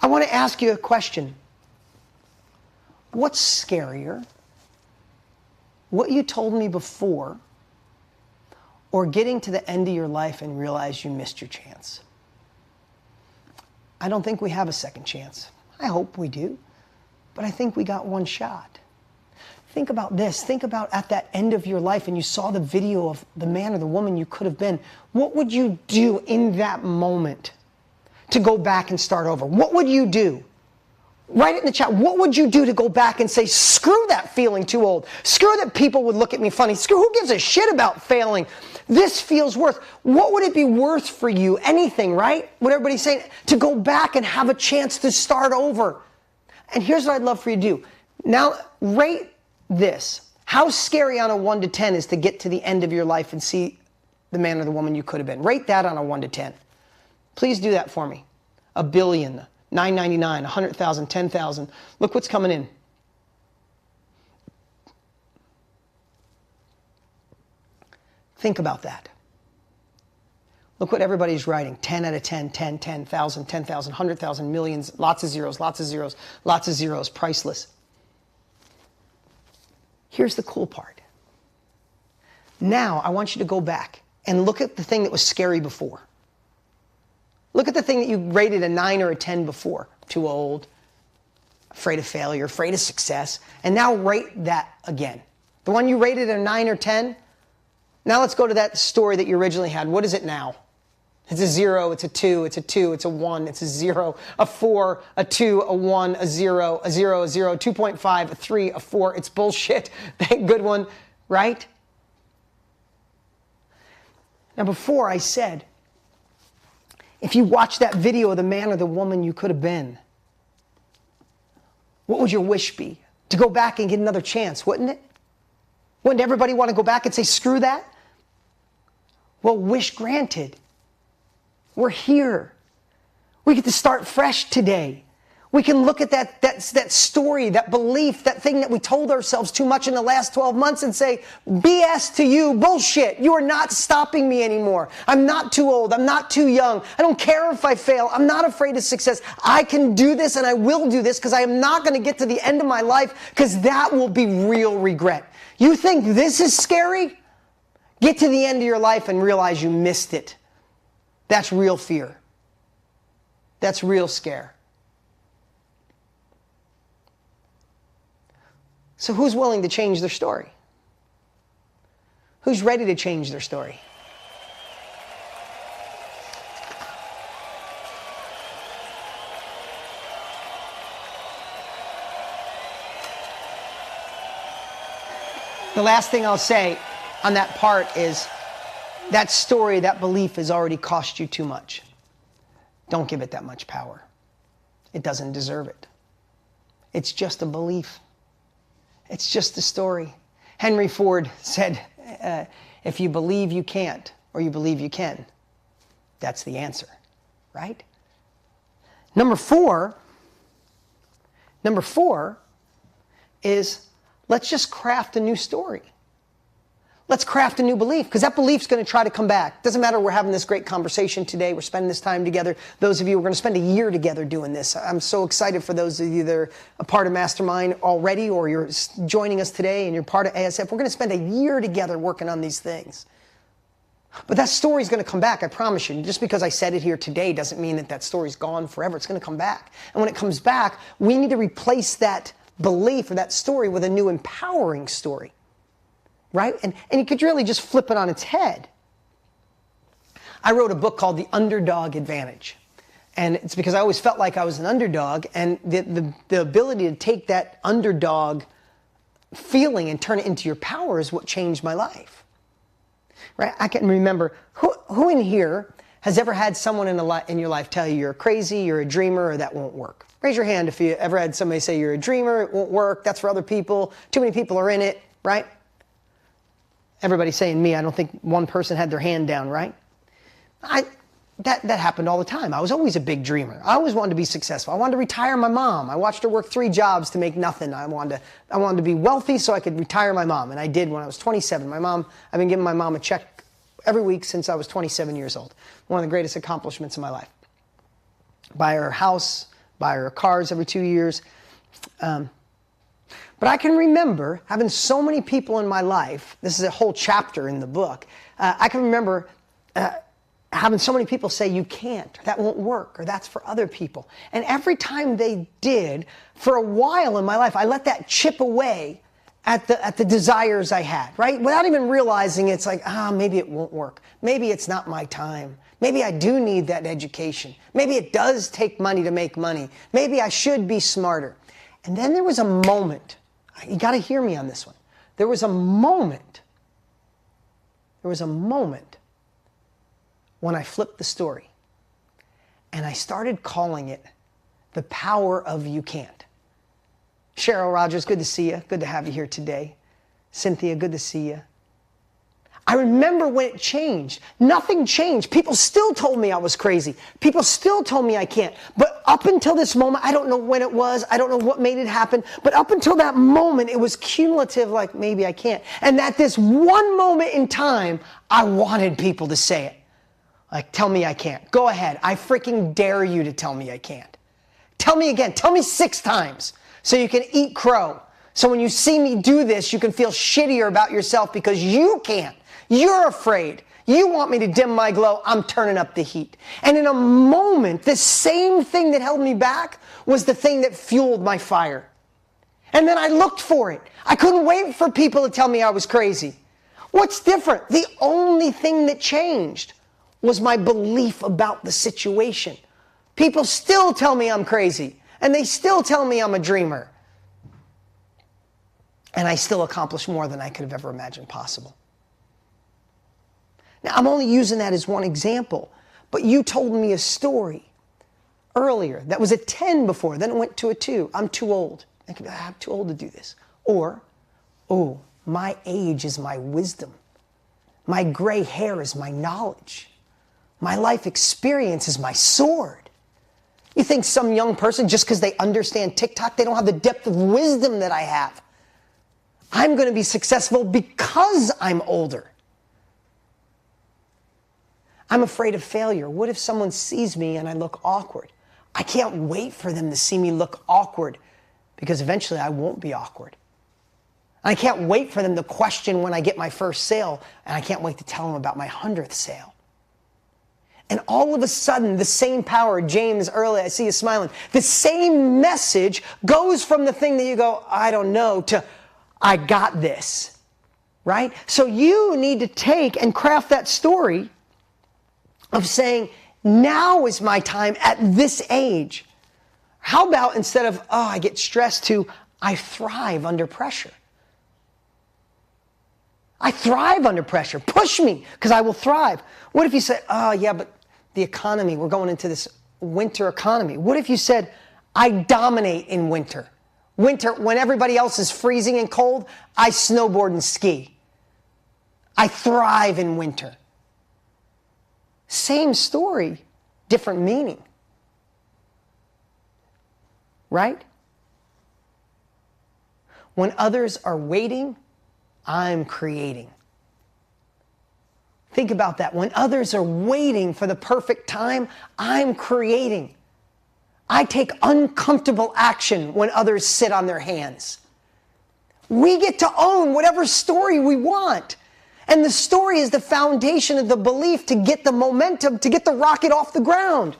I want to ask you a question. What's scarier? What you told me before, or getting to the end of your life and realize you missed your chance? I don't think we have a second chance. I hope we do. But I think we got one shot. Think about this. Think about at that end of your life and you saw the video of the man or the woman you could have been. What would you do in that moment to go back and start over? What would you do? Write it in the chat. What would you do to go back and say, screw that feeling too old. Screw that people would look at me funny. Screw, who gives a shit about failing? This feels worth. What would it be worth for you? Anything, right? What everybody's saying, to go back and have a chance to start over. And here's what I'd love for you to do. Now, rate this. How scary on a 1 to 10 is to get to the end of your life and see the man or the woman you could have been. Rate that on a 1 to 10. Please do that for me. 1 billion, 999, 100,000, 10,000. Look what's coming in. Think about that. Look what everybody's writing. 10 out of 10, 10, 10,000, 10,000, 100,000, millions, lots of zeros, lots of zeros, lots of zeros, priceless. Here's the cool part. Now I want you to go back and look at the thing that was scary before. Look at the thing that you rated a 9 or a 10 before. Too old, afraid of failure, afraid of success. And now rate that again. The one you rated a 9 or 10, now let's go to that story that you originally had. What is it now? It's a 0, it's a 2, it's a 2, it's a 1, it's a 0, a 4, a 2, a 1, a 0, a 0, a 0, 2.5, a 3, a 4. It's bullshit. Good one, right? Now before I said, if you watch that video of the man or the woman you could have been, what would your wish be? To go back and get another chance, wouldn't it? Wouldn't everybody want to go back and say, screw that? Well, wish granted. We're here. We get to start fresh today. We can look at that story, that belief, that thing that we told ourselves too much in the last 12 months and say, BS to you, bullshit. You are not stopping me anymore. I'm not too old. I'm not too young. I don't care if I fail. I'm not afraid of success. I can do this and I will do this because I am not going to get to the end of my life because that will be real regret. You think this is scary? Get to the end of your life and realize you missed it. That's real fear. That's real scare. So who's willing to change their story? Who's ready to change their story? The last thing I'll say on that part is that story, that belief has already cost you too much. Don't give it that much power. It doesn't deserve it. It's just a belief. It's just a story. Henry Ford said, if you believe you can't, or you believe you can, that's the answer, right? Number four is let's just craft a new story. Let's craft a new belief, because that belief's going to try to come back. Doesn't matter we're having this great conversation today, we're spending this time together. Those of you, we're going to spend a year together doing this. I'm so excited for those of you that are a part of Mastermind already, or you're joining us today and you're part of ASF. We're going to spend a year together working on these things. But that story's going to come back, I promise you. Just because I said it here today doesn't mean that that story's gone forever. It's going to come back. And when it comes back, we need to replace that belief or that story with a new empowering story. Right? And you could really just flip it on its head. I wrote a book called The Underdog Advantage. And it's because I always felt like I was an underdog, and the ability to take that underdog feeling and turn it into your power is what changed my life. Right? I can remember, who in here has ever had someone in your life tell you you're crazy, you're a dreamer, or that won't work? Raise your hand if you ever had somebody say you're a dreamer, it won't work, that's for other people, too many people are in it, right? Everybody's saying me. I don't think one person had their hand down, right? That happened all the time. I was always a big dreamer. I always wanted to be successful. I wanted to retire my mom. I watched her work 3 jobs to make nothing. I wanted to be wealthy so I could retire my mom, and I did when I was 27. I've been giving my mom a check every week since I was 27 years old. One of the greatest accomplishments of my life. Buy her a house, buy her cars every 2 years. But I can remember having so many people in my life, this is a whole chapter in the book, I can remember having so many people say, you can't, or that won't work, or that's for other people. And every time they did, for a while in my life, I let that chip away, at the desires I had, right? Without even realizing it's like, maybe it won't work. Maybe it's not my time. Maybe I do need that education. Maybe it does take money to make money. Maybe I should be smarter. And then there was a moment. You got to hear me on this one. There was a moment when I flipped the story and I started calling it the power of you can't. Cheryl Rogers, good to see you. Good to have you here today. Cynthia, good to see you. I remember when it changed. Nothing changed. People still told me I was crazy. People still told me I can't. But up until this moment, I don't know when it was. I don't know what made it happen. But up until that moment, it was cumulative, like maybe I can't. And at this one moment in time, I wanted people to say it. Like, tell me I can't. Go ahead. I freaking dare you to tell me I can't. Tell me again. Tell me 6 times so you can eat crow. So when you see me do this, you can feel shittier about yourself because you can't. You're afraid. You want me to dim my glow. I'm turning up the heat. And in a moment, the same thing that held me back was the thing that fueled my fire. And then I looked for it. I couldn't wait for people to tell me I was crazy. What's different? The only thing that changed was my belief about the situation. People still tell me I'm crazy, and they still tell me I'm a dreamer. And I still accomplish more than I could have ever imagined possible. Now, I'm only using that as one example, but you told me a story earlier that was a 10 before, then it went to a 2. I'm too old. I'm too old to do this. Or, oh, my age is my wisdom. My gray hair is my knowledge. My life experience is my sword. You think some young person, just because they understand TikTok, they don't have the depth of wisdom that I have. I'm going to be successful because I'm older. I'm afraid of failure. What if someone sees me and I look awkward? I can't wait for them to see me look awkward because eventually I won't be awkward. I can't wait for them to question when I get my first sale, and I can't wait to tell them about my 100th sale. And all of a sudden, the same power, James, early, I see you smiling, the same message goes from the thing that you go, I don't know, to I got this, right? So you need to take and craft that story of saying, now is my time at this age. How about instead of, I get stressed, to I thrive under pressure. I thrive under pressure. Push me, because I will thrive. What if you said, yeah, but the economy, we're going into this winter economy. What if you said, I dominate in winter? Winter, when everybody else is freezing and cold, I snowboard and ski. I thrive in winter. Same story, different meaning. Right? When others are waiting, I'm creating. Think about that. When others are waiting for the perfect time, I'm creating. I take uncomfortable action when others sit on their hands. We get to own whatever story we want. And the story is the foundation of the belief to get the momentum, to get the rocket off the ground.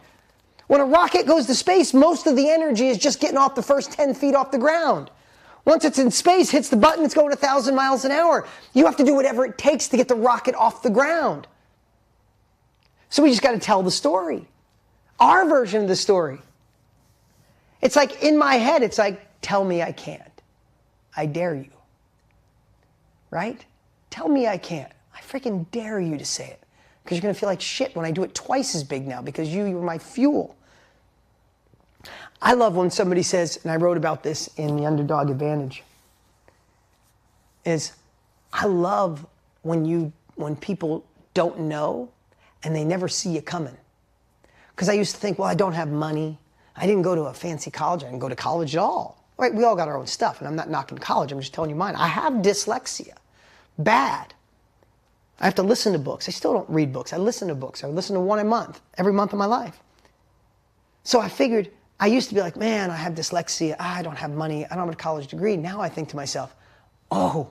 When a rocket goes to space, most of the energy is just getting off the first 10 feet off the ground. Once it's in space, hits the button, it's going 1,000 miles an hour. You have to do whatever it takes to get the rocket off the ground. So we just got to tell the story. Our version of the story. It's like in my head, it's like, tell me I can't. I dare you. Right? Tell me I can't. I freaking dare you to say it. Because you're going to feel like shit when I do it twice as big now because you're my fuel. I love when somebody says, and I wrote about this in The Underdog Advantage, is I love when people don't know and they never see you coming. Because I used to think, well, I don't have money. I didn't go to a fancy college. I didn't go to college at all. Right? We all got our own stuff, and I'm not knocking college. I'm just telling you mine. I have dyslexia. Bad. I have to listen to books. I still don't read books. I listen to books. I listen to one a month, every month of my life. So I figured, I used to be like, man, I have dyslexia. I don't have money. I don't have a college degree. Now I think to myself, oh,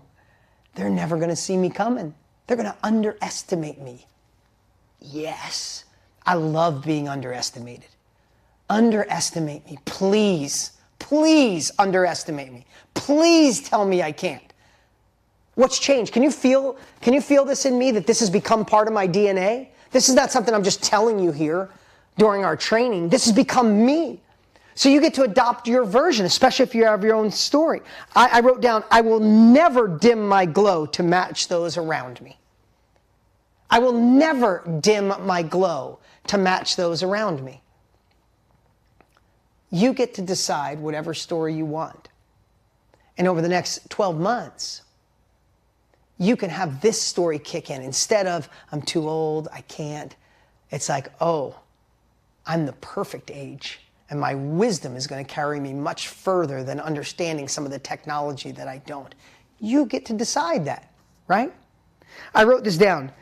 they're never going to see me coming. They're going to underestimate me. Yes. I love being underestimated. Underestimate me. Please, please underestimate me. Please tell me I can't. What's changed? Can you feel this in me, that this has become part of my DNA? This is not something I'm just telling you here during our training. This has become me. So you get to adopt your version, especially if you have your own story. I wrote down, I will never dim my glow to match those around me. I will never dim my glow to match those around me. You get to decide whatever story you want. And over the next 12 months, you can have this story kick in. Instead of, I'm too old, I can't. It's like, oh, I'm the perfect age. And my wisdom is going to carry me much further than understanding some of the technology that I don't. You get to decide that, right? I wrote this down.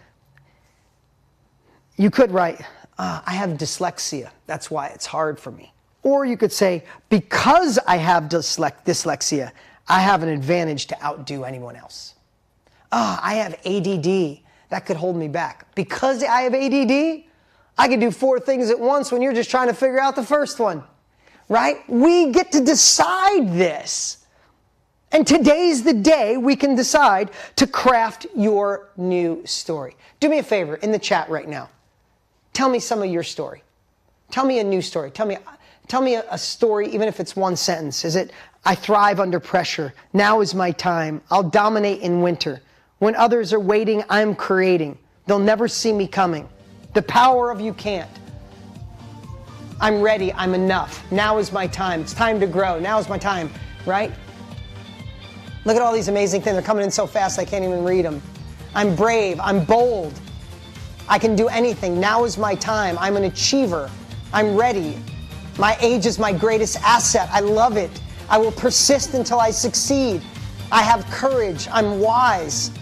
You could write, I have dyslexia. That's why it's hard for me. Or you could say, because I have dyslexia, I have an advantage to outdo anyone else. I have ADD. That could hold me back. Because I have ADD, I can do 4 things at once when you're just trying to figure out the first one, right? We get to decide this. And today's the day we can decide to craft your new story. Do me a favor in the chat right now. Tell me some of your story. Tell me a new story. Tell me a story, even if it's one sentence. Is it, I thrive under pressure. Now is my time. I'll dominate in winter. When others are waiting, I'm creating. They'll never see me coming. The power of you can't. I'm ready. I'm enough. Now is my time. It's time to grow. Now is my time, right? Look at all these amazing things. They're coming in so fast I can't even read them. I'm brave. I'm bold. I can do anything. Now is my time. I'm an achiever. I'm ready. My age is my greatest asset. I love it. I will persist until I succeed. I have courage. I'm wise.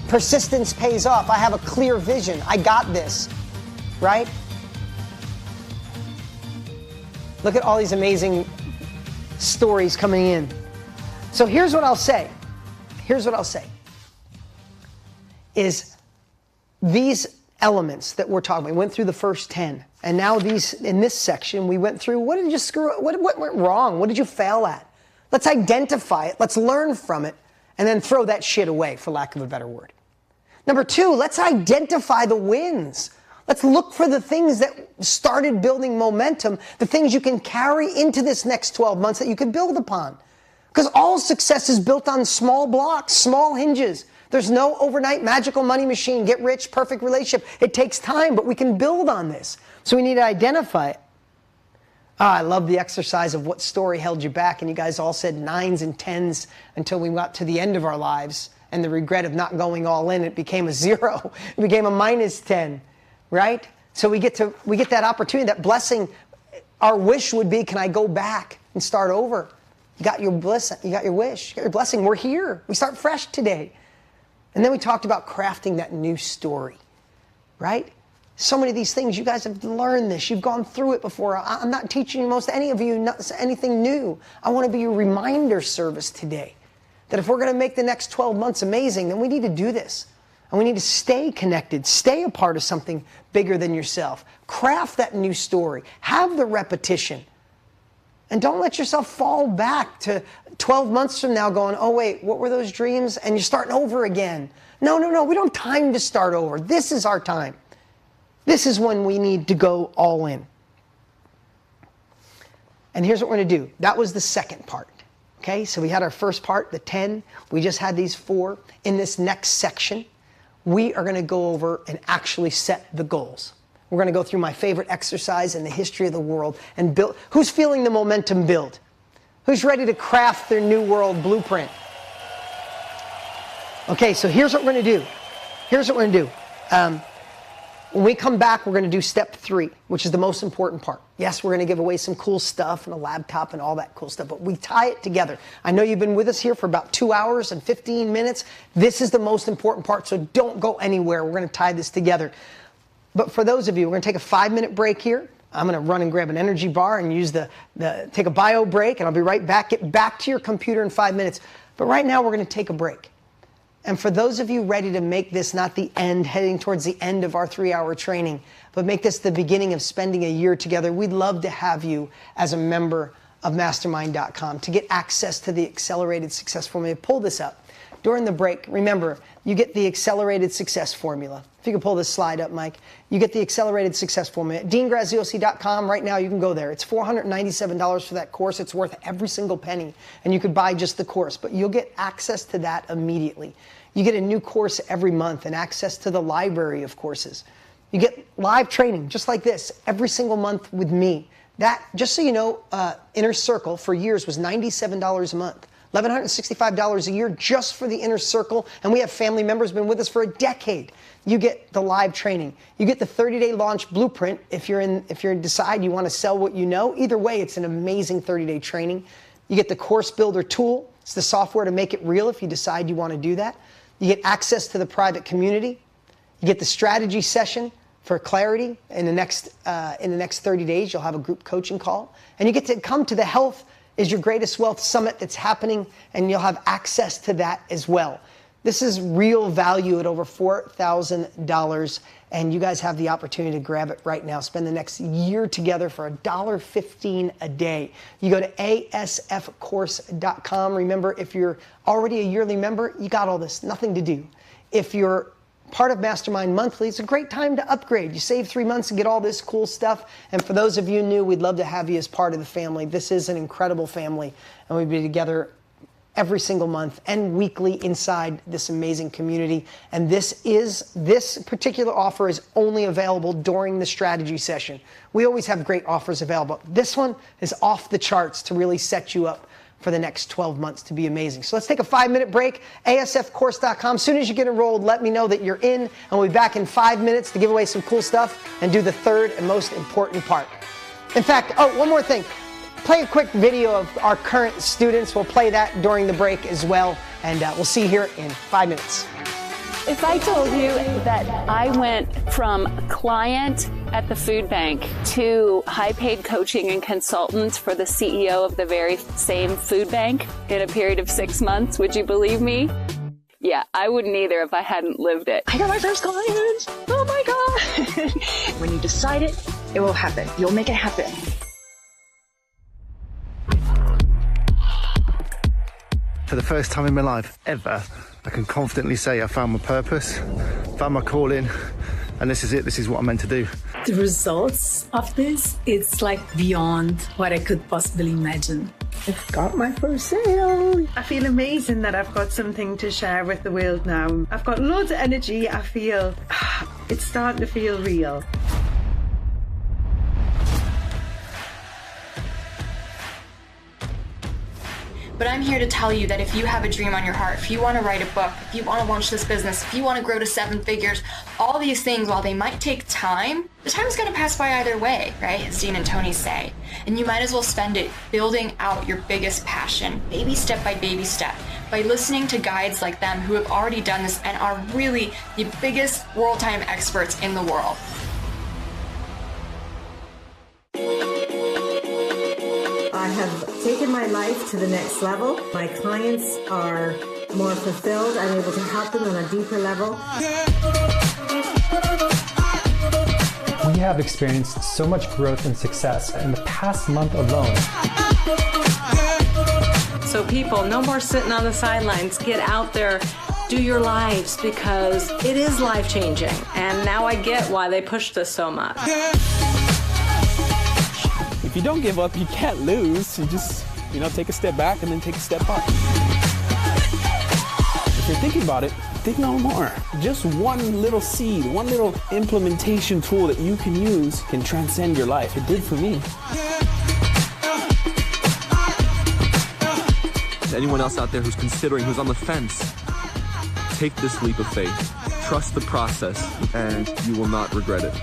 Persistence pays off. I have a clear vision. I got this, right? Look at all these amazing stories coming in. So here's what I'll say. Here's what I'll say. Is these elements that we're talking about, we went through the first 10, and now these, in this section, we went through, what did you screw up? What went wrong? What did you fail at? Let's identify it. Let's learn from it, and then throw that shit away, for lack of a better word. Number 2, let's identify the wins. Let's look for the things that started building momentum, the things you can carry into this next 12 months that you can build upon. Because all success is built on small blocks, small hinges. There's no overnight magical money machine, get rich, perfect relationship. It takes time, but we can build on this. So we need to identify it. I love the exercise of what story held you back, and you guys all said 9s and 10s until we got to the end of our lives, and the regret of not going all in, it became a 0. It became a -10, right? So we get that opportunity, that blessing. Our wish would be, can I go back and start over? You got your bliss, you got your wish, you got your blessing. We're here. We start fresh today. And then we talked about crafting that new story, right? So many of these things, you guys have learned this. You've gone through it before. I'm not teaching any of you anything new. I want to be your reminder service today that if we're going to make the next 12 months amazing, then we need to do this. And we need to stay connected, stay a part of something bigger than yourself. Craft that new story. Have the repetition. And don't let yourself fall back to 12 months from now going, oh wait, what were those dreams? And you're starting over again. No, we don't have time to start over. This is our time. This is when we need to go all in. And here's what we're going to do. That was the second part. Okay, so we had our first part, the 10. We just had these 4. In this next section, we are going to go over and actually set the goals. We're going to go through my favorite exercise in the history of the world and build. Who's feeling the momentum build? Who's ready to craft their new world blueprint? Okay, so here's what we're going to do. Here's what we're going to do. When we come back, we're going to do step 3, which is the most important part. Yes, we're going to give away some cool stuff and a laptop and all that cool stuff, but we tie it together. I know you've been with us here for about 2 hours and 15 minutes. This is the most important part, so don't go anywhere. We're going to tie this together. But for those of you, we're going to take a 5-minute break here. I'm going to run and grab an energy bar and use take a bio break, and I'll be right back. Get back to your computer in 5 minutes. But right now, we're going to take a break. And for those of you ready to make this not the end, heading towards the end of our 3-hour training, but make this the beginning of spending a year together, we'd love to have you as a member of Mastermind.com to get access to the Accelerated Success Formula. Pull this up. during the break, remember, you get the Accelerated Success Formula. If you can pull this slide up, Mike. You get the Accelerated Success Formula. DeanGraziosi.com, right now you can go there. It's $497 for that course. It's worth every single penny. And you could buy just the course, but you'll get access to that immediately. You get a new course every month and access to the library of courses. You get live training just like this every single month with me. That, just so you know, Inner Circle for years was $97 a month. $1,165 a year just for the Inner Circle, and we have family members been with us for a decade. You get the live training. You get the 30-day launch blueprint if you're decide you want to sell what you know. Either way, it's an amazing 30-day training. You get the Course Builder tool. It's the software to make it real if you decide you want to do that. You get access to the private community. You get the strategy session for clarity. In the next 30 days, you'll have a group coaching call, and you get to come to the Health is Your Greatest Wealth Summit that's happening, and you'll have access to that as well. This is real value at over $4,000, and you guys have the opportunity to grab it right now. Spend the next year together for $1.15 a day. You go to asfcourse.com. Remember, if you're already a yearly member, you got all this, nothing to do. If you're part of Mastermind Monthly, it's a great time to upgrade. You save 3 months and get all this cool stuff. And for those of you new, we'd love to have you as part of the family. This is an incredible family, and we'll be together every single month and weekly inside this amazing community. And this particular offer is only available during the strategy session. We always have great offers available. This one is off the charts to really set you up for the next 12 months to be amazing. So let's take a 5-minute break. ASFcourse.com. As soon as you get enrolled, let me know that you're in, and we'll be back in 5 minutes to give away some cool stuff and do the third and most important part. In fact, one more thing. Play a quick video of our current students. We'll play that during the break as well, and we'll see you here in 5 minutes. If I told you that I went from client at the food bank to high-paid coaching and consultant for the CEO of the very same food bank in a period of 6 months, would you believe me? Yeah, I wouldn't either if I hadn't lived it. I got my first client! Oh my God! When you decide it, it will happen. You'll make it happen. For the first time in my life ever, I can confidently say I found my purpose, found my calling, and this is it. This is what I'm meant to do. The results of this, it's like beyond what I could possibly imagine. I've got my first sale. I feel amazing that I've got something to share with the world now. I've got loads of energy. I feel it's starting to feel real. But I'm here to tell you that if you have a dream on your heart, if you want to write a book, if you want to launch this business, if you want to grow to 7 figures, all these things, while they might take time, the time is going to pass by either way, right? As Dean and Tony say. And you might as well spend it building out your biggest passion, baby step by baby step, by listening to guides like them who have already done this and are really the biggest world time experts in the world. I have taken my life to the next level. My clients are more fulfilled. I'm able to help them on a deeper level. We have experienced so much growth and success in the past month alone. So people, no more sitting on the sidelines. Get out there, do your lives, because it is life-changing. And now I get why they pushed this so much. If you don't give up, you can't lose. You just, take a step back and then take a step up. If you're thinking about it, think no more. Just one little seed, one little implementation tool that you can use can transcend your life. It did for me. To anyone else out there who's considering, who's on the fence, take this leap of faith. Trust the process, and you will not regret it.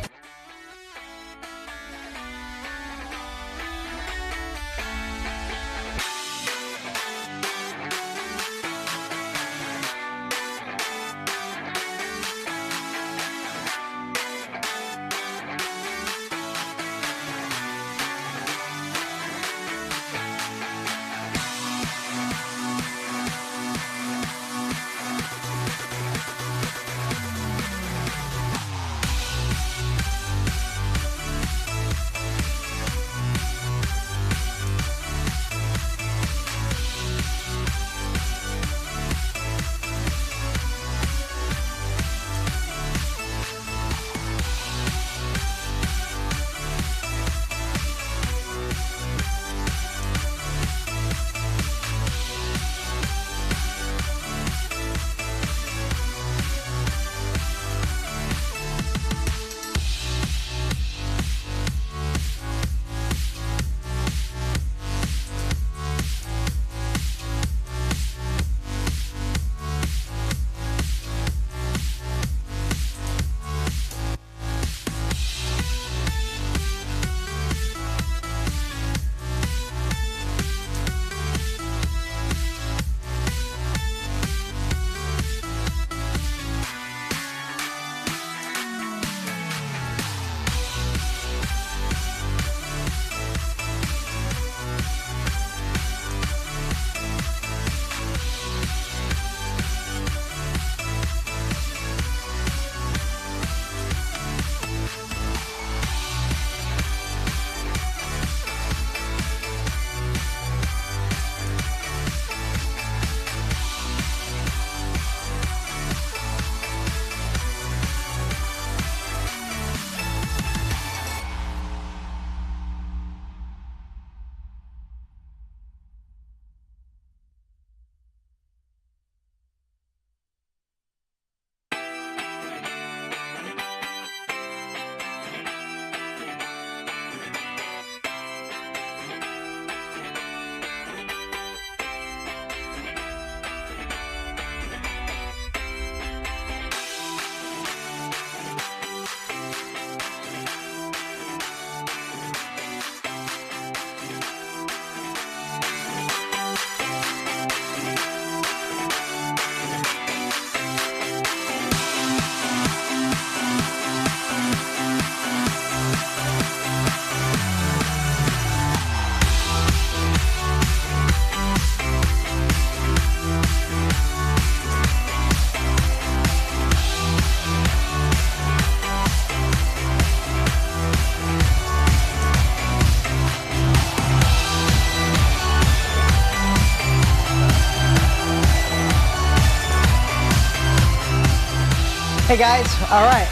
Hey guys, all right.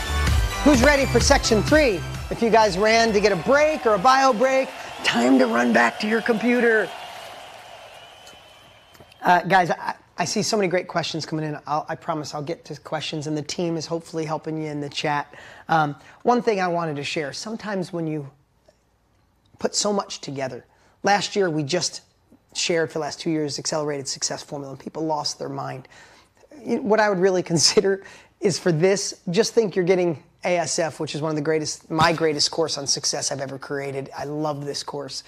Who's ready for section 3? If you guys ran to get a break or a bio break, time to run back to your computer. Guys, I see so many great questions coming in. I promise I'll get to questions, and the team is hopefully helping you in the chat. One thing I wanted to share, sometimes when you put so much together, last year we just shared for the last 2 years Accelerated Success Formula, and people lost their mind. What I would really consider is for this, just think you're getting ASF, which is one of the greatest, my greatest course on success I've ever created. I love this course.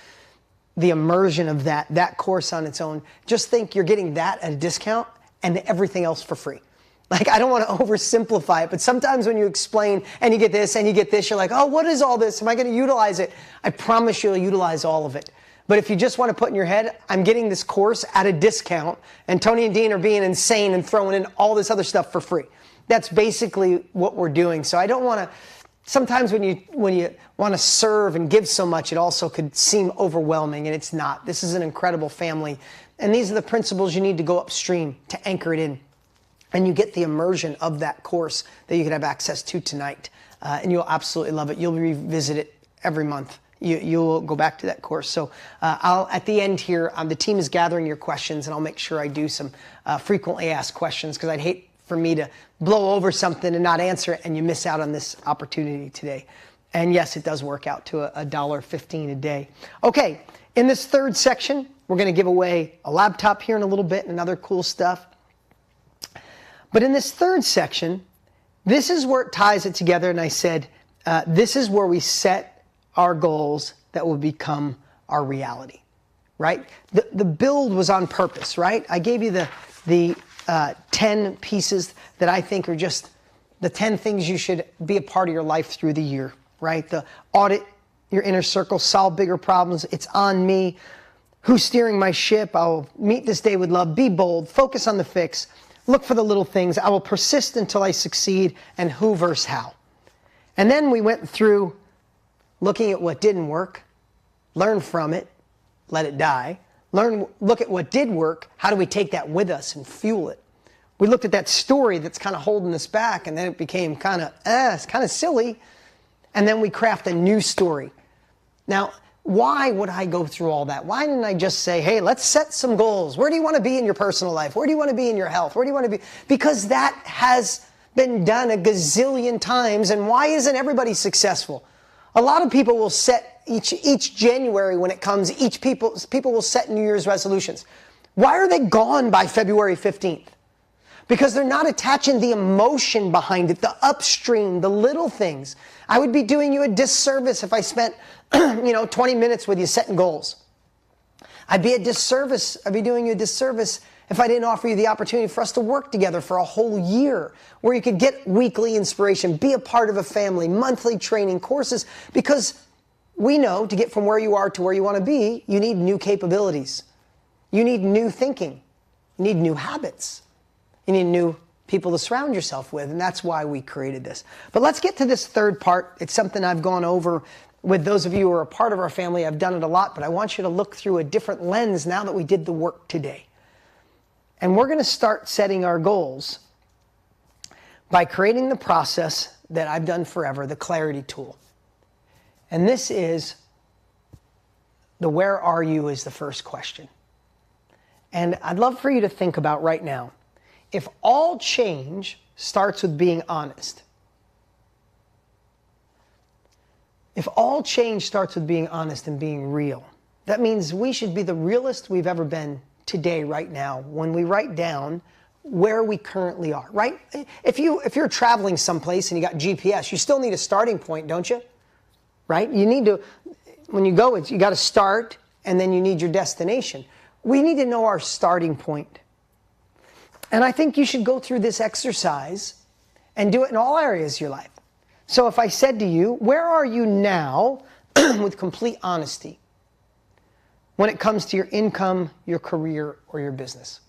The immersion of that course on its own, just think you're getting that at a discount and everything else for free. Like, I don't want to oversimplify it, but sometimes when you explain and you get this and you get this, you're like, oh, what is all this? Am I going to utilize it? I promise you'll utilize all of it. But if you just want to put in your head, I'm getting this course at a discount, and Tony and Dean are being insane and throwing in all this other stuff for free. That's basically what we're doing. So I don't want to, sometimes when you want to serve and give so much, it also could seem overwhelming, and it's not. This is an incredible family. And these are the principles you need to go upstream to anchor it in. And you get the immersion of that course that you can have access to tonight. And you'll absolutely love it. You'll revisit it every month. You'll go back to that course. So at the end here, the team is gathering your questions, and I'll make sure I do some frequently asked questions, because I'd hate for me to blow over something and not answer it, and you miss out on this opportunity today. And yes, it does work out to $1.15 a day. Okay, in this third section, we're going to give away a laptop here in a little bit and other cool stuff. But in this third section, this is where it ties it together, and I said, this is where we set our goals that will become our reality, right? The build was on purpose, right? I gave you the 10 pieces that I think are just the 10 things you should be a part of your life through the year, right? The audit your inner circle, solve bigger problems, it's on me, who's steering my ship, I'll meet this day with love, be bold, focus on the fix, look for the little things, I will persist until I succeed, and who versus how. And then we went through looking at what didn't work, learn from it, let it die, look at what did work, how do we take that with us and fuel it. We looked at that story that's kind of holding us back, and then it became kind of, it's kind of silly, and then we craft a new story. Now, why would I go through all that? Why didn't I just say, hey, let's set some goals. Where do you want to be in your personal life? Where do you want to be in your health? Where do you want to be? Because that has been done a gazillion times, and why isn't everybody successful? A lot of people will set each January when it comes, people will set New Year's resolutions. Why are they gone by February 15th? Because they're not attaching the emotion behind it, the upstream, the little things. I would be doing you a disservice if I spent 20 minutes with you setting goals. I'd be doing you a disservice if I didn't offer you the opportunity for us to work together for a whole year, where you could get weekly inspiration, be a part of a family, monthly training courses, because we know to get from where you are to where you want to be, you need new capabilities. You need new thinking. You need new habits. You need new people to surround yourself with, and that's why we created this. But let's get to this third part. It's something I've gone over with those of you who are a part of our family. I've done it a lot, but I want you to look through a different lens now that we did the work today. And we're going to start setting our goals by creating the process that I've done forever, the Clarity Tool. And this is the where are you is the first question. And I'd love for you to think about right now, if all change starts with being honest, if all change starts with being honest and being real, that means we should be the realest we've ever been today, right now, when we write down where we currently are, right? If you're traveling someplace and you got GPS, you still need a starting point, don't you? Right? You need to, when you go, you got to start, and then you need your destination. We need to know our starting point. And I think you should go through this exercise and do it in all areas of your life. So if I said to you, where are you now with complete honesty when it comes to your income, your career, or your business?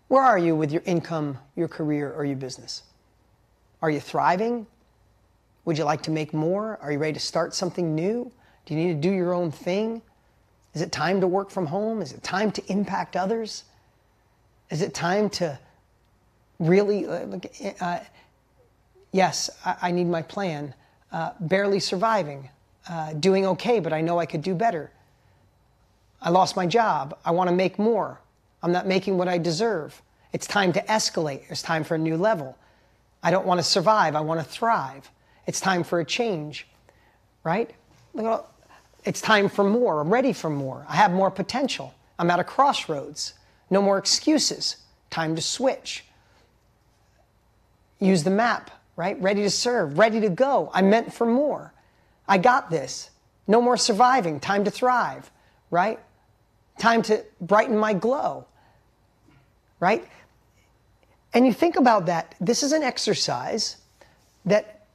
Where are you with your income, your career, or your business? Are you thriving? Would you like to make more? Are you ready to start something new? Do you need to do your own thing? Is it time to work from home? Is it time to impact others? Is it time to Really, yes, I need my plan. Barely surviving. Doing okay, but I know I could do better. I lost my job. I want to make more. I'm not making what I deserve. It's time to escalate. It's time for a new level. I don't want to survive. I want to thrive. It's time for a change, right? It's time for more. I'm ready for more. I have more potential. I'm at a crossroads. No more excuses. Time to switch. Use the map, right? Ready to serve, ready to go. I'm meant for more. I got this. No more surviving. Time to thrive, right? Time to brighten my glow, right? And you think about that. This is an exercise that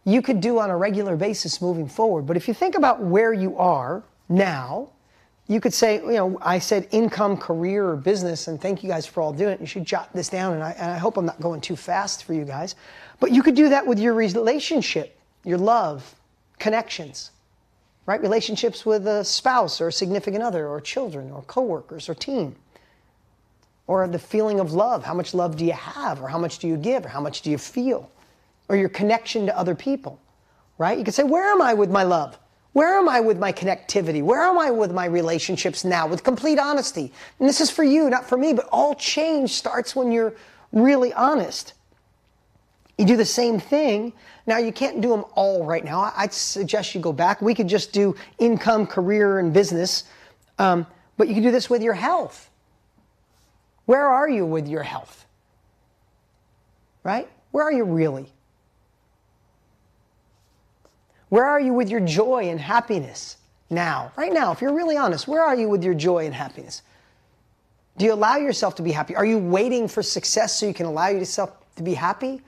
you could do on a regular basis moving forward. But if you think about where you are now, you could say, I said income, career, or business, and thank you guys for all doing it. You should jot this down, and I hope I'm not going too fast for you guys. But you could do that with your relationship, your love, connections, right? Relationships with a spouse or a significant other or children or coworkers or team. Or the feeling of love. How much love do you have? Or how much do you give? Or how much do you feel? Or your connection to other people, right? You could say, where am I with my love? Where am I with my connectivity? Where am I with my relationships now? With complete honesty. And this is for you, not for me, but all change starts when you're really honest. You do the same thing. Now, you can't do them all right now. I'd suggest you go back. We could just do income, career, and business. But you can do this with your health. Where are you with your health? Right? Where are you really? Where are you with your joy and happiness now? Right now, if you're really honest, where are you with your joy and happiness? Do you allow yourself to be happy? Are you waiting for success so you can allow yourself to be happy?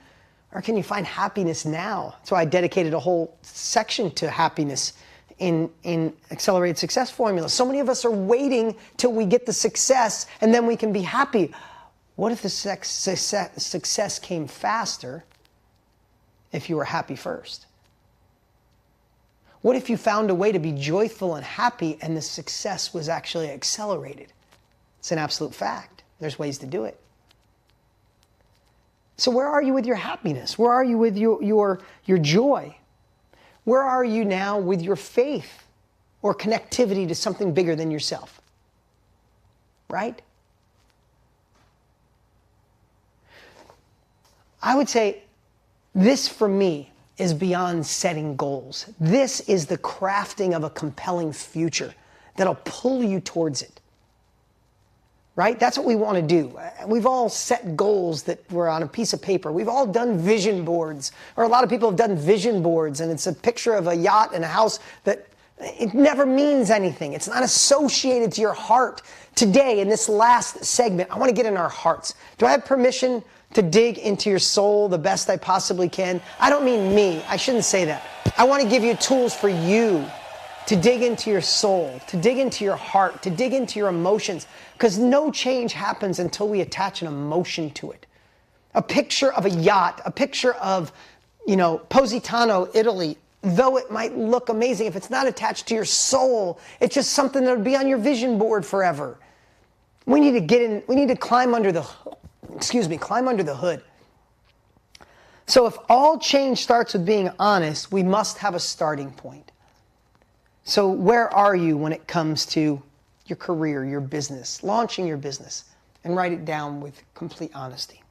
Or can you find happiness now? That's why I dedicated a whole section to happiness in Accelerated Success Formula. So many of us are waiting till we get the success and then we can be happy. What if the success came faster if you were happy first? What if you found a way to be joyful and happy and the success was actually accelerated? It's an absolute fact. There's ways to do it. So where are you with your happiness? Where are you with your joy? Where are you now with your faith or connectivity to something bigger than yourself? Right? I would say this for me is beyond setting goals. This is the crafting of a compelling future that'll pull you towards it. Right? That's what we want to do. We've all set goals that were on a piece of paper. We've all done vision boards, or a lot of people have done vision boards, and it's a picture of a yacht and a house that it never means anything. It's not associated to your heart. Today, in this last segment, I want to get in our hearts. Do I have permission to dig into your soul the best I possibly can? I don't mean me. I shouldn't say that. I want to give you tools for you to dig into your soul, to dig into your heart, to dig into your emotions, because no change happens until we attach an emotion to it. A picture of a yacht, a picture of, Positano, Italy, though it might look amazing, if it's not attached to your soul, it's just something that would be on your vision board forever. We need to get in, we need to climb under the hood. So if all change starts with being honest, we must have a starting point. So where are you when it comes to your career, your business, launching your business? And write it down with complete honesty.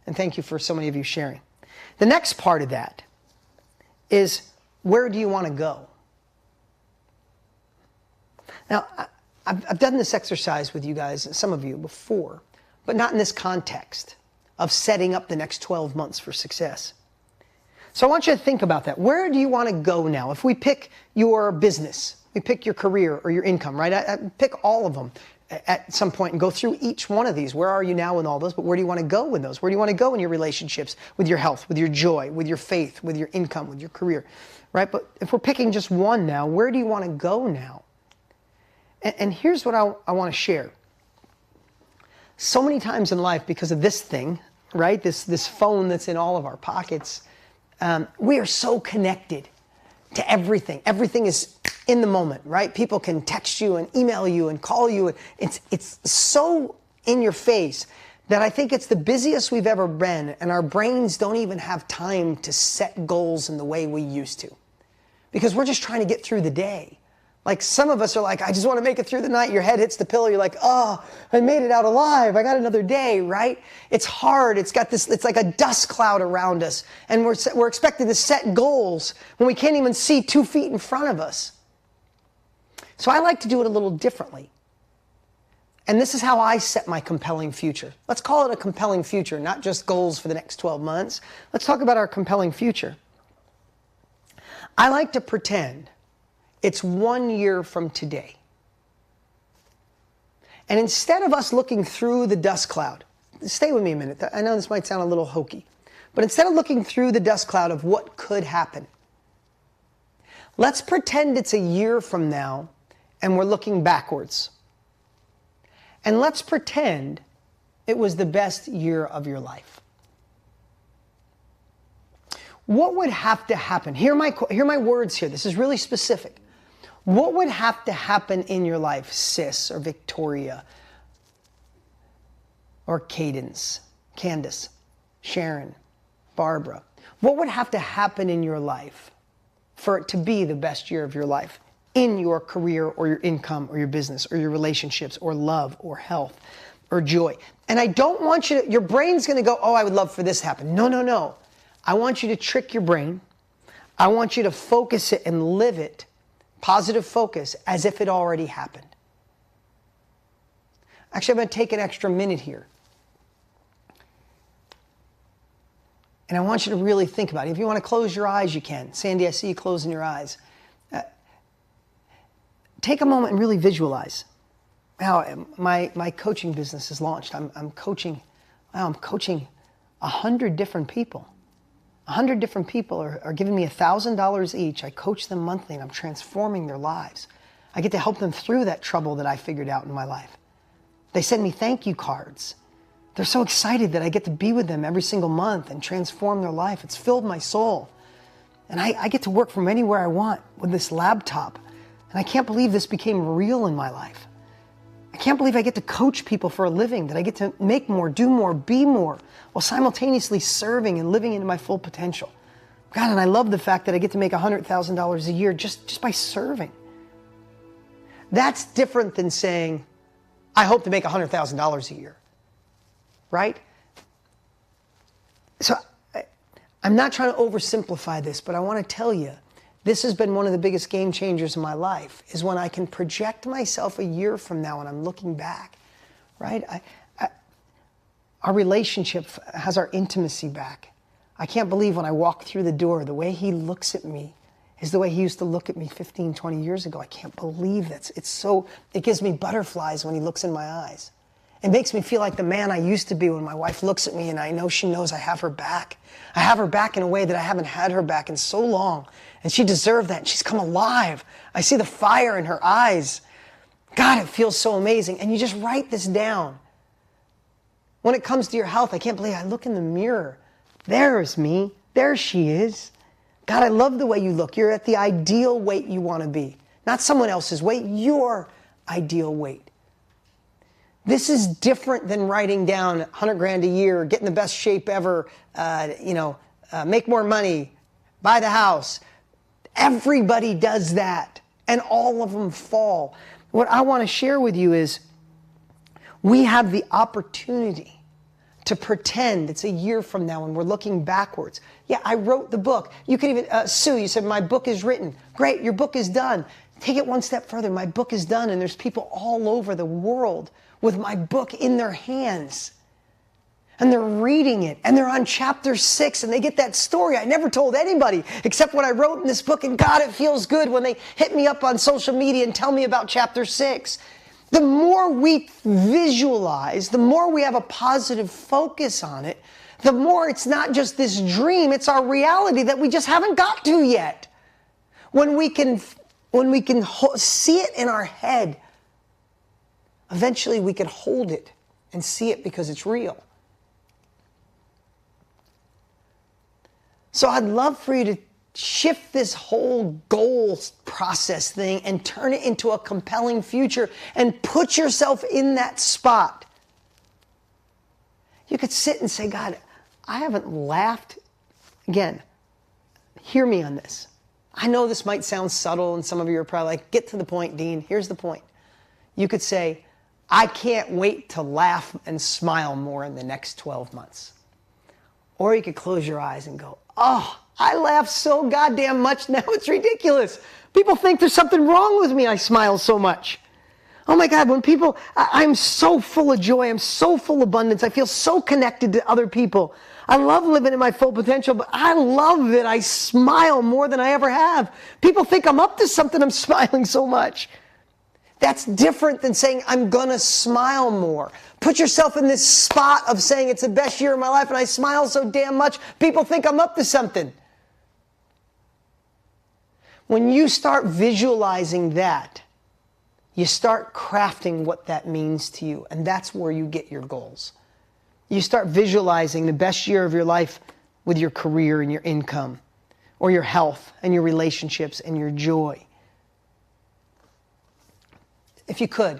And thank you for so many of you sharing. The next part of that is, where do you want to go? Now, I've done this exercise with you guys, some of you, before, but not in this context of setting up the next 12 months for success. So I want you to think about that. Where do you want to go now? If we pick your business, we pick your career or your income, right? I pick all of them at some point and go through each one of these. Where are you now in all those? But where do you want to go in those? Where do you want to go in your relationships, with your health, with your joy, with your faith, with your income, with your career, right? But if we're picking just one now, where do you want to go now? And here's what I want to share. So many times in life, because of this thing, right? This phone that's in all of our pockets, we are so connected to everything. Everything is in the moment, right? People can text you and email you and call you. It's so in your face that I think it's the busiest we've ever been, and our brains don't even have time to set goals in the way we used to. Because we're just trying to get through the day. Like some of us are like, I just want to make it through the night. Your head hits the pillow. You're like, oh, I made it out alive. I got another day, right? It's hard. It's like a dust cloud around us. And we're expected to set goals when we can't even see 2 feet in front of us. So I like to do it a little differently. And this is how I set my compelling future. Let's call it a compelling future, not just goals for the next 12 months. Let's talk about our compelling future. I like to pretend it's 1 year from today. And instead of us looking through the dust cloud, stay with me a minute. I know this might sound a little hokey, but instead of looking through the dust cloud of what could happen, let's pretend it's a year from now and we're looking backwards. And let's pretend it was the best year of your life. What would have to happen? Hear my words here. This is really specific. What would have to happen in your life, Sis or Victoria or Candace, Sharon, Barbara? What would have to happen in your life for it to be the best year of your life? In your career or your income or your business or your relationships or love or health or joy. And I don't want you to, your brain's going to go, oh, I would love for this to happen. No, no, no. I want you to trick your brain. I want you to focus it and live it, positive focus, as if it already happened. Actually, I'm going to take an extra minute here. And I want you to really think about it. If you want to close your eyes, you can. Sandy, I see you closing your eyes. Take a moment and really visualize how my coaching business is launched. I'm coaching 100 different people. 100 different people are giving me $1,000 each. I coach them monthly and I'm transforming their lives. I get to help them through that trouble that I figured out in my life. They send me thank you cards. They're so excited that I get to be with them every single month and transform their life. It's filled my soul. And I get to work from anywhere I want with this laptop. And I can't believe this became real in my life. I can't believe I get to coach people for a living, that I get to make more, do more, be more, while simultaneously serving and living into my full potential. God, and I love the fact that I get to make $100,000 a year just by serving. That's different than saying, I hope to make $100,000 a year, right? So I'm not trying to oversimplify this, but I want to tell you, this has been one of the biggest game changers in my life, is when I can project myself a year from now and I'm looking back, right? Our relationship has our intimacy back. I can't believe when I walk through the door, the way he looks at me is the way he used to look at me 15, 20 years ago. I can't believe that. It gives me butterflies when he looks in my eyes. It makes me feel like the man I used to be when my wife looks at me and I know she knows I have her back. I have her back in a way that I haven't had her back in so long. And she deserved that. And she's come alive. I see the fire in her eyes. God, it feels so amazing. And you just write this down. When it comes to your health, I can't believe I look in the mirror. There's me. There she is. God, I love the way you look. You're at the ideal weight you want to be. Not someone else's weight, your ideal weight. This is different than writing down 100 grand a year, get in the best shape ever, make more money, buy the house. Everybody does that, and all of them fall. What I want to share with you is we have the opportunity to pretend it's a year from now and we're looking backwards. Yeah, I wrote the book. You could even, Sue, you said my book is written. Great, your book is done. Take it one step further. My book is done, and there's people all over the world with my book in their hands. And they're reading it, and they're on chapter 6, and they get that story I never told anybody except what I wrote in this book. And God, it feels good when they hit me up on social media and tell me about chapter 6. The more we visualize, the more we have a positive focus on it, the more it's not just this dream, it's our reality that we just haven't got to yet. When we can see it in our head, eventually we can hold it and see it because it's real. So I'd love for you to shift this whole goals process thing and turn it into a compelling future and put yourself in that spot. You could sit and say, God, I haven't laughed. Again, hear me on this. I know this might sound subtle and some of you are probably like, get to the point, Dean. Here's the point. You could say, I can't wait to laugh and smile more in the next 12 months. Or you could close your eyes and go, oh, I laugh so goddamn much now, it's ridiculous. People think there's something wrong with me, I smile so much. Oh my God, when people, I'm so full of joy, I'm so full of abundance, I feel so connected to other people. I love living in my full potential, but I love that I smile more than I ever have. People think I'm up to something, I'm smiling so much. That's different than saying, I'm gonna smile more. Put yourself in this spot of saying, it's the best year of my life and I smile so damn much, people think I'm up to something. When you start visualizing that, you start crafting what that means to you, and that's where you get your goals. You start visualizing the best year of your life with your career and your income, or your health and your relationships and your joy. If you could,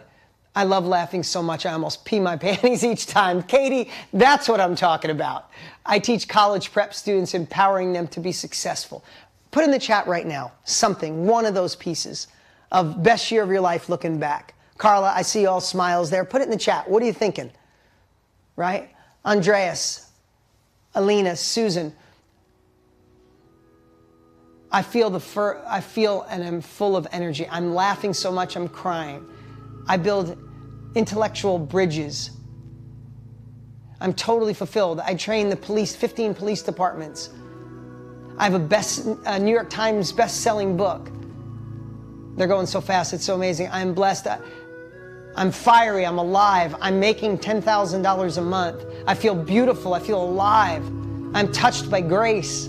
I love laughing so much I almost pee my panties each time. Katie, that's what I'm talking about. I teach college prep students, empowering them to be successful. Put in the chat right now something, one of those pieces of best year of your life looking back. Carla, I see all smiles there. Put it in the chat. What are you thinking? Right? Andreas, Alina, Susan. I feel and I'm full of energy. I'm laughing so much I'm crying. I build intellectual bridges. I'm totally fulfilled. I train the police, 15 police departments. I have a New York Times best-selling book. They're going so fast, it's so amazing. I'm blessed. I'm fiery, I'm alive. I'm making $10,000 a month. I feel beautiful, I feel alive. I'm touched by grace.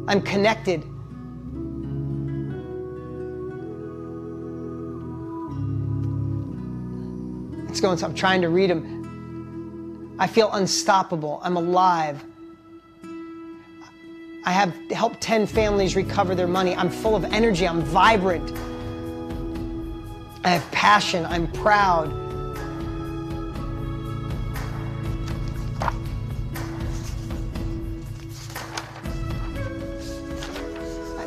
I'm connected. It's going, so I'm trying to read them. I feel unstoppable, I'm alive. I have helped 10 families recover their money. I'm full of energy, I'm vibrant. I have passion, I'm proud.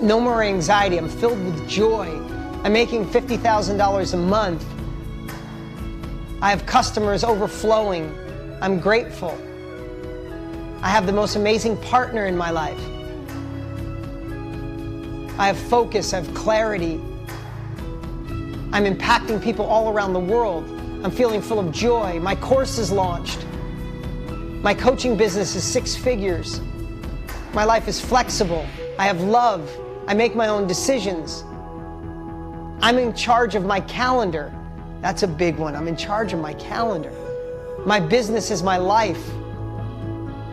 No more anxiety, I'm filled with joy. I'm making $50,000 a month. I have customers overflowing. I'm grateful. I have the most amazing partner in my life. I have focus, I have clarity. I'm impacting people all around the world. I'm feeling full of joy. My course is launched. My coaching business is 6 figures. My life is flexible. I have love. I make my own decisions. I'm in charge of my calendar. That's a big one. I'm in charge of my calendar. My business is my life.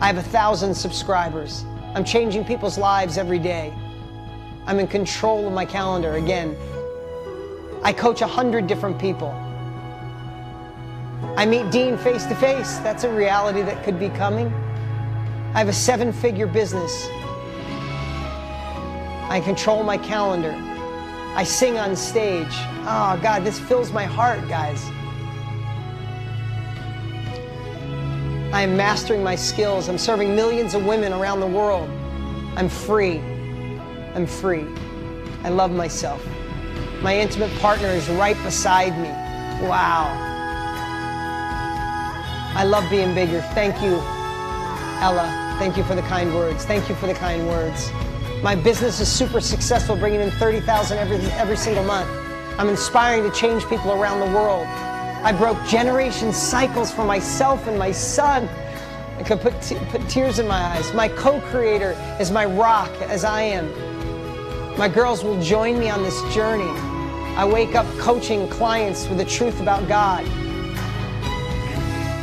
I have 1,000 subscribers. I'm changing people's lives every day. I'm in control of my calendar. Again, I coach 100 different people. I meet Dean face to face. That's a reality that could be coming. I have a 7-figure business. I control my calendar. I sing on stage. Oh God, this fills my heart, guys. I am mastering my skills. I'm serving millions of women around the world. I'm free. I'm free. I love myself. My intimate partner is right beside me. Wow. I love being bigger. Thank you, Ella. Thank you for the kind words. Thank you for the kind words. My business is super successful, bringing in $30,000 every single month. I'm inspiring to change people around the world. I broke generation cycles for myself and my son. I could put tears in my eyes. My co-creator is my rock, as I am. My girls will join me on this journey. I wake up coaching clients with the truth about God.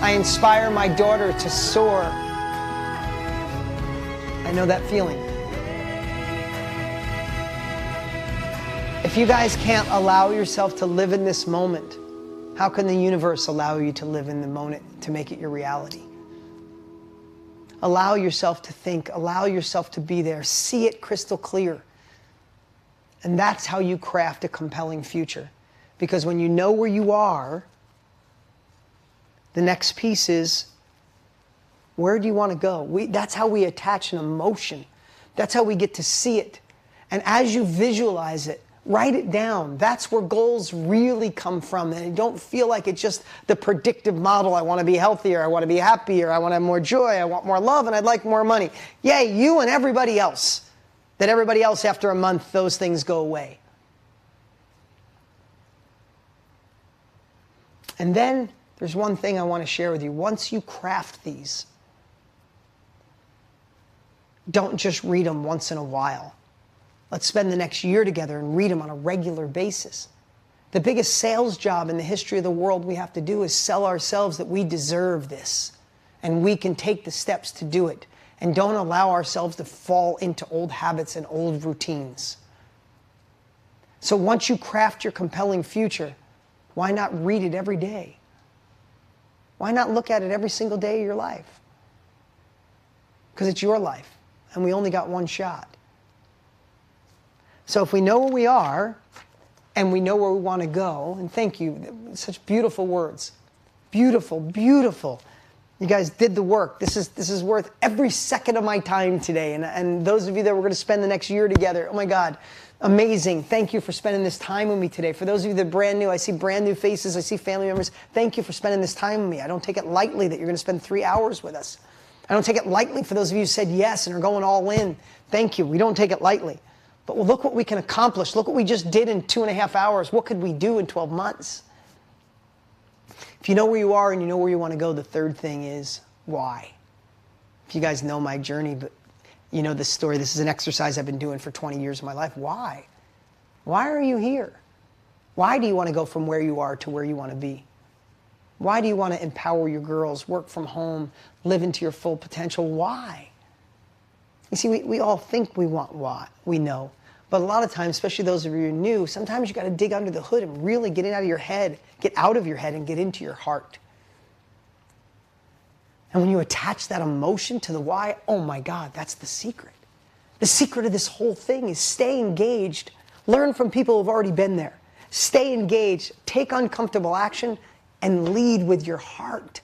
I inspire my daughter to soar. I know that feeling. If you guys can't allow yourself to live in this moment, how can the universe allow you to live in the moment to make it your reality? Allow yourself to think, allow yourself to be there, see it crystal clear. And that's how you craft a compelling future. Because when you know where you are, the next piece is Where do you want to go? That's how we attach an emotion. That's how we get to see it. And as you visualize it, write it down. That's where goals really come from. And don't feel like it's just the predictive model. I want to be healthier. I want to be happier. I want to have more joy. I want more love, and I'd like more money. Yay, you and everybody else. That everybody else, after a month, those things go away. And then there's one thing I want to share with you. Once you craft these, don't just read them once in a while. Let's spend the next year together and read them on a regular basis. The biggest sales job in the history of the world we have to do is sell ourselves that we deserve this. And we can take the steps to do it. And don't allow ourselves to fall into old habits and old routines. So once you craft your compelling future, why not read it every day? Why not look at it every single day of your life? Because it's your life, and we only got one shot. So if we know where we are, and we know where we want to go, and thank you, such beautiful words. Beautiful, beautiful. You guys did the work. This is worth every second of my time today. And those of you that we're going to spend the next year together, oh my God, amazing. Thank you for spending this time with me today. For those of you that are brand new, I see brand new faces. I see family members. Thank you for spending this time with me. I don't take it lightly that you're going to spend 3 hours with us. I don't take it lightly for those of you who said yes and are going all in. Thank you. We don't take it lightly. But look what we can accomplish. Look what we just did in 2.5 hours. What could we do in 12 months? If you know where you are and you know where you want to go, the third thing is why. If you guys know my journey, but you know this story. This is an exercise I've been doing for 20 years of my life. Why? Why are you here? Why do you want to go from where you are to where you want to be? Why do you want to empower your girls, work from home, live into your full potential? Why? You see, we all think we want what we know. But a lot of times, especially those of you who are new, sometimes you got to dig under the hood and really get it out of your head, get out of your head and get into your heart. And when you attach that emotion to the why, oh my God, that's the secret. The secret of this whole thing is stay engaged. Learn from people who've already been there. Stay engaged, take uncomfortable action, and lead with your heart.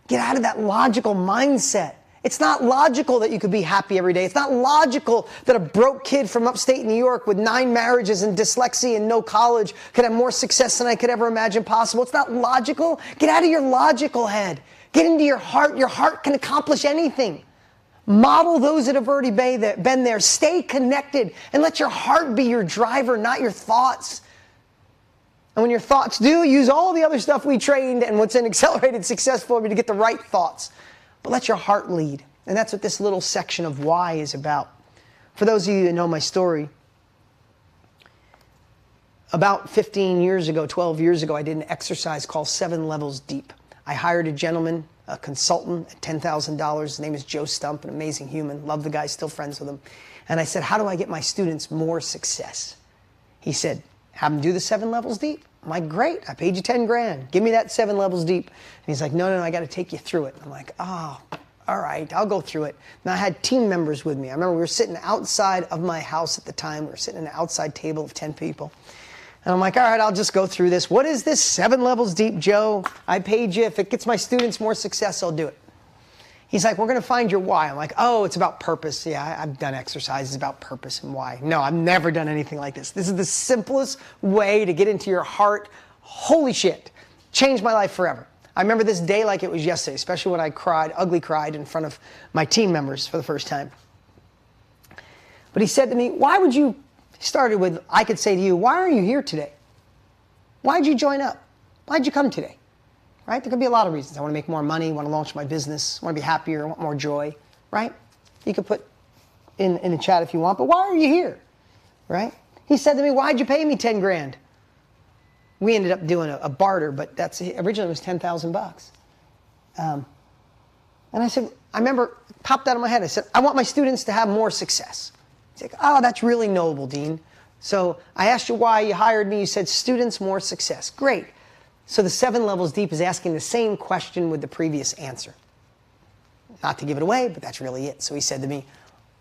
Get out of that logical mindset. It's not logical that you could be happy every day. It's not logical that a broke kid from upstate New York with 9 marriages and dyslexia and no college could have more success than I could ever imagine possible. It's not logical. Get out of your logical head. Get into your heart. Your heart can accomplish anything. Model those that have already been there. Stay connected and let your heart be your driver, not your thoughts. And when your thoughts do, use all the other stuff we trained and what's in Accelerated Success Formula to get the right thoughts. But let your heart lead. And that's what this little section of why is about. For those of you that know my story, about 15 years ago, 12 years ago, I did an exercise called 7 Levels Deep. I hired a gentleman, a consultant at $10,000. His name is Joe Stump, an amazing human. Love the guy, still friends with him. And I said, how do I get my students more success? He said, have them do the 7 Levels Deep. I'm like, great, I paid you 10 grand. Give me that 7 levels deep. And he's like, no, I got to take you through it. I'm like, oh, all right, I'll go through it. And I had team members with me. I remember we were sitting outside of my house at the time. We were sitting at an outside table of 10 people. And I'm like, all right, I'll just go through this. What is this 7 levels deep, Joe? I paid you. If it gets my students more success, I'll do it. He's like, we're going to find your why. I'm like, oh, it's about purpose. Yeah, I've done exercises about purpose and why. No, I've never done anything like this. This is the simplest way to get into your heart. Holy shit. Changed my life forever. I remember this day like it was yesterday, especially when I cried, ugly cried in front of my team members for the first time. But he said to me, why would you, he started with, I could say to you, why are you here today? Why'd you join up? Why'd you come today? Right? There could be a lot of reasons. I want to make more money, want to launch my business, want to be happier, want more joy, right? You could put in the chat if you want, but why are you here? Right? He said to me, why'd you pay me 10 grand? We ended up doing a barter, but originally it was 10,000 bucks. And I said, I remember, popped out of my head, I said, I want my students to have more success. He's like, oh, that's really noble, Dean. So I asked you why you hired me. You said students, more success. Great. So the 7 levels deep is asking the same question with the previous answer. Not to give it away, but that's really it. So he said to me,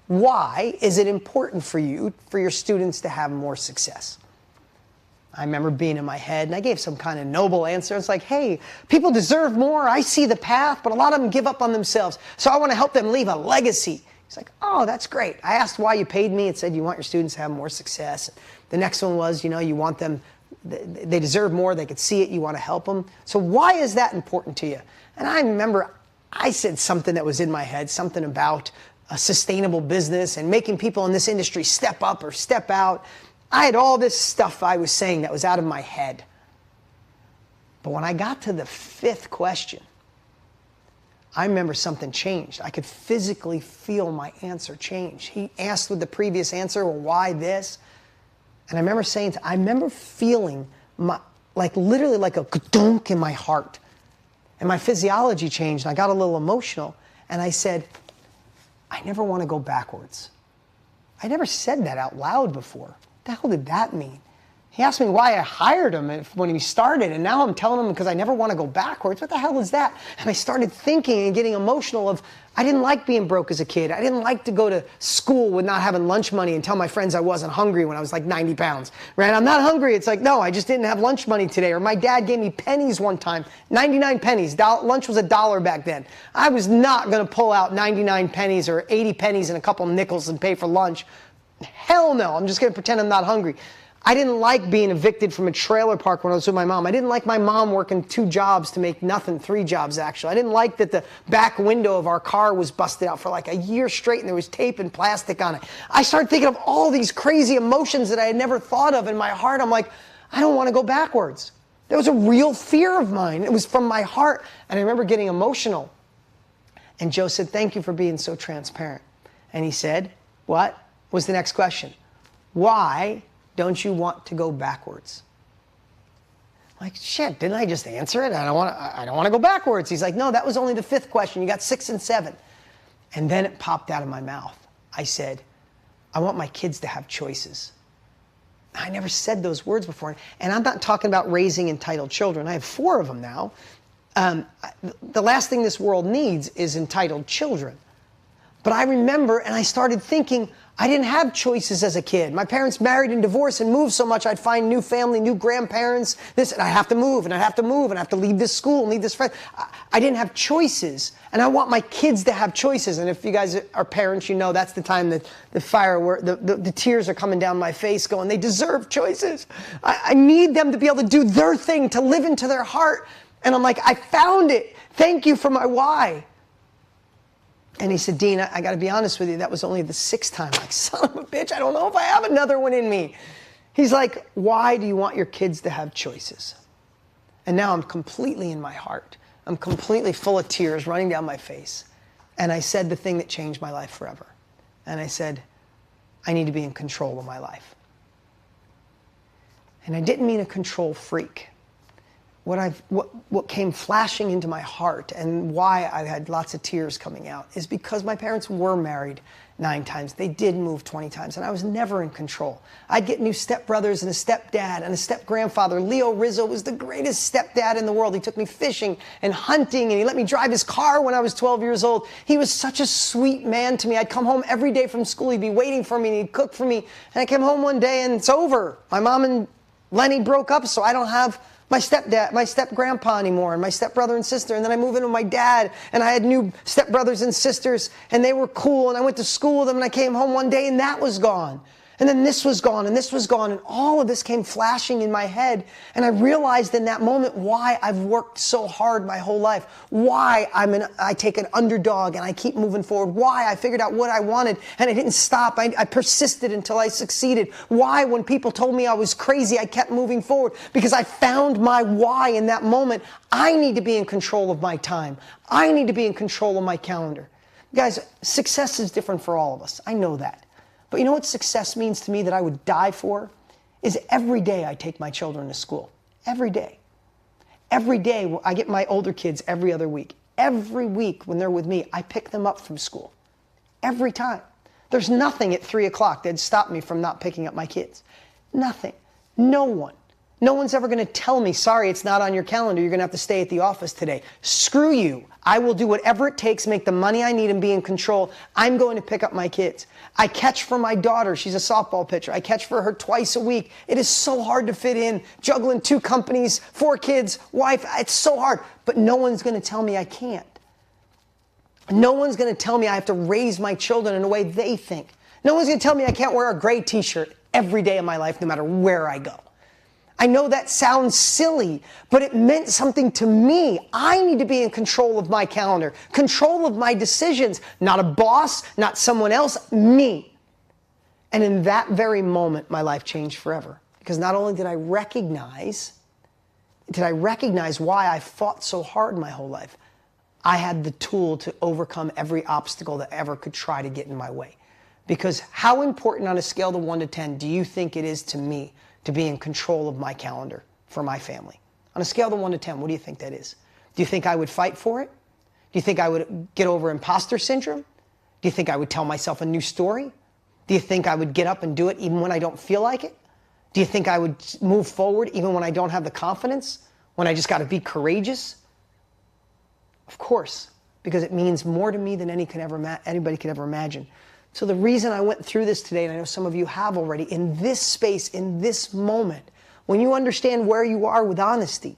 why is it important for you, for your students to have more success? I remember being in my head, and I gave some kind of noble answer. It's like, hey, people deserve more. I see the path, but a lot of them give up on themselves. So I want to help them leave a legacy. He's like, oh, that's great. I asked why you paid me. It said you want your students to have more success. The next one was, you want them, they deserve more. They could see it. You want to help them. So why is that important to you? And I remember I said something that was in my head, something about a sustainable business and making people in this industry step up or step out. I had all this stuff I was saying that was out of my head. But when I got to the 5th question, I remember something changed. I could physically feel my answer change. He asked with the previous answer, well, why this? And I remember saying, I remember feeling literally like a dunk in my heart. And my physiology changed. And I got a little emotional. And I said, I never want to go backwards. I never said that out loud before. What the hell did that mean? He asked me why I hired him when he started, and now I'm telling him because I never want to go backwards. What the hell is that? And I started thinking and getting emotional of, I didn't like being broke as a kid. I didn't like to go to school with not having lunch money and tell my friends I wasn't hungry when I was like 90 pounds. Right? I'm not hungry. It's like, no, I just didn't have lunch money today. Or my dad gave me pennies one time, 99 pennies. Lunch was $1 back then. I was not going to pull out 99 pennies or 80 pennies and a couple nickels and pay for lunch. Hell no. I'm just going to pretend I'm not hungry. I didn't like being evicted from a trailer park when I was with my mom. I didn't like my mom working 2 jobs to make nothing, 3 jobs actually. I didn't like that the back window of our car was busted out for like a year straight and there was tape and plastic on it. I started thinking of all these crazy emotions that I had never thought of in my heart. I'm like, I don't want to go backwards. There was a real fear of mine. It was from my heart. And I remember getting emotional. And Joe said, thank you for being so transparent. And he said, what was the next question? Why don't you want to go backwards? Like, shit, didn't I just answer it? I don't want to go backwards. He's like, no, that was only the 5th question. You got 6 and 7. And then it popped out of my mouth. I said, I want my kids to have choices. I never said those words before. And I'm not talking about raising entitled children. I have 4 of them now. The last thing this world needs is entitled children. But I remember, and I started thinking, I didn't have choices as a kid. My parents married and divorced and moved so much, I'd find new family, new grandparents, this, and I have to move, and I have to move, and I have to leave this school and leave this friend. I didn't have choices, and I want my kids to have choices. And if you guys are parents, you know that's the time that the tears are coming down my face going, they deserve choices. I need them to be able to do their thing, to live into their heart. And I'm like, I found it. Thank you for my why. And he said, Dean, I got to be honest with you, that was only the 6th time. I'm like, son of a bitch, I don't know if I have another one in me. He's like, why do you want your kids to have choices? And now I'm completely in my heart. I'm completely full of tears running down my face. And I said the thing that changed my life forever. And I said, I need to be in control of my life. And I didn't mean a control freak. What came flashing into my heart and why I had lots of tears coming out is because my parents were married 9 times. They did move 20 times, and I was never in control. I'd get new stepbrothers and a stepdad and a step-grandfather. Leo Rizzo was the greatest stepdad in the world. He took me fishing and hunting, and he let me drive his car when I was 12 years old. He was such a sweet man to me. I'd come home every day from school. He'd be waiting for me, and he'd cook for me. And I came home one day, and it's over. My mom and Lenny broke up, so I don't have my stepdad, my step-grandpa anymore, and my stepbrother and sister. And then I moved in with my dad, and I had new stepbrothers and sisters, and they were cool, and I went to school with them, and I came home one day, and that was gone. And then this was gone, and this was gone, and all of this came flashing in my head. And I realized in that moment why I've worked so hard my whole life, why I take an underdog and I keep moving forward, why I figured out what I wanted and I didn't stop. I persisted until I succeeded. Why, when people told me I was crazy, I kept moving forward, because I found my why in that moment. I need to be in control of my time. I need to be in control of my calendar. Guys, success is different for all of us. I know that. But you know what success means to me that I would die for? Is every day I take my children to school. Every day. Every day, I get my older kids every other week. Every week when they're with me, I pick them up from school. Every time. There's nothing at 3 o'clock that'd stop me from not picking up my kids. Nothing. No one. No one's ever going to tell me, sorry, it's not on your calendar. You're going to have to stay at the office today. Screw you. I will do whatever it takes, make the money I need and be in control. I'm going to pick up my kids. I catch for my daughter. She's a softball pitcher. I catch for her twice a week. It is so hard to fit in, juggling 2 companies, 4 kids, wife. It's so hard. But no one's going to tell me I can't. No one's going to tell me I have to raise my children in a way they think. No one's going to tell me I can't wear a gray t-shirt every day of my life, no matter where I go. I know that sounds silly, but it meant something to me. I need to be in control of my calendar, control of my decisions, not a boss, not someone else, me. And in that very moment, my life changed forever. Because not only did I recognize why I fought so hard my whole life, I had the tool to overcome every obstacle that ever could try to get in my way. Because how important on a scale of 1 to 10 do you think it is to me to be in control of my calendar for my family? On a scale of 1 to 10, what do you think that is? Do you think I would fight for it? Do you think I would get over imposter syndrome? Do you think I would tell myself a new story? Do you think I would get up and do it even when I don't feel like it? Do you think I would move forward even when I don't have the confidence? When I just got to be courageous? Of course, because it means more to me than anybody could ever imagine. So the reason I went through this today, and I know some of you have already, in this space, in this moment, when you understand where you are with honesty,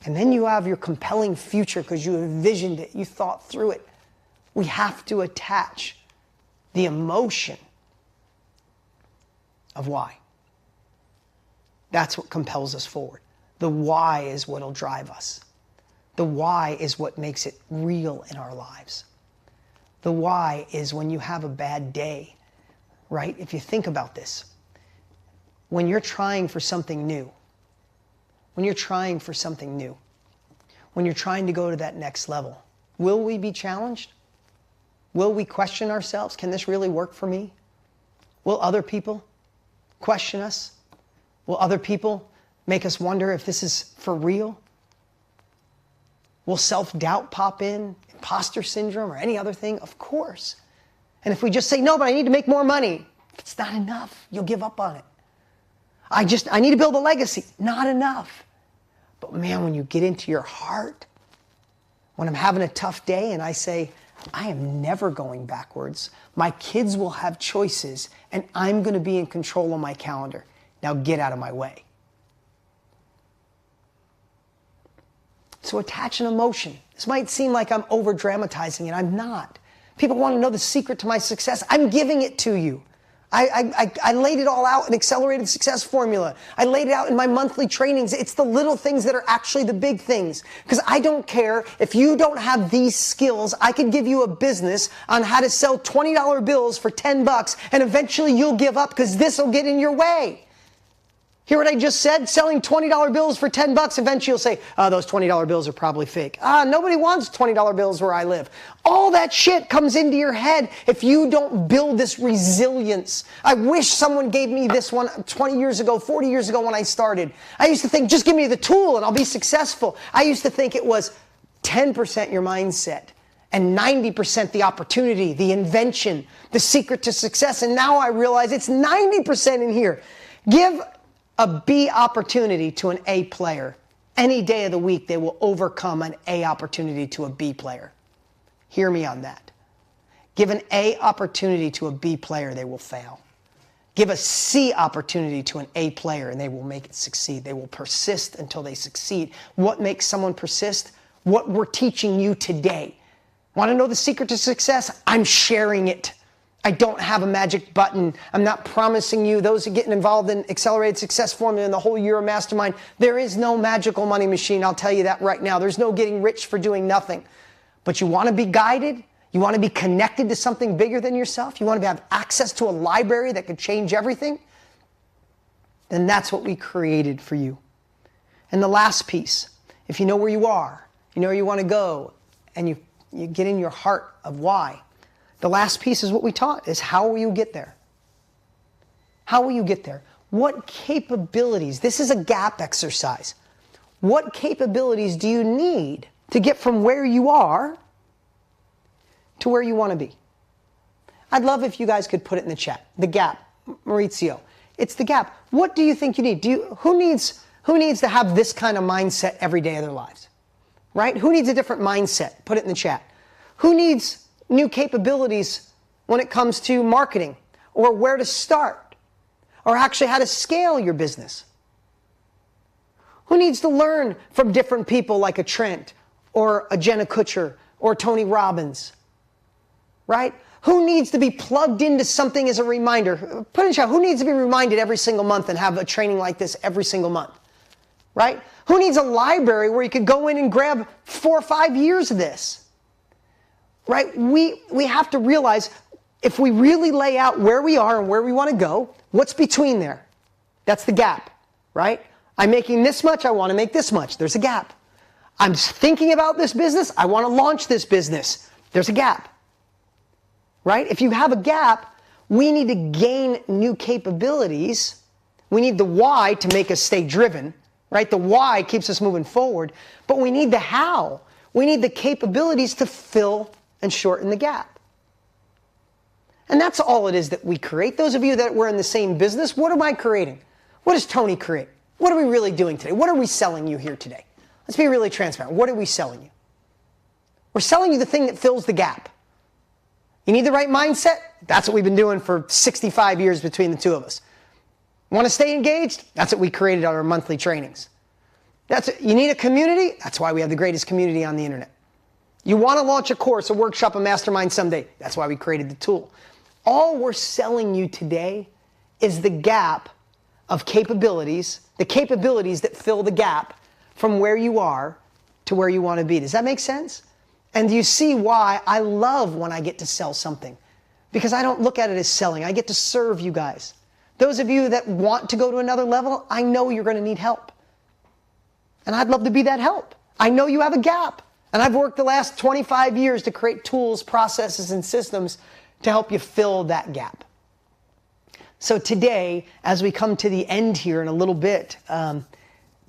and then you have your compelling future because you envisioned it, you thought through it, we have to attach the emotion of why. That's what compels us forward. The why is what will drive us. The why is what makes it real in our lives. The why is when you have a bad day, right? If you think about this, when you're trying for something new, when you're trying to go to that next level, will we be challenged? Will we question ourselves? Can this really work for me? Will other people question us? Will other people make us wonder if this is for real? Will self-doubt pop in? Imposter syndrome or any other thing? Of course. And if we just say, no, but I need to make more money, if it's not enough, you'll give up on it. I need to build a legacy. Not enough. But man, when you get into your heart, when I'm having a tough day and I say, I am never going backwards. My kids will have choices and I'm going to be in control of my calendar. Now get out of my way. So attach an emotion. This might seem like I'm over dramatizing it. I'm not. People want to know the secret to my success. I'm giving it to you. I laid it all out in Accelerated Success Formula. I laid it out in my monthly trainings. It's the little things that are actually the big things. Because I don't care if you don't have these skills. I could give you a business on how to sell $20 bills for $10 and eventually you'll give up because this will get in your way. Hear what I just said? Selling $20 bills for $10, eventually you'll say, oh, those $20 bills are probably fake. Nobody wants $20 bills where I live. All that shit comes into your head if you don't build this resilience. I wish someone gave me this one 20 years ago, 40 years ago when I started. I used to think, just give me the tool and I'll be successful. I used to think it was 10% your mindset and 90% the opportunity, the invention, the secret to success. And now I realize it's 90% in here. Give a B opportunity to an A player. Any day of the week, they will overcome an A opportunity to a B player. Hear me on that. Give an A opportunity to a B player, they will fail. Give a C opportunity to an A player and they will make it succeed. They will persist until they succeed. What makes someone persist? What we're teaching you today. Want to know the secret to success? I'm sharing it. I don't have a magic button. I'm not promising you, those who are getting involved in Accelerated Success Formula and the whole year of Mastermind, there is no magical money machine. I'll tell you that right now. There's no getting rich for doing nothing. But you want to be guided? You want to be connected to something bigger than yourself? You want to have access to a library that could change everything? Then that's what we created for you. And the last piece, if you know where you are, you know where you want to go, and you get in your heart of why, the last piece is what we taught, is how will you get there? How will you get there? What capabilities, this is a gap exercise. What capabilities do you need to get from where you are to where you want to be? I'd love if you guys could put it in the chat. The gap, Maurizio. It's the gap. What do you think you need? Who needs to have this kind of mindset every day of their lives? Right? Who needs a different mindset? Put it in the chat. Who needs new capabilities when it comes to marketing, or where to start, or actually how to scale your business? Who needs to learn from different people like a Trent or a Jenna Kutcher or Tony Robbins? Right? Who needs to be plugged into something as a reminder? Put in chat, who needs to be reminded every single month and have a training like this every single month? Right? Who needs a library where you could go in and grab 4 or 5 years of this? Right? We have to realize, if we really lay out where we are and where we want to go, what's between there? That's the gap, right? I'm making this much, I want to make this much. There's a gap. I'm thinking about this business, I want to launch this business. There's a gap, right? If you have a gap, we need to gain new capabilities. We need the why to make us stay driven, right? The why keeps us moving forward, but we need the how. We need the capabilities to fill and shorten the gap. And that's all it is that we create. Those of you that were in the same business, what am I creating? What does Tony create? What are we really doing today? What are we selling you here today? Let's be really transparent. What are we selling you? We're selling you the thing that fills the gap. You need the right mindset? That's what we've been doing for 65 years between the two of us. Want to stay engaged? That's what we created on our monthly trainings. You need a community? That's why we have the greatest community on the internet. You want to launch a course, a workshop, a mastermind someday? That's why we created the tool. All we're selling you today is the gap of capabilities, the capabilities that fill the gap from where you are to where you want to be. Does that make sense? And do you see why I love when I get to sell something? Because I don't look at it as selling. I get to serve you guys. Those of you that want to go to another level, I know you're going to need help. And I'd love to be that help. I know you have a gap. And I've worked the last 25 years to create tools, processes, and systems to help you fill that gap. So today, as we come to the end here in a little bit,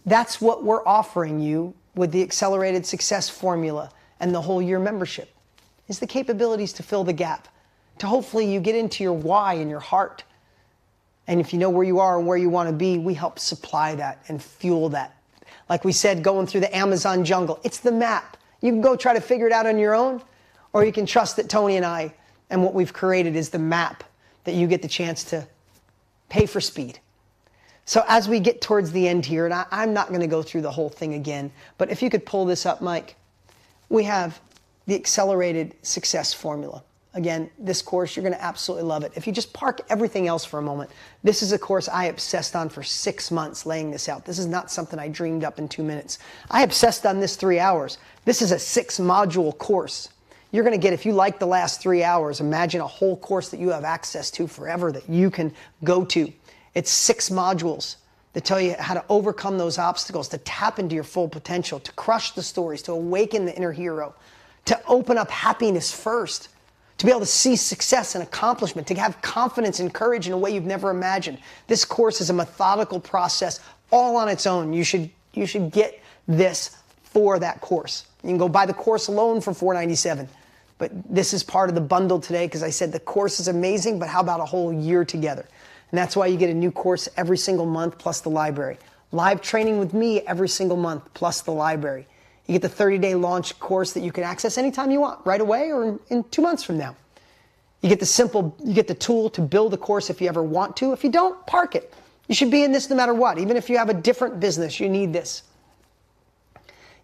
that's what we're offering you with the Accelerated Success Formula and the whole year membership, is the capabilities to fill the gap, to hopefully you get into your why in your heart. And if you know where you are and where you want to be, we help supply that and fuel that. Like we said, going through the Amazon jungle, it's the map. You can go try to figure it out on your own, or you can trust that Tony and I and what we've created is the map that you get the chance to pay for speed. So as we get towards the end here, and I'm not going to go through the whole thing again, but if you could pull this up, Mike, we have the Accelerated Success Formula. Again, this course, you're going to absolutely love it. If you just park everything else for a moment, this is a course I obsessed on for 6 months laying this out. This is not something I dreamed up in 2 minutes. I obsessed on this 3 hours. This is a 6-module course. You're going to get, if you like the last 3 hours, imagine a whole course that you have access to forever that you can go to. It's 6 modules that tell you how to overcome those obstacles, to tap into your full potential, to crush the stories, to awaken the inner hero, to open up happiness first, to be able to see success and accomplishment, to have confidence and courage in a way you've never imagined. This course is a methodical process all on its own. You should get this for that course. You can go buy the course alone for $497. But this is part of the bundle today because I said the course is amazing, but how about a whole year together? And that's why you get a new course every single month plus the library. Live training with me every single month plus the library. You get the 30-day launch course that you can access anytime you want, right away or in 2 months from now. You get the tool to build a course if you ever want to. If you don't, park it. You should be in this no matter what. Even if you have a different business, you need this.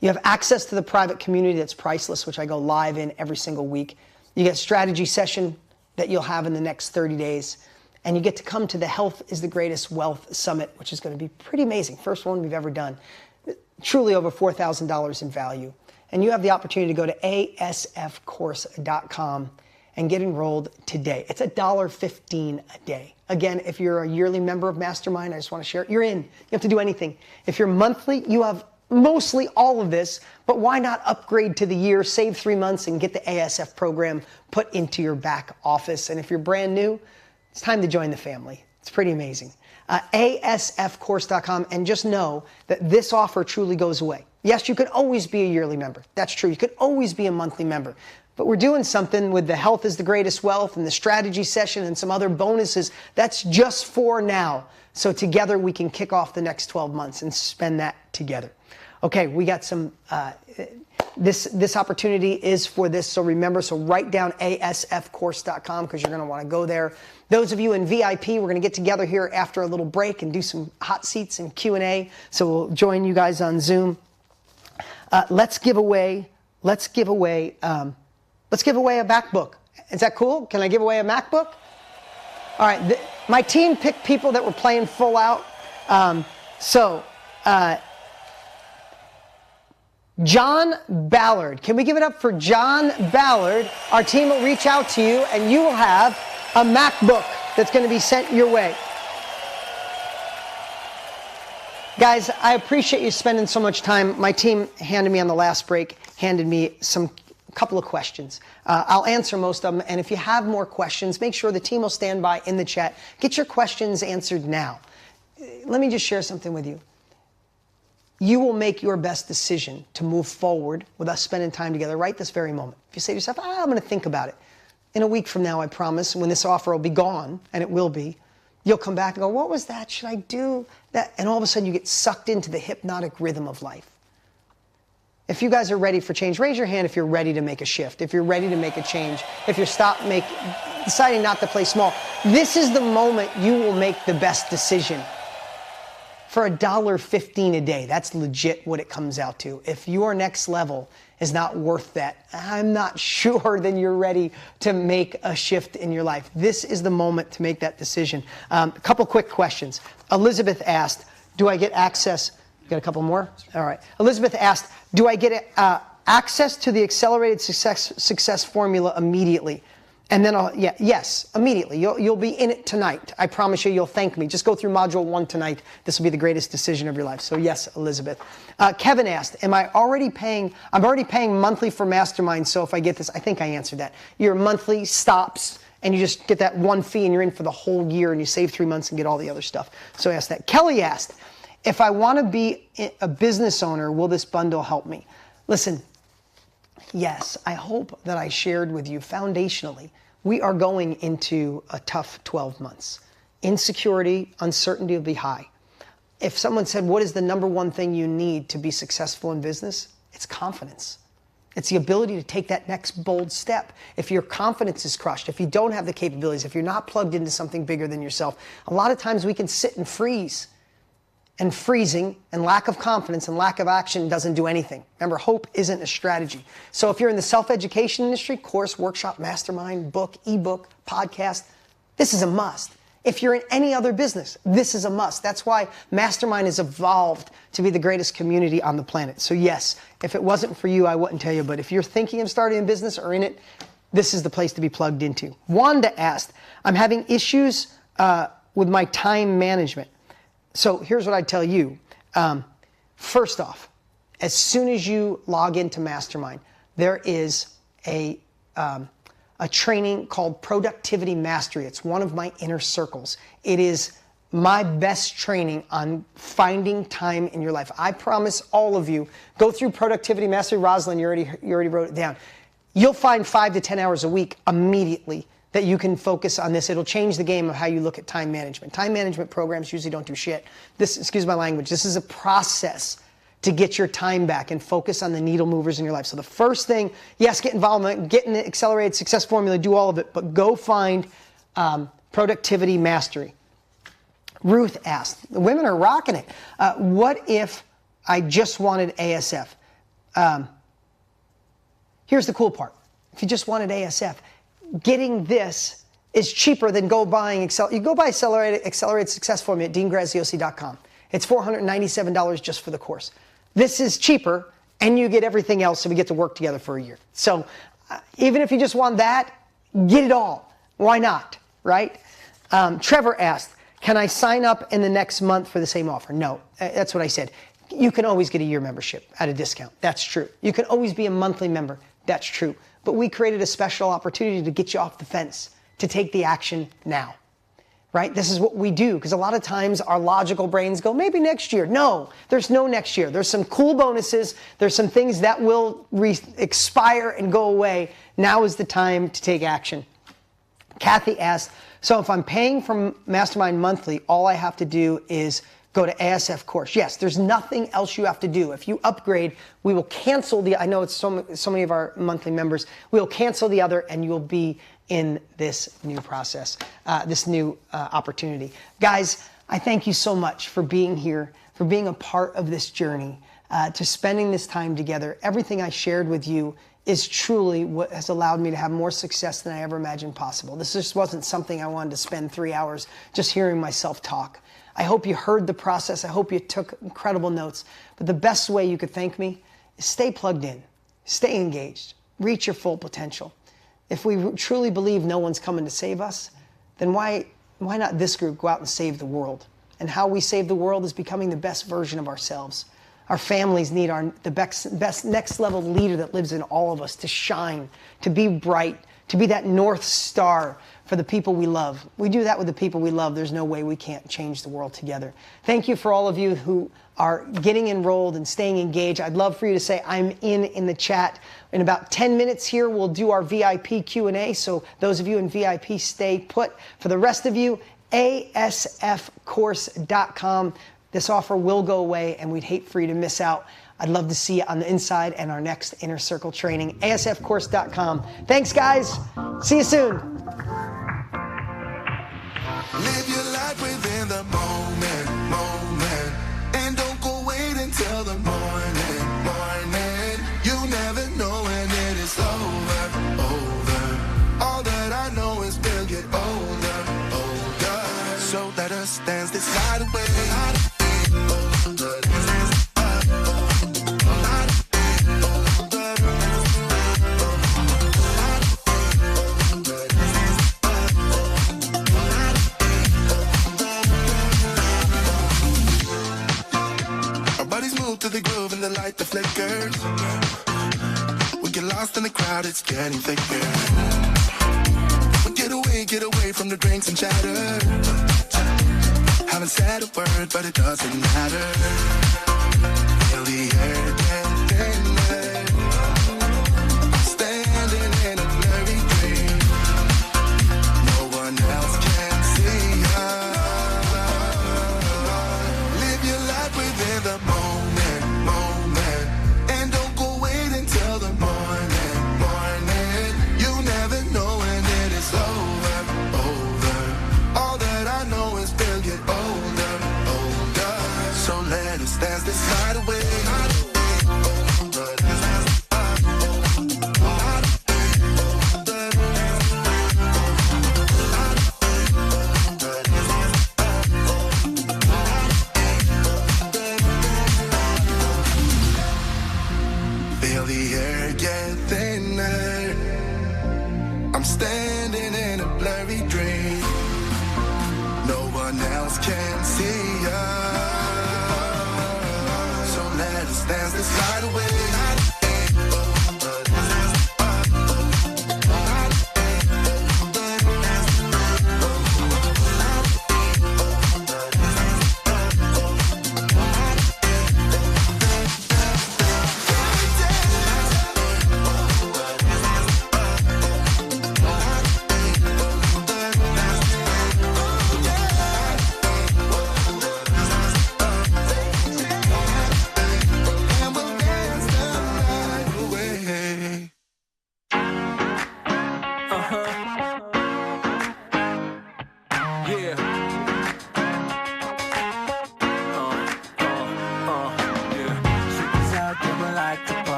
You have access to the private community that's priceless, which I go live in every single week. You get a strategy session that you'll have in the next 30 days. And you get to come to the Health is the Greatest Wealth Summit, which is going to be pretty amazing. First one we've ever done. Truly over $4,000 in value. And you have the opportunity to go to asfcourse.com and get enrolled today. It's $1.15 a day. Again, if you're a yearly member of Mastermind, I just want to share it. You're in. You have to do anything. If you're monthly, you have mostly all of this, but why not upgrade to the year, save 3 months, and get the ASF program put into your back office. And if you're brand new, it's time to join the family. It's pretty amazing. asfcourse.com, and just know that this offer truly goes away. Yes, you could always be a yearly member. That's true. You could always be a monthly member. But we're doing something with the Health is the Greatest Wealth and the strategy session and some other bonuses. That's just for now. So together we can kick off the next 12 months and spend that together. Okay, we got some, this opportunity is for this. So remember, so write down asfcourse.com because you're going to want to go there. Those of you in VIP, we're going to get together here after a little break and do some hot seats and Q&A. So we'll join you guys on Zoom. Let's give away a MacBook. Is that cool? Can I give away a MacBook? All right. My team picked people that were playing full out. John Ballard. Can we give it up for John Ballard? Our team will reach out to you and you will have a MacBook that's going to be sent your way. Guys, I appreciate you spending so much time. My team handed me on the last break, handed me a couple of questions. I'll answer most of them, and if you have more questions, make sure the team will stand by in the chat. Get your questions answered now. Let me just share something with you. You will make your best decision to move forward with us spending time together right this very moment. If you say to yourself, I'm going to think about it. In a week from now, I promise, when this offer will be gone, and it will be, you'll come back and go, what was that? Should I do that? And all of a sudden you get sucked into the hypnotic rhythm of life. If you guys are ready for change, raise your hand if you're ready to make a shift, if you're ready to make a change, if you're deciding not to play small. This is the moment you will make the best decision. For $1.15 a day, that's legit what it comes out to. If your next level is not worth that, I'm not sure then you're ready to make a shift in your life. This is the moment to make that decision. A couple quick questions. Elizabeth asked, do I get access? You got a couple more? All right. Elizabeth asked, do I get access to the accelerated success formula immediately? And then yes, immediately. You'll be in it tonight. I promise you, you'll thank me. Just go through module 1 tonight. This will be the greatest decision of your life. So yes, Elizabeth. Kevin asked, I'm already paying monthly for Mastermind, so if I get this, I think I answered that. Your monthly stops, and you just get that one fee, and you're in for the whole year, and you save 3 months and get all the other stuff. So I asked that. Kelly asked, if I want to be a business owner, will this bundle help me? Listen, yes, I hope that I shared with you foundationally, we are going into a tough 12 months. Insecurity, uncertainty will be high. If someone said, what is the number one thing you need to be successful in business? It's confidence. It's the ability to take that next bold step. If your confidence is crushed, if you don't have the capabilities, if you're not plugged into something bigger than yourself, a lot of times we can sit and freeze. And freezing and lack of confidence and lack of action doesn't do anything. Remember, hope isn't a strategy. So if you're in the self-education industry, course, workshop, mastermind, book, ebook, podcast, this is a must. If you're in any other business, this is a must. That's why Mastermind has evolved to be the greatest community on the planet. So yes, if it wasn't for you, I wouldn't tell you. But if you're thinking of starting a business or in it, this is the place to be plugged into. Wanda asked, I'm having issues with my time management. So here's what I'd tell you. First off, as soon as you log into Mastermind, there is a training called Productivity Mastery. It's one of my inner circles. It is my best training on finding time in your life. I promise all of you, go through Productivity Mastery. Rosalind, you already wrote it down. You'll find 5 to 10 hours a week immediately that you can focus on this. It'll change the game of how you look at time management. Time management programs usually don't do shit. Excuse my language, this is a process to get your time back and focus on the needle movers in your life. So the first thing, yes, get involvement, get in the accelerated success formula, do all of it, but go find Productivity Mastery. Ruth asked, the women are rocking it. What if I just wanted ASF? Here's the cool part. If you just wanted ASF, getting this is cheaper than buying you go buy accelerated success formula at deangraziosi.com. It's $497 just for the course. This is cheaper, and you get everything else, so we get to work together for a year. So even if you just want that, get it all. Why not, right? Trevor asked, can I sign up in the next month for the same offer? No, that's what I said. You can always get a year membership at a discount. That's true. You can always be a monthly member. That's true. But we created a special opportunity to get you off the fence, to take the action now, right? This is what we do, because a lot of times our logical brains go, maybe next year. No, there's no next year. There's some cool bonuses. There's some things that will expire and go away. Now is the time to take action. Kathy asked, so if I'm paying for Mastermind monthly, all I have to do is go to ASF course. Yes, there's nothing else you have to do. If you upgrade, we will cancel I know it's so many of our monthly members, we'll cancel the other and you'll be in this new process, this new opportunity. Guys, I thank you so much for being here, for being a part of this journey, to spending this time together. Everything I shared with you is truly what has allowed me to have more success than I ever imagined possible. This just wasn't something I wanted to spend 3 hours just hearing myself talk. I hope you heard the process. I hope you took incredible notes. But the best way you could thank me is stay plugged in, stay engaged, reach your full potential. If we truly believe no one's coming to save us, then why not this group go out and save the world? And how we save the world is becoming the best version of ourselves. Our families need the best next level leader that lives in all of us to shine, to be bright, to be that North Star for the people we love. We do that with the people we love. There's no way we can't change the world together. Thank you for all of you who are getting enrolled and staying engaged. I'd love for you to say I'm in the chat. In about 10 minutes here, we'll do our VIP Q&A. So those of you in VIP, stay put. For the rest of you, asfcourse.com. This offer will go away, and we'd hate for you to miss out. I'd love to see you on the inside and our next Inner Circle training, asfcourse.com. Thanks, guys. See you soon. Live your life within the moment, and don't go wait until the morning. You never know when it is over. All that I know is we'll get older. So let us dance this night away. To the groove and the light that flickers. We get lost in the crowd, it's getting thicker. We get away from the drinks and chatter. Haven't said a word, but it doesn't matter. Feel the air get thinner. Standing in a blurry dream. No one else can see us. Live your life within the moment. And don't go wait until the morning. You never know when it is over. All that I know is we'll get older. So let us dance this night away. Standing in a blurry dream. No one else can see us. So let us dance this night away.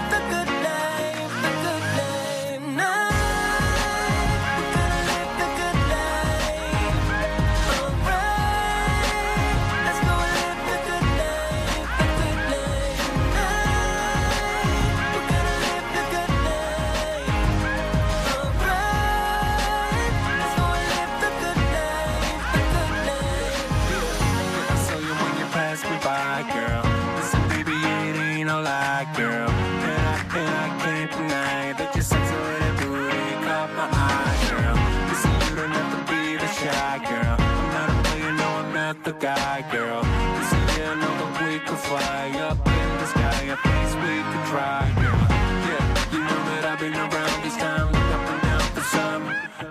The good girl. I'm not a player, no, I'm not the guy, girl. This is yeah, I know that we could fly up in the sky, a place we could try, girl. Yeah, you know that I've been around this time, look up and down for some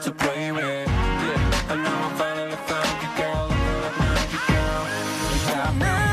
to play with. Yeah, I know I finally found you, girl. I found you, girl. You got me.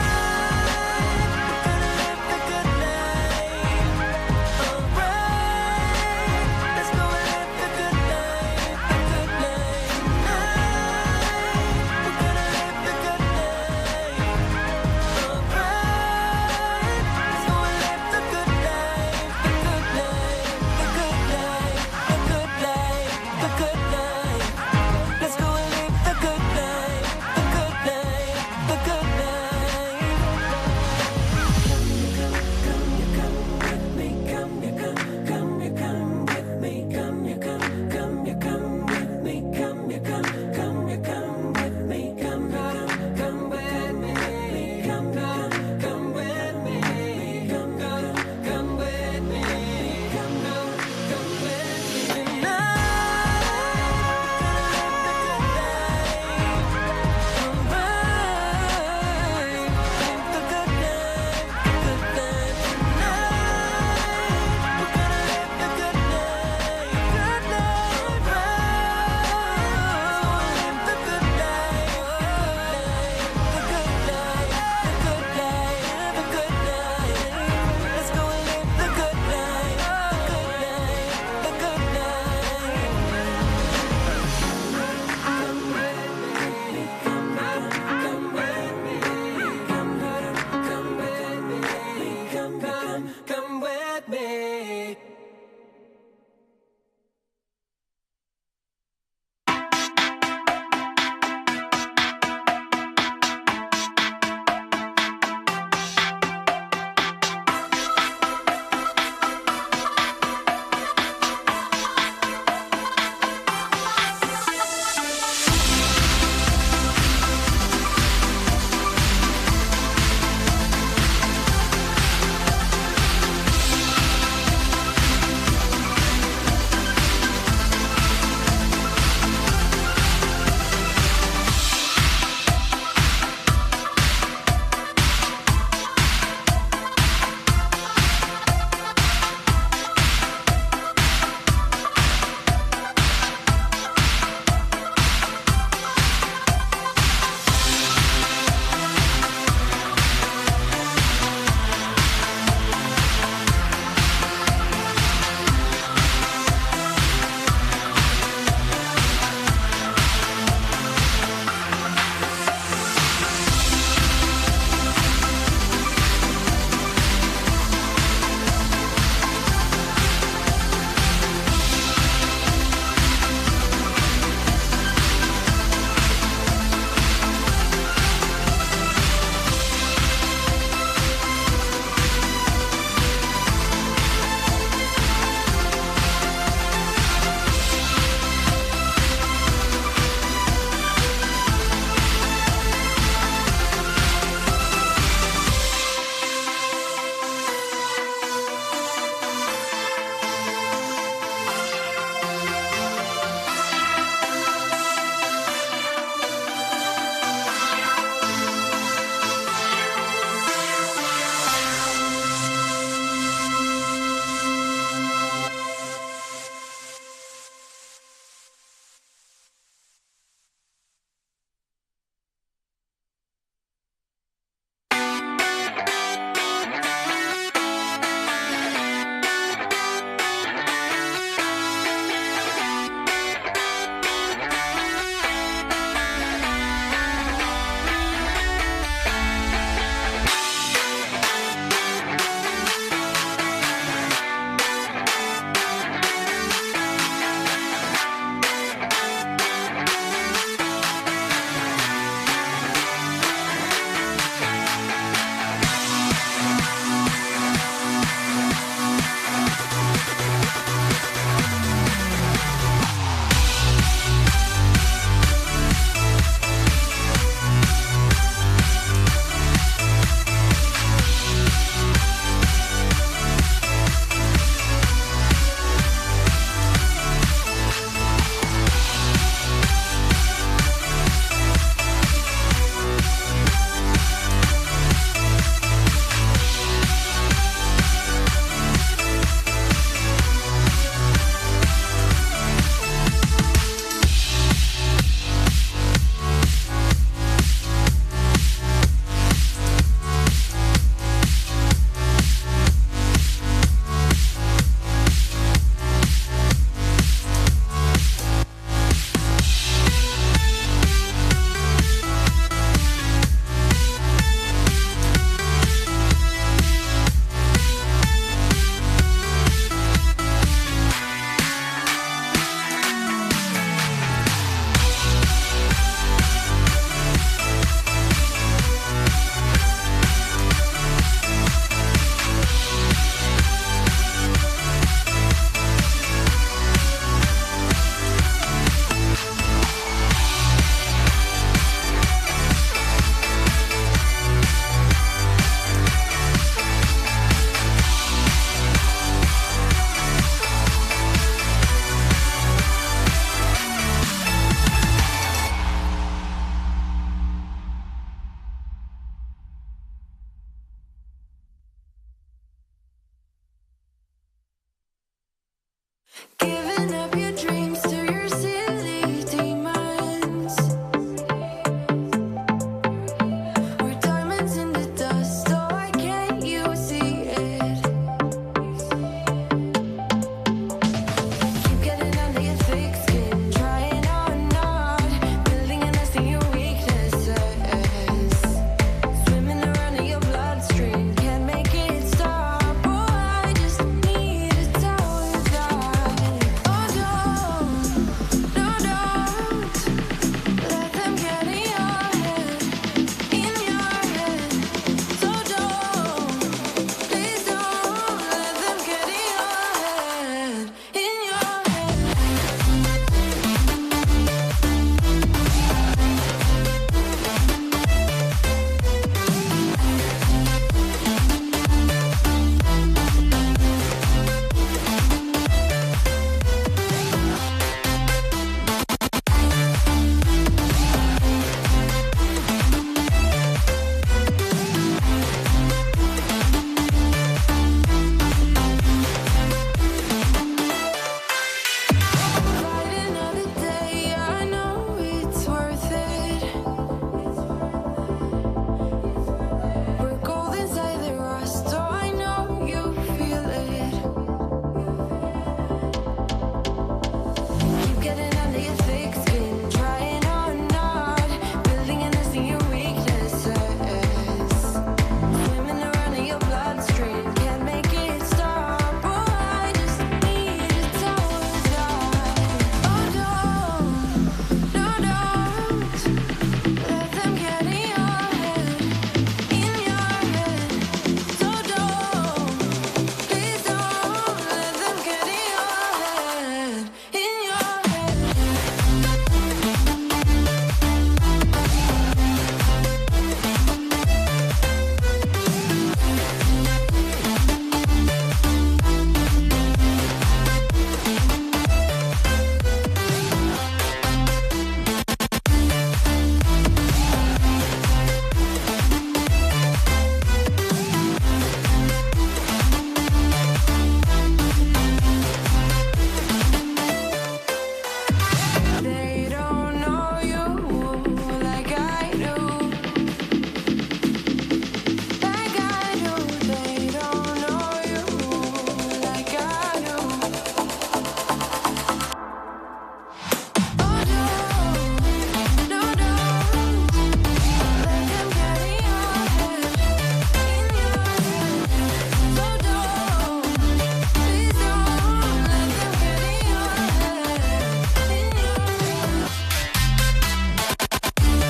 Give